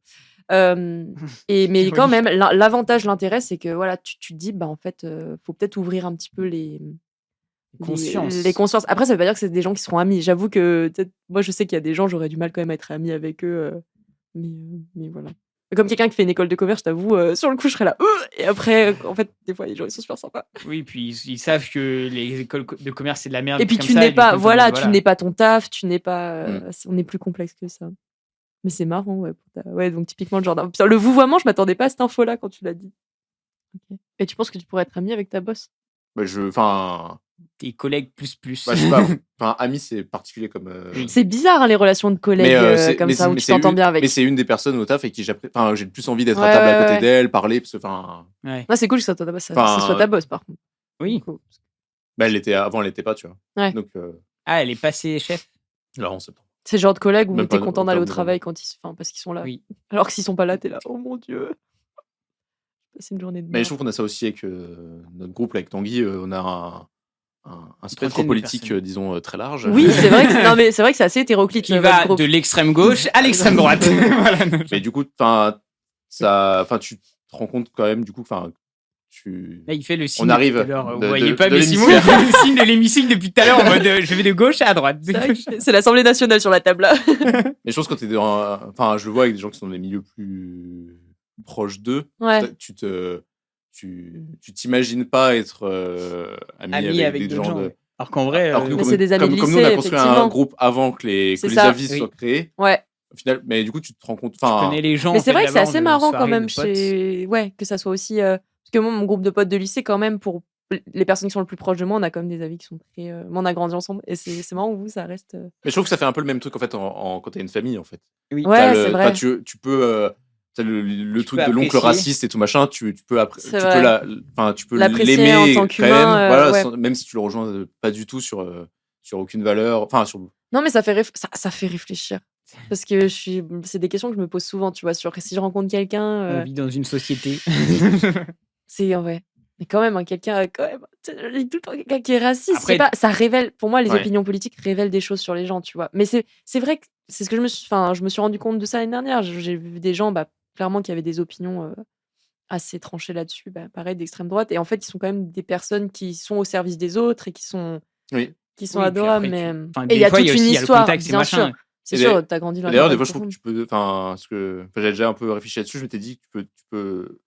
Mais quand même, l'avantage, l'intérêt, c'est que voilà, tu te dis, en fait, faut peut-être ouvrir un petit peu les consciences. Après, ça veut pas dire que c'est des gens qui seront amis. J'avoue que moi, je sais qu'il y a des gens, j'aurais du mal quand même à être amie avec eux. Mais voilà. Comme quelqu'un qui fait une école de commerce, je t'avoue, sur le coup, je serais là. Et après, en fait, des fois, les gens, ils sont super sympas. Oui, puis ils savent que les écoles de commerce, c'est de la merde. Et puis, tu n'es pas, tu n'es pas ton taf, tu n'es pas. On est plus complexe que ça. Mais c'est marrant, ouais. Ouais, donc typiquement, le genre le vouvoiement, je m'attendais pas à cette info-là quand tu l'as dit. Okay. Et tu penses que tu pourrais être ami avec ta boss? Tes collègues plus. Je sais pas. Enfin, ami, c'est particulier comme. C'est bizarre, hein, les relations de collègues comme ça, où tu t'entends bien avec. Mais c'est une des personnes au taf et qui j'ai le plus envie d'être à table à côté d'elle, parler, parce que. Ouais. Non, c'est cool que ça soit ta boss, par contre. Oui. Avant, elle l'était pas, tu vois. Ouais. Donc, Ah, elle est passée chef. Là, en septembre. C'est le genre de collègue où Même t'es pas content d'aller au de- travail parce qu'ils sont là. Oui. Alors que s'ils sont pas là, t'es là. Oh mon dieu. C'est une journée de Mais merde. je trouve qu'on a ça aussi avec notre groupe, là, avec Tanguy. On a un spectre Trentaine de politique, personnes. disons, très large. Oui, c'est vrai que c'est assez hétéroclite. Qui votre va groupe. de l'extrême gauche à l'extrême droite. Voilà. Mais du coup, tu te rends compte quand même, du coup, Là, il fait le signe. On arrive tout à l'heure. Vous de- voyez de- pas, de mais Simon il fait le signe de l'hémicycle depuis tout à l'heure en mode je vais de gauche à droite. C'est vrai que c'est l'Assemblée nationale sur la table là. Mais je pense que quand t'es je le vois avec des gens qui sont dans des milieux plus proches d'eux. Ouais. Tu t'imagines pas être ami avec des d'autres gens. gens. Ouais. Alors qu'en vrai, Alors que nous, Mais c'est des amis de comme nous, on a lycée, construit un effectivement. groupe avant que les C'est ça. avis soient créés. Ouais. Au final, mais du coup, tu te rends compte. tu connais les gens. Mais en c'est fait, vrai que c'est d'abord, assez de marrant quand soirées, même de potes. ouais, que ça soit aussi. Parce que moi, mon groupe de potes de lycée, quand même, pour les personnes qui sont le plus proches de moi, on a quand même des avis qui sont très. On a grandi ensemble et c'est marrant où vous, ça reste. Mais je trouve que ça fait un peu le même truc en fait quand t'as une famille en fait. Oui. Ouais, c'est vrai. Tu peux. T'as le Tu truc peux de l'oncle apprécier. raciste et tout machin, tu peux C'est vrai. tu peux L'apprécier l'aimer en tant quand qu'humain, même, voilà, ouais. même si tu le rejoins pas du tout sur aucune valeur, enfin sur. Non, mais ça fait réfléchir. Parce que c'est des questions que je me pose souvent, tu vois, sur si je rencontre quelqu'un. On vit dans une société. C'est vrai. Mais quand même, quelqu'un, quand même, je dis tout le temps quelqu'un qui est raciste. Après- Ça révèle, pour moi, les Ouais. opinions politiques révèlent des choses sur les gens, tu vois. Mais c'est vrai que c'est ce que je me suis rendu compte de ça l'année dernière. J'ai vu des gens, clairement, qui avaient des opinions assez tranchées là-dessus, pareil, d'extrême droite. Et en fait, ils sont quand même des personnes qui sont au service des autres et qui sont Oui. Oui, puis adorables. après, Mais... enfin, Et des il y a fois, toute il y a une aussi, il y a le histoire, contexte et bien machin. sûr. C'est Et sûr, t'as grandi dans Et la d'ailleurs, des même fois, je trouve que profonde. tu peux. Parce que j'avais déjà un peu réfléchi là-dessus, je m'étais dit que tu peux.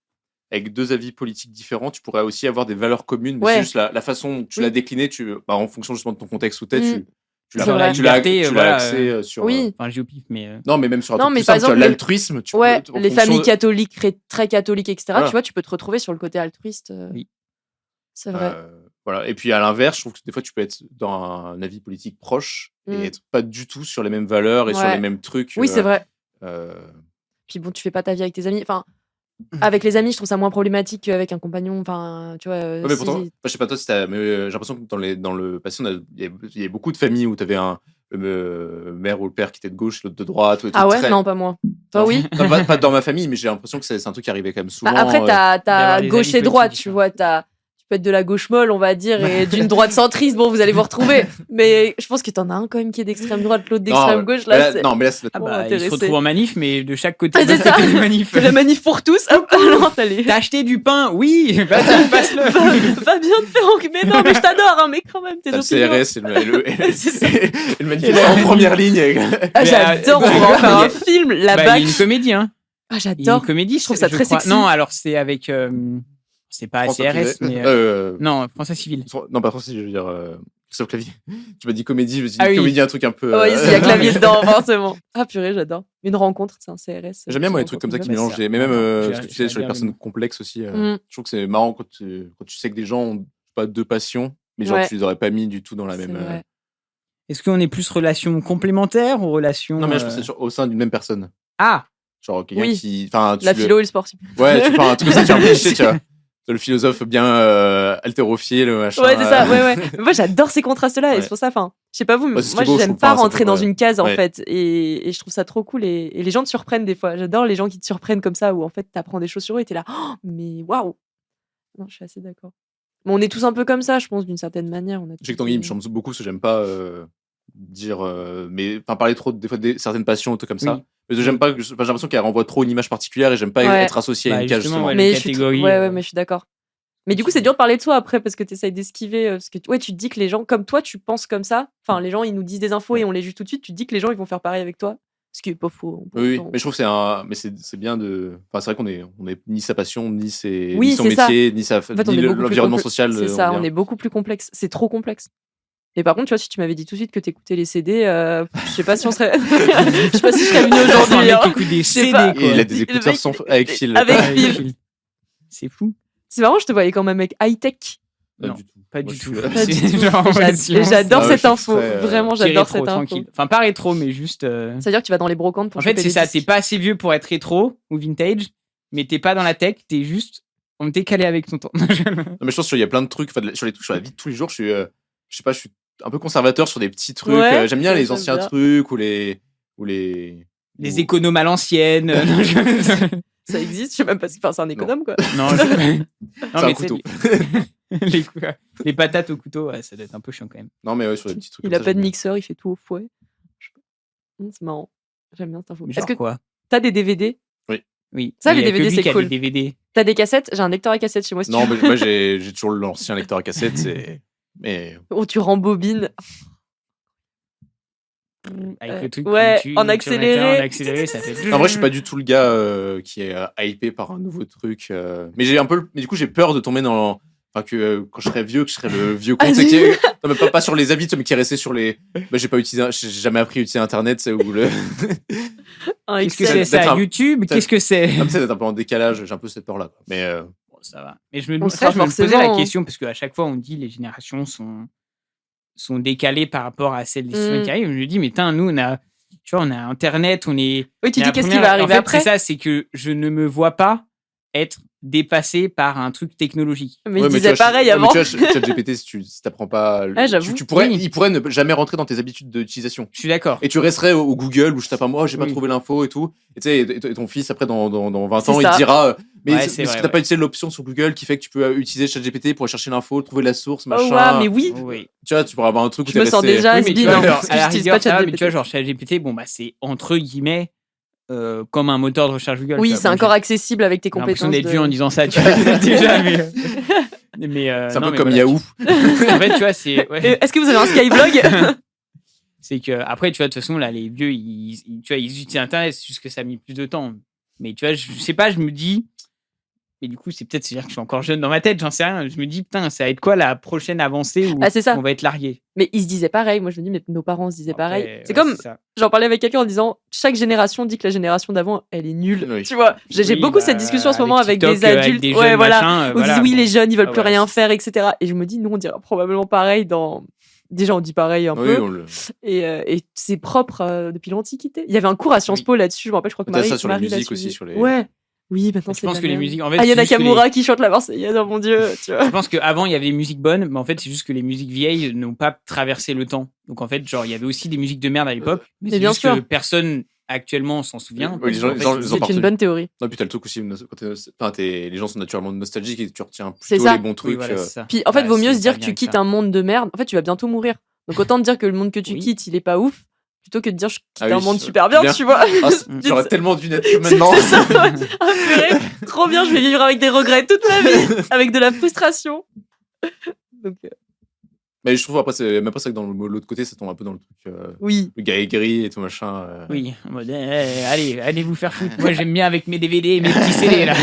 Avec deux avis politiques différents, tu pourrais aussi avoir des valeurs communes, mais Ouais. c'est juste la façon dont tu l'as décliné, en fonction justement de ton contexte où t'es, Mm. tu l'as C'est vrai. tu l'as Liberté, tu l'as voilà, axé sur. Oui. Enfin, j'ai au pif, mais. Non, mais même sur un Non, truc mais plus par simple, tu vois, exemple, l'altruisme, tu Ouais, peux. en les fonction familles de- catholiques, très catholiques, etc. Voilà. Tu vois, tu peux te retrouver sur le côté altruiste. Oui. C'est vrai. Voilà. Et puis à l'inverse, je trouve que des fois, tu peux être dans un avis politique proche et être pas du tout sur les mêmes valeurs et sur les mêmes trucs. Oui, c'est vrai. euh, Puis bon, tu fais pas ta vie avec tes amis. Enfin, avec les amis, je trouve ça moins problématique qu'avec un compagnon. Enfin, tu vois. Ouais, mais pourtant, je sais pas toi, mais j'ai l'impression que dans le passé, il y a beaucoup de familles où tu avais le mère ou le père qui était de gauche, l'autre de droite. Ah ouais, non, pas moi. Toi, oui. Non, pas dans ma famille, mais j'ai l'impression que c'est un truc qui arrivait quand même souvent. Après, t'as d'avoir des gauche amis et droite, politiques, tu vois. Tu peux être de la gauche molle, on va dire, et d'une droite centriste. Bon, vous allez vous retrouver. Mais je pense que t'en as un quand même qui est d'extrême droite, l'autre d'extrême gauche. Là, c'est... Non, mais là, c'est Ah Bon, bah, ils se intéressé. retrouvent en manif, mais de chaque côté. Ah, c'est ça. de la manif. C'est la manif pour tous. Hop, alors, T'as acheté du pain? Oui, vas-y, passe-le. Va bien te faire enculer. Mais non, mais je t'adore, hein, mais quand même, tes le opinions. CRS et C'est ça. le manifeste en première ligne. Ah, j'adore, on va en faire un film, la Bah, BAC. il y a une comédie, hein. Ah, Il y a j'adore. une comédie, Je trouve ça très crois. sexy. Non, alors c'est avec. C'est pas François CRS, Privé. mais. Non, François Civil. Non, pas François, je veux dire Christophe Clavier. Tu m'as dit comédie, je me suis dit Ah oui. comédie, un truc un peu. Ouais, il y a clavier dedans, forcément. Ah, purée, j'adore. Une rencontre, c'est un CRS. J'aime bien moi les trucs comme ça qui mélangent, mais même ce que tu sais sur les personnes complexes aussi. Je trouve que c'est marrant quand tu sais que des gens ont pas deux passions, mais genre tu les aurais pas mis du tout dans la même. Est-ce qu'on est plus relation complémentaire ou relation. Non, mais je pense que c'est au sein d'une même personne. Ah! Genre quelqu'un Oui. qui. La philo et le sport. Ouais, tu parles un truc comme ça, tu as un peu cliché, tu vois. Le philosophe bien haltérophile, machin. Ouais, c'est ça, ouais. Mais moi, j'adore ces contrastes-là, et Ouais. c'est pour ça, enfin, je sais pas vous, mais Ouais, c'est ce moi, qui est beau, je j'aime trouve. pas Enfin, ça rentrer fait dans pas- une case, en Ouais. fait, et je trouve ça trop cool, et les gens te surprennent des fois. J'adore les gens qui te surprennent comme ça, où en fait, t'apprends des choses sur eux, et t'es là, oh, mais waouh! Non, je suis assez d'accord. Mais on est tous un peu comme ça, je pense, d'une certaine manière. Je sais que Tanguy, il me chante beaucoup parce que j'aime pas dire. Mais parler trop des fois de certaines passions, ou trucs comme ça. Oui. Mais j'aime pas, j'ai l'impression qu'elle renvoie trop une image particulière et j'aime pas Ouais. être associé à Bah, une case justement, justement. ouais, Mais les je suis catégories, ouais, mais je suis d'accord. Mais du coup, c'est dur de parler de toi après parce que tu essayes d'esquiver. Parce que tu te dis que les gens, comme toi, tu penses comme ça. Enfin, les gens, ils nous disent des infos et on les juge tout de suite. Tu te dis que les gens, ils vont faire pareil avec toi. Ce qui est pas faux. Oui, mais je trouve que c'est bien de. Enfin, c'est vrai qu'on est ni sa passion, ni Oui, son c'est ça. métier, ni En fait, on ni est beaucoup plus l'environnement complexe. social. C'est ça, on est beaucoup plus complexe. C'est trop complexe. Et par contre, tu vois, si tu m'avais dit tout de suite que t'écoutais les CD, je sais pas si on serait. Je sais pas si je serais venue Un aujourd'hui. mec hein. qui écoute des Je sais CD, pas. quoi. Et il a des Le écouteurs mec- avec fil. avec Avec fil. fil. C'est fou. C'est marrant, je te voyais quand même avec high-tech. Pas Non, du tout. Pas Moi, du je tout. suis- Pas du C'est tout. genre en mode silence. J'adore Ah ouais, cette je suis info. très, Vraiment, Petit j'adore rétro, cette info. tranquille. Enfin, pas rétro, mais juste. C'est-à-dire que tu vas dans les brocantes pour En fait, choper c'est les ça. disques. T'es pas assez vieux pour être rétro ou vintage, mais t'es pas dans la tech. T'es juste. On t'est calé avec ton temps. Non, mais je pense qu'il y a plein de trucs. Sur la vie de tous les jours, je sais pas, je suis un peu conservateur sur des petits trucs. Ouais, J'aime bien ouais, les j'aime anciens bien. trucs ou les. Les économes à l'ancienne. Non, Ça existe, je sais même pas si. Enfin, c'est un économe, quoi. non, C'est un mais couteau. les, les patates au couteau, ouais, ça doit être un peu chiant quand même. Non, mais ouais, sur des petits trucs. Il comme a ça, pas de j'aime bien. mixeur, il fait tout au fouet. Je sais pas. C'est marrant. J'aime bien cette info. Mais Est-ce genre que quoi? t'as des DVD? Oui. Ça, Mais les y a que DVD, lui c'est qui a cool. des DVD. T'as des cassettes? J'ai un lecteur à cassette chez moi. Si Non, tu veux. mais moi j'ai toujours l'ancien lecteur à cassette. Mais Oh, tu rembobines. Avec le truc ouais, où tu- en tu accéléré. remettais en accéléré, ça fait. en vrai, je suis pas du tout le gars qui est hypé par un nouveau truc. Mais j'ai un peu, mais du coup, j'ai peur de tomber dans. Enfin, que quand je serai vieux, que je serai le vieux con, Ah, tu sais, si. qui est- non, mais pas sur les habits, tu sais, mais qui est resté sur les. Bah, j'ai jamais appris à utiliser Internet, c'est où le. Un Qu'est-ce que Excel. c'est ça? D'être un- YouTube? Qu'est-ce que c'est? Comme ça, d'être un peu en décalage, j'ai un peu cette peur-là. Quoi. Mais Bon, ça va. Mais je me, On ça, sera je me posais la forcément- question parce qu'à chaque fois, on dit les générations sont décalées par rapport à celles des citoyens qui arrivent. Je me dis, mais tain, nous, on a Internet, on est. Oui, tu on est dis la qu'est-ce qui première- va arriver en fait, après. C'est ça, c'est que je ne me vois pas être dépassé par un truc technologique. Mais ouais, il mais disait tu vois, pareil non, avant. mais tu vois, ChatGPT, si t'apprends pas. Ah, j'avoue. Tu pourrais, Oui. il pourrait ne jamais rentrer dans tes habitudes d'utilisation. Je suis d'accord. Et tu resterais au Google où je tape à moi, j'ai pas Oui. trouvé l'info et tout. Et tu sais, et ton fils, après, dans 20 C'est ans, il ça. te dira. Mais, Ouais, mais c'est si vrai, t'as pas ouais. utilisé l'option sur Google qui fait que tu peux utiliser ChatGPT pour aller chercher l'info, trouver la source, Oh, machin. waouh, mais oui. Oui. Tu vois, tu pourras avoir un truc où Je t'es me sens resté- déjà Oui, mais tu has-been, vois, hein, genre, parce que à la j'utilise rigueur, pas ça va, mais ChatGPT. tu vois, genre ChatGPT, bon, bah, c'est entre guillemets comme un moteur de recherche Google. Oui, tu vois. c'est Bon, encore j'ai accessible avec tes l'impression compétences. d'être vieux en disant ça, tu vois, déjà, mais C'est un non, peu mais comme voilà, Yahoo. En fait, tu vois, c'est. Ouais. Et est-ce que vous avez un Skyblog? C'est que après, tu vois, de toute façon, là, les vieux, tu vois, ils utilisent Internet, c'est juste que ça a mis plus de temps. Mais tu vois, je sais pas, je me dis, Mais du coup, c'est peut-être dire que je suis encore jeune dans ma tête, j'en sais rien. Je me dis, putain, ça va être quoi la prochaine avancée où C'est ça. on va être largué? Mais ils se disaient pareil. Moi, je me dis, mais nos parents se disaient pareil. Après, C'est ouais, comme, c'est ça. j'en parlais avec quelqu'un en disant, chaque génération dit que la génération d'avant, elle est nulle. Oui. Tu vois, j'ai Oui, beaucoup cette discussion en ce moment avec TikTok, des adultes. des Ouais, jeunes, voilà. machin, On dit, oui, les jeunes, ils veulent Ah, plus voilà, rien faire, etc. Et je me dis, nous, on dira probablement pareil dans. Déjà, on dit pareil un Oui, peu. Et c'est propre depuis l'Antiquité. Il y avait un cours à Sciences Po là-dessus. Je me rappelle, je crois que T'as Marie. ça sur la Marie l'a musique suivi. aussi, sur les. Ouais. Oui, maintenant Je c'est. pense que les musiques. En fait, Aya c'est juste que Nakamura qui chante la Marseillaise, oh mon Dieu. Tu vois. Je pense qu'avant, il y avait des musiques bonnes, mais en fait, c'est juste que les musiques vieilles n'ont pas traversé le temps. Donc, en fait, genre, il y avait aussi des musiques de merde à l'époque, mais c'est bien juste sûr. que personne actuellement s'en souvient. Oui, les gens, En fait, les gens C'est partent- une bonne théorie. Non, puis t'as le truc aussi, les gens sont naturellement nostalgiques et tu retiens C'est plutôt ça. les bons Oui, trucs. voilà, c'est ça. Puis en fait, Bah, vaut mieux c'est- se dire ça que vient tu avec quittes ça. un monde de merde. En fait, tu vas bientôt mourir. Donc autant te dire que le monde que tu Oui. quittes, il est pas ouf, plutôt que de dire je quitte Ah oui, un monde c'est super bien, bien. tu vois. Ah, j'aurais tellement dû naître que maintenant. C'est ça. Ouais. Ah, purée, trop bien, je vais vivre avec des regrets toute ma vie, avec de la frustration. Donc Mais je trouve après, c'est même pas ça que dans l'autre côté, ça tombe un peu dans le truc. oui. Le gars aigri et tout machin. Oui, en mode, allez vous faire foutre. Moi, j'aime bien avec mes DVD et mes petits CD, là.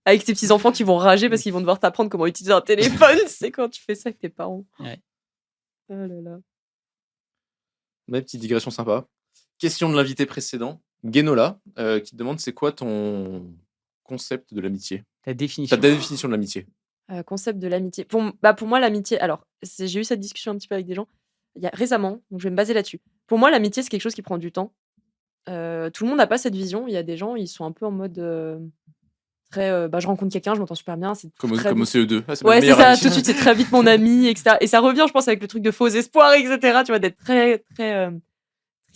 Avec tes petits enfants qui vont rager parce qu'ils vont devoir t'apprendre comment utiliser un téléphone, c'est quand tu fais ça avec tes parents. Ouais. Oh là là. Ma petite digression sympa. Question de l'invité précédent, Guénola, qui te demande c'est quoi ton concept de l'amitié? Ta définition. Ta définition de l'amitié. Concept de l'amitié. Pour moi, l'amitié. Alors, j'ai eu cette discussion un petit peu avec des gens récemment, donc je vais me baser là-dessus. Pour moi, l'amitié, c'est quelque chose qui prend du temps. Tout le monde n'a pas cette vision. Il y a des gens, ils sont un peu en mode très. Je rencontre quelqu'un, je m'entends super bien. C'est Comme très au vite. CE2. Ah, c'est Ouais, ma c'est meilleure ça. amie. Tout de suite, c'est très vite mon ami, etc. Et ça revient, je pense, avec le truc de faux espoirs, etc. Tu vois, d'être très, très,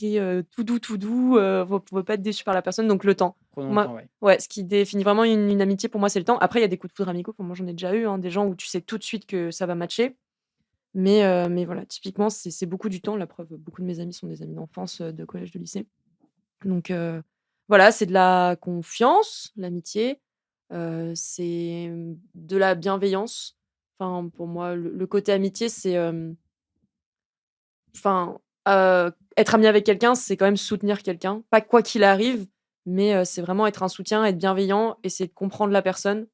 tout doux, faut pas être déçu par la personne. Donc le temps. Trop Moi- longtemps, ouais. Ouais, ce qui définit vraiment une amitié pour moi, c'est le temps. Après, il y a des coups de foudre amicaux. Moi, j'en ai déjà eu, des gens où tu sais tout de suite que ça va matcher. Mais voilà, typiquement, c'est beaucoup du temps. La preuve, beaucoup de mes amis sont des amis d'enfance, de collège, de lycée. Donc voilà, c'est de la confiance, l'amitié. C'est de la bienveillance. Enfin, pour moi, le côté amitié, c'est. Être ami avec quelqu'un, c'est quand même soutenir quelqu'un. Pas quoi qu'il arrive, mais c'est vraiment être un soutien, être bienveillant, essayer de comprendre la personne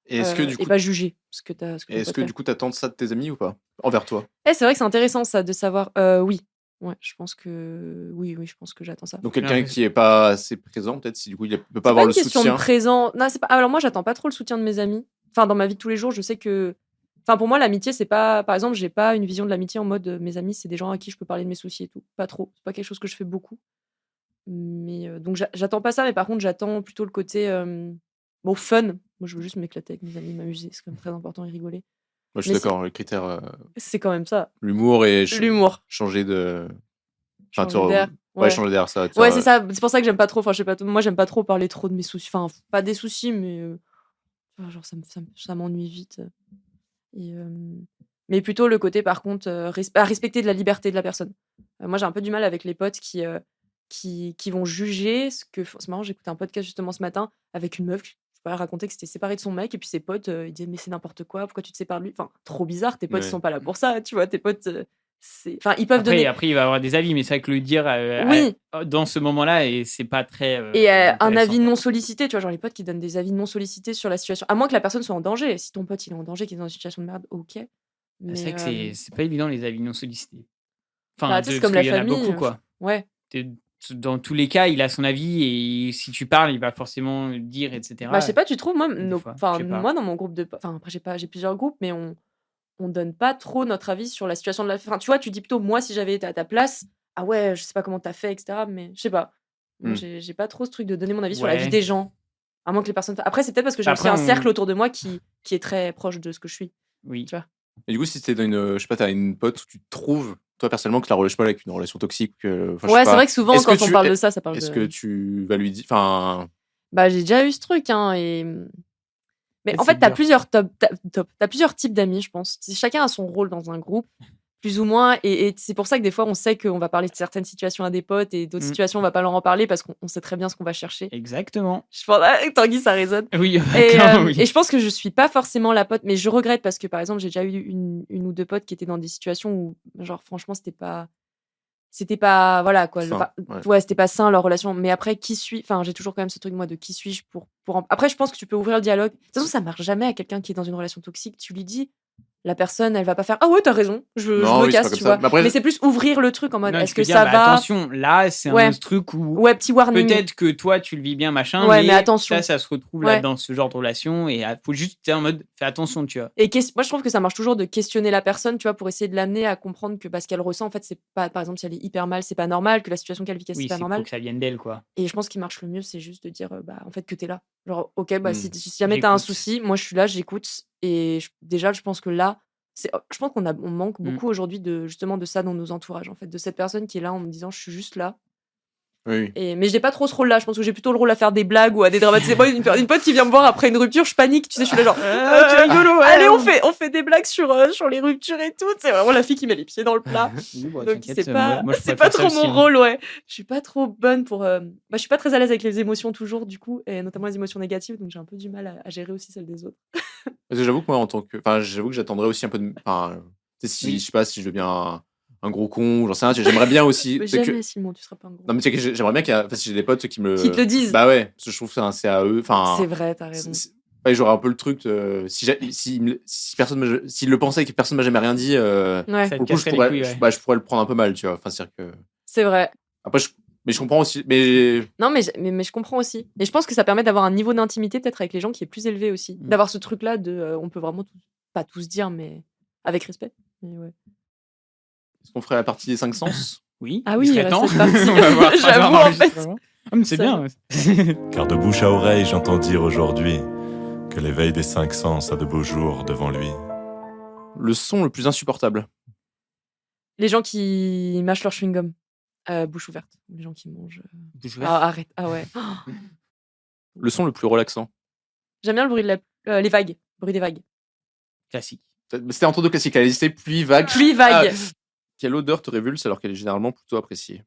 Et est-ce que du et coup, pas juger ce que t'as. est-ce que du coup, t'attends ça de tes amis ou pas? Envers toi? C'est vrai que c'est intéressant ça de savoir. Oui, ouais, je pense que oui, je pense que j'attends ça. Donc quelqu'un Ouais. qui est pas assez présent, peut-être si du coup il peut C'est pas avoir une le question soutien. de présent. Non, c'est pas. Alors moi, j'attends pas trop le soutien de mes amis. Enfin, dans ma vie de tous les jours, je sais que. Enfin, pour moi, l'amitié, c'est pas. Par exemple, j'ai pas une vision de l'amitié en mode mes amis, c'est des gens à qui je peux parler de mes soucis et tout. Pas trop. C'est pas quelque chose que je fais beaucoup. Mais donc, j'attends pas ça, mais par contre, j'attends plutôt le côté fun. Moi, je veux juste m'éclater avec mes amis, m'amuser. C'est quand même très important et rigoler. Moi, je suis Mais d'accord. Les critères, C'est quand même ça. l'humour et L'humour. changer de. Enfin, Changer d'air. Ouais, changer d'air, ça. Ouais, c'est ça. C'est pour ça que j'aime pas trop. Enfin, je sais pas. Moi, j'aime pas trop parler trop de mes soucis. Enfin, pas des soucis, mais genre ça m'ennuie vite. Et, mais plutôt le côté, par contre, respecter de la liberté de la personne. Moi, j'ai un peu du mal avec les potes qui vont juger ce que. C'est marrant, j'écoutais un podcast justement ce matin avec une meuf. Je pourrais raconter que c'était séparé de son mec et puis ses potes ils disaient mais c'est n'importe quoi, pourquoi tu te sépares de lui? Enfin, trop bizarre. Tes potes ils sont pas là pour ça, tu vois. Tes potes ils peuvent donner. Après, il va avoir des avis, mais c'est vrai que le dire Oui. dans ce moment-là, et c'est pas très. Et un intéressant, avis quoi. non sollicité, tu vois, genre les potes qui donnent des avis non sollicités sur la situation. À moins que la personne soit en danger. Si ton pote il est en danger, qu'il est dans une situation de merde, ok. Mais, C'est vrai que c'est pas évident les avis non sollicités. Enfin, tu sais, c'est parce comme la qu'il y en a famille. beaucoup, quoi. Ouais. Dans tous les cas, il a son avis et si tu parles, il va forcément le dire, etc. Je sais pas, tu trouves, moi, fois, je sais pas. moi dans mon groupe de. Enfin, après, j'ai plusieurs groupes, mais on donne pas trop notre avis sur la situation de la. Enfin, tu vois, tu dis plutôt, moi, si j'avais été à ta place, ah ouais, je sais pas comment t'as fait, etc. Mais je sais pas. Moi, j'ai pas trop ce truc de donner mon avis sur la vie des gens. À moins que les personnes. Après, c'est peut-être parce que j'ai aussi Après, un cercle autour de moi qui est très proche de ce que je suis. Oui. Tu vois. Et du coup, si t'es dans une. Je sais pas, t'as une pote où tu trouves, toi personnellement, que je sais pas, avec une relation toxique. Ouais, c'est vrai que souvent, quand on parle de ça parle de. Est-ce que tu vas lui dire. Enfin. J'ai déjà eu ce truc, Mais Mais en c'est fait, t'as dur. plusieurs types d'amis, je pense. Chacun a son rôle dans un groupe, plus ou moins. Et c'est pour ça que des fois, on sait qu'on va parler de certaines situations à des potes et d'autres situations, on va pas leur en parler parce qu'on sait très bien ce qu'on va chercher. Exactement. Je pense, Tanguy, ça résonne. Oui, Et, clairement, oui. et je pense que je suis pas forcément la pote, mais je regrette parce que, par exemple, j'ai déjà eu une ou deux potes qui étaient dans des situations où, genre, franchement, c'était pas c'était pas voilà quoi Sain, ouais, c'était pas sain leur relation, mais après enfin j'ai toujours quand même ce truc moi de qui suis-je après je pense que tu peux ouvrir le dialogue. De toute façon ça marche jamais à quelqu'un qui est dans une relation toxique, tu lui dis la personne elle va pas faire ah ouais t'as raison je Non, me oui, c'est pas casse comme tu ça. vois, Mais après, mais c'est plus ouvrir le truc en mode Non, est-ce tu peux que dire, ça bah, va attention, là, c'est Ouais. un autre truc où ouais petit warning peut-être que toi, tu le vis bien, machin, Ouais, mais attention. ça se retrouve Ouais. là dans ce genre de relation et faut juste être en mode, fais attention, tu vois. et moi je trouve que ça marche toujours de questionner la personne tu vois pour essayer de l'amener à comprendre que ce qu'elle ressent en fait c'est pas par exemple si elle est hyper mal c'est pas normal que la situation qu'elle vit c'est Oui, pas il normal faut que ça vienne d'elle, quoi. et je pense qu'il marche le mieux c'est juste de dire bah en fait que t'es là genre ok bah Hmm. si jamais t'as un J'écoute. souci moi je suis là j'écoute et déjà je pense que là je pense on manque beaucoup aujourd'hui justement de ça dans nos entourages en fait de cette personne qui est là en me disant je suis juste là Oui. mais j'ai pas trop ce rôle-là. Je pense que j'ai plutôt le rôle à faire des blagues ou à dédramatiser. Moi, une pote qui vient me voir après une rupture, je panique. Tu sais, je suis là genre, tu rigolo, ouais. allez, on fait des blagues sur les ruptures et tout. C'est vraiment la fille qui met les pieds dans le plat. Oui, bah, Donc t'inquiète, c'est pas, moi, je c'est pourrais pas faire trop ça mon aussi. rôle, ouais. Je suis pas trop bonne pour. Je suis pas très à l'aise avec les émotions toujours, du coup, et notamment les émotions négatives. Donc j'ai un peu du mal à gérer aussi celles des autres. Parce que j'avoue que moi, j'avoue que j'attendrais aussi un peu de. Enfin, tu sais, Oui. je sais pas si je deviens un gros con, j'en sais rien. J'aimerais bien aussi. Mais c'est que- jamais, Simon, tu seras pas un gros. Non, mais tu sais que j'aimerais bien si j'ai des potes qui me. Qui te le disent. Bah ouais, parce que je trouve que c'est à eux. Enfin, C'est vrai, t'as raison. Ouais, j'aurais un peu le truc. Si personne s'il le pensait et que personne m'a jamais rien dit, Ouais, Ça pour te le coup, je casserait les pourrais, couilles, ouais. je pourrais le prendre un peu mal, tu vois. Enfin, c'est-à-dire que. c'est vrai. Après, mais je comprends aussi. Mais Non, mais je comprends aussi. Et je pense que ça permet d'avoir un niveau d'intimité peut-être avec les gens qui est plus élevé aussi. Mm. D'avoir ce truc-là de on peut vraiment pas tous dire, mais avec respect. Mais ouais. est-ce qu'on ferait la partie des 5 sens? Oui, Ah il oui, serait il reste temps. cette partie. On va voir ça J'avoue, dans en l'enregistrement. Ah, mais c'est Ça bien. Ouais. Car de bouche à oreille, j'entends dire aujourd'hui que l'éveil des 5 sens a de beaux jours devant lui. Le son le plus insupportable. Les gens qui mâchent leur chewing-gum, bouche ouverte. Les gens qui mangent. Bouche ouverte. Ah, arrête. Ah ouais. Le son le plus relaxant. J'aime bien le bruit les vagues. Le bruit des vagues. Classique. C'était entre deux classiques. Elle a hésité pluie, vague. Pluie, vague. Quelle odeur te révulse alors qu'elle est généralement plutôt appréciée?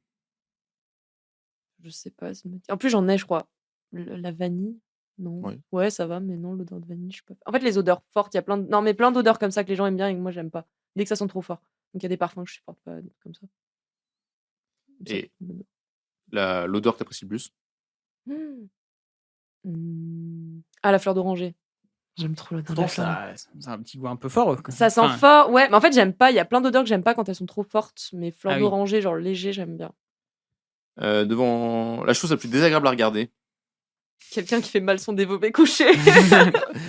Je sais pas. En plus, j'en ai, je crois. La vanille. Non. Ouais. Ouais, ça va, mais non, l'odeur de vanille, je sais pas. En fait, les odeurs fortes, il y a plein d'odeurs comme ça que les gens aiment bien et que moi, j'aime pas. Dès que ça sent trop fort. Donc, il y a des parfums que je supporte pas, des trucs comme ça. Et l'odeur que t'apprécies le plus? Ah, la fleur d'oranger. J'aime trop l'odeur de Pourtant, la fleur. ça a un petit goût un peu fort. Quoi. Ça sent Enfin, fort, ouais. Mais en fait, j'aime pas. Il y a plein d'odeurs que j'aime pas quand elles sont trop fortes. Mais fleur Ah oui. d'oranger, genre léger, j'aime bien. Devant la chose la plus désagréable à regarder. Quelqu'un qui fait mal son développé couché.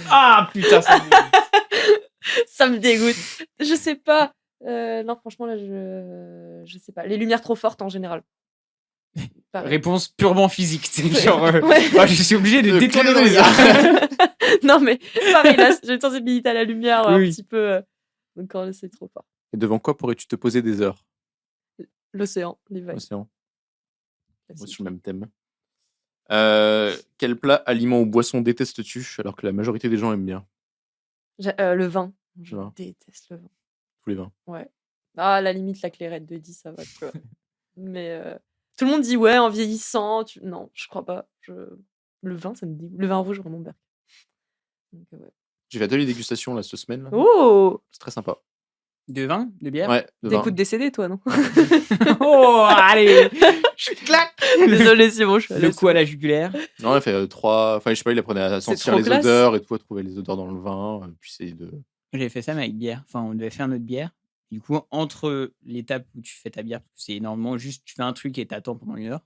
Ah putain, ça me dégoûte. Ça me dégoûte. Je sais pas. Non, franchement, là, je sais pas. Les lumières trop fortes en général. Pareil. Réponse purement physique. C'est genre, Ouais. moi, je suis obligé de détourner le les regard. Non, mais pareil, là, j'ai une sensibilité à la lumière un Oui. petit peu. Donc, quand c'est trop fort. Et devant quoi pourrais-tu te poser des heures? L'océan, les vagues. Océan. Moi, classique. sur le même thème. Quel plat, aliment ou boisson détestes-tu alors que la majorité des gens aiment bien? Le vin. Je Le vin. déteste le vin. Tous les vins. Ouais. Ah, à la limite, la clairette de 10, ça va, tu vois. Mais tout le monde dit, ouais, en vieillissant. Non, je crois pas. Le vin, ça me dit. Le vin rouge, vraiment, berk. Donc, ouais. J'ai fait atelier dégustation là, cette semaine. Là. Oh! C'est très sympa. De vin? De bière? Ouais, de vin. T'écoutes des CD, toi, non? Oh, allez! Je claque! Désolé, Simon, je suis Le coup à la jugulaire. Non, il a fait 3. Enfin, je sais pas, il apprenait à C'est sentir trop les classe. odeurs et tout, à trouver les odeurs dans le vin. Puis c'est de. J'ai fait ça, mais avec bière. Enfin, on devait faire notre bière. Du coup, entre l'étape où tu fais ta bière, parce que c'est énormément juste, tu fais un truc et t'attends pendant 1 heure.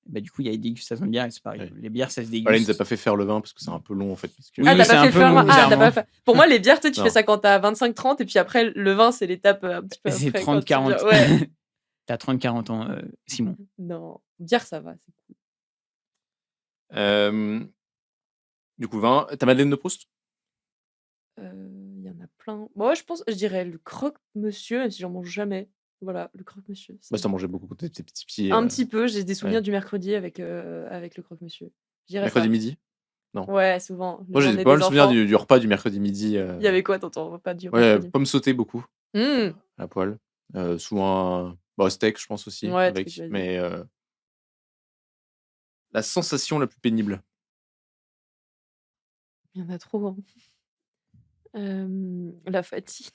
Bah, du coup, il y a des dégustations de bière et c'est pareil. Ouais. Les bières, ça se déguste. Voilà, il nous a pas fait faire le vin parce que c'est un peu long en fait. Parce que... Oui, Ah, t'as c'est pas un fait peu le vin? long, Ah, t'as pas clairement. fait. Pour moi, les bières, tu sais, tu Non. fais ça quand t'as 25-30 et puis après, le vin, c'est l'étape un petit peu C'est après. quand tu 30-40. viens- Ouais. T'as 30-40 ans, Simon. Non, bière, ça va, c'est cool. Du coup, vin. Ta Madeleine de Proust? Il y en a plein. Moi, je dirais le croque-monsieur, même si j'en mange jamais. Voilà, le croque-monsieur. Bah, t'as mangé beaucoup de tes petits pieds. Un petit peu, j'ai des souvenirs ouais. du mercredi avec le croque-monsieur. Je dirais Mercredi ça. midi? Non. Ouais, souvent. Moi, La j'ai journée pas mal des de souvenirs enfants. du repas du mercredi midi. Il y avait quoi dans ton repas du Ouais, mercredi? pommes sautées beaucoup Mmh. à la poêle. Souvent un steak, je pense aussi. Ouais, avec, truc basique. mais la sensation la plus pénible. Il y en a trop. Hein. La fatigue.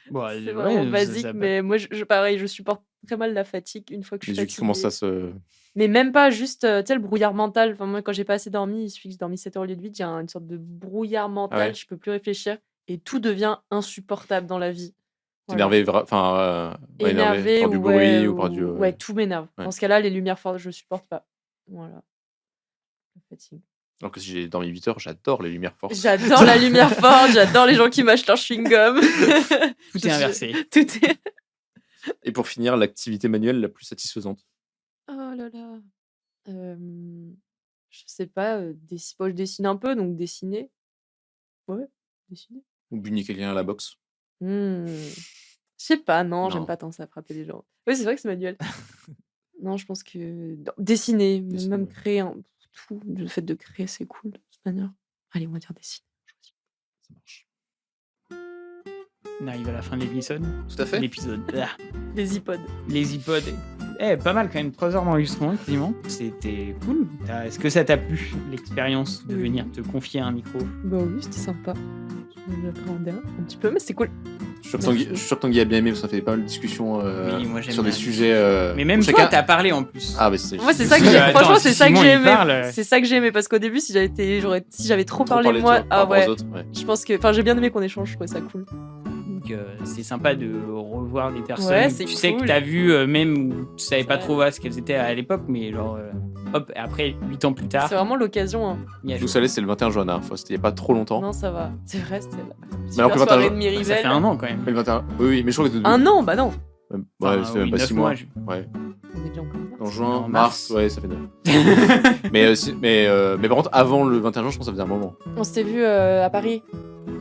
Bon, C'est vraiment basique, mais moi, pareil, je supporte très mal la fatigue une fois que je Les suis yeux qui fatiguée. commencent à se. Mais même pas juste, tu sais, le brouillard mental. Enfin, moi, quand j'ai pas assez dormi, il suffit que j'ai dormi 7 heures au lieu de 8, j'ai une sorte de brouillard mental, ouais. je peux plus réfléchir et tout devient insupportable dans la vie. Voilà. T'énervé, enfin, ouais, Énervé par du bruit ou par du. ouais, tout m'énerve. Ouais. Dans ce cas-là, les lumières fortes, je supporte pas. Voilà. La fatigue. Alors que si j'ai dormi 8 heures, j'adore les lumières fortes. J'adore la lumière forte, j'adore les gens qui mâchent leur chewing-gum. Tout est inversé. Tout est. Et pour finir, l'activité manuelle la plus satisfaisante. Oh là là. Je sais pas, moi, je dessine un peu, donc dessiner. Ouais, dessiner. Ou bunir quelqu'un à la boxe. Je sais pas, non, j'aime Non. pas tant ça, frapper les gens. Oui, c'est vrai que c'est manuel. Non, je pense que non, dessiner, Dessiner, même ouais. créer, tout, le fait de créer, c'est cool de toute manière. Allez, on va dire dessiner. Ça marche. On arrive à la fin de l'épisode. Tout à fait. L'épisode. Les iPods. Les iPods. Pas mal quand même, 3 heures d'enregistrement quasiment. C'était cool. Est-ce que ça t'a plu, l'expérience de Oui. venir te confier à un micro? Bah oui, c'était sympa. Je l'appréhendais un petit peu, mais c'est cool. Je suis sûr que Tanguy a bien aimé, parce que ça fait pas mal de discussions Oui, moi, j'aime sur des bien. sujets. Mais même chacun... toi, t'as parlé en plus. Ah, bah c'est. Moi, c'est ça que Parce j'ai. que, Franchement, attends, c'est si ça que Simon, j'ai il aimé. parle, C'est ça que j'ai aimé parce qu'au début, si j'avais trop parlé parler de moi, toi par rapport aux autres, ouais. je pense que, enfin, j'ai bien aimé qu'on échange. Je trouvais ça cool. Donc c'est sympa de revoir des personnes. Ouais, que c'est tu sais que cool. t'as vu même où tu savais pas Ouais. trop ce qu'elles étaient à l'époque, mais genre hop, après 8 ans plus tard. C'est vraiment l'occasion. Hein. il y a Vous savez, c'est le 21 juin, hein. C'était il y a pas trop longtemps. Non, ça va. C'est vrai, c'était la Mais alors super que soirée 21 de ça Miribel. fait 1 an quand même. Le 21. Oui, mais je crois que. Un an, bah non. Ouais, Enfin, ça fait même oui, pas 9 6 mois. mois, Ouais. On est déjà encore en En mars. juin, En mars, mars. ouais, ça fait 9. mais par contre, avant le 21 juin, je pense que ça faisait un moment. On s'était vu à Paris.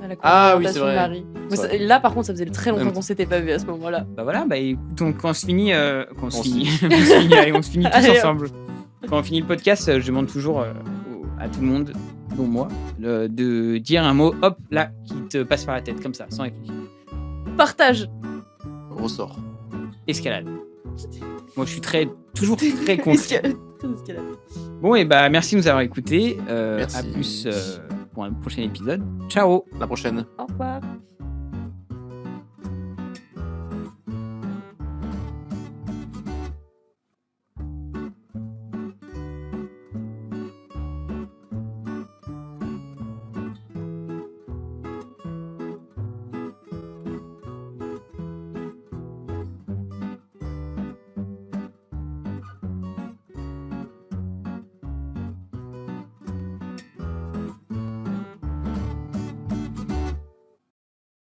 À la Ah oui, confrontation c'est vrai. de Marie. C'est Mais vrai. là, par contre, ça faisait très longtemps Même qu'on s'était pas vu à ce moment-là. Bah voilà, bah écoute, quand on se finit, on se On finit, se allez, on se finit tous Allez, hop. ensemble. Quand on finit le podcast, je demande toujours à tout le monde, dont moi, de dire un mot, hop, là, qui te passe par la tête, comme ça, sans réfléchir. Partage. Ressort. Escalade. Moi, je suis toujours très confiant. Très escalade. Bon, et bah merci de nous avoir écoutés. Merci. À plus pour un prochain épisode. Ciao. La prochaine. Au revoir.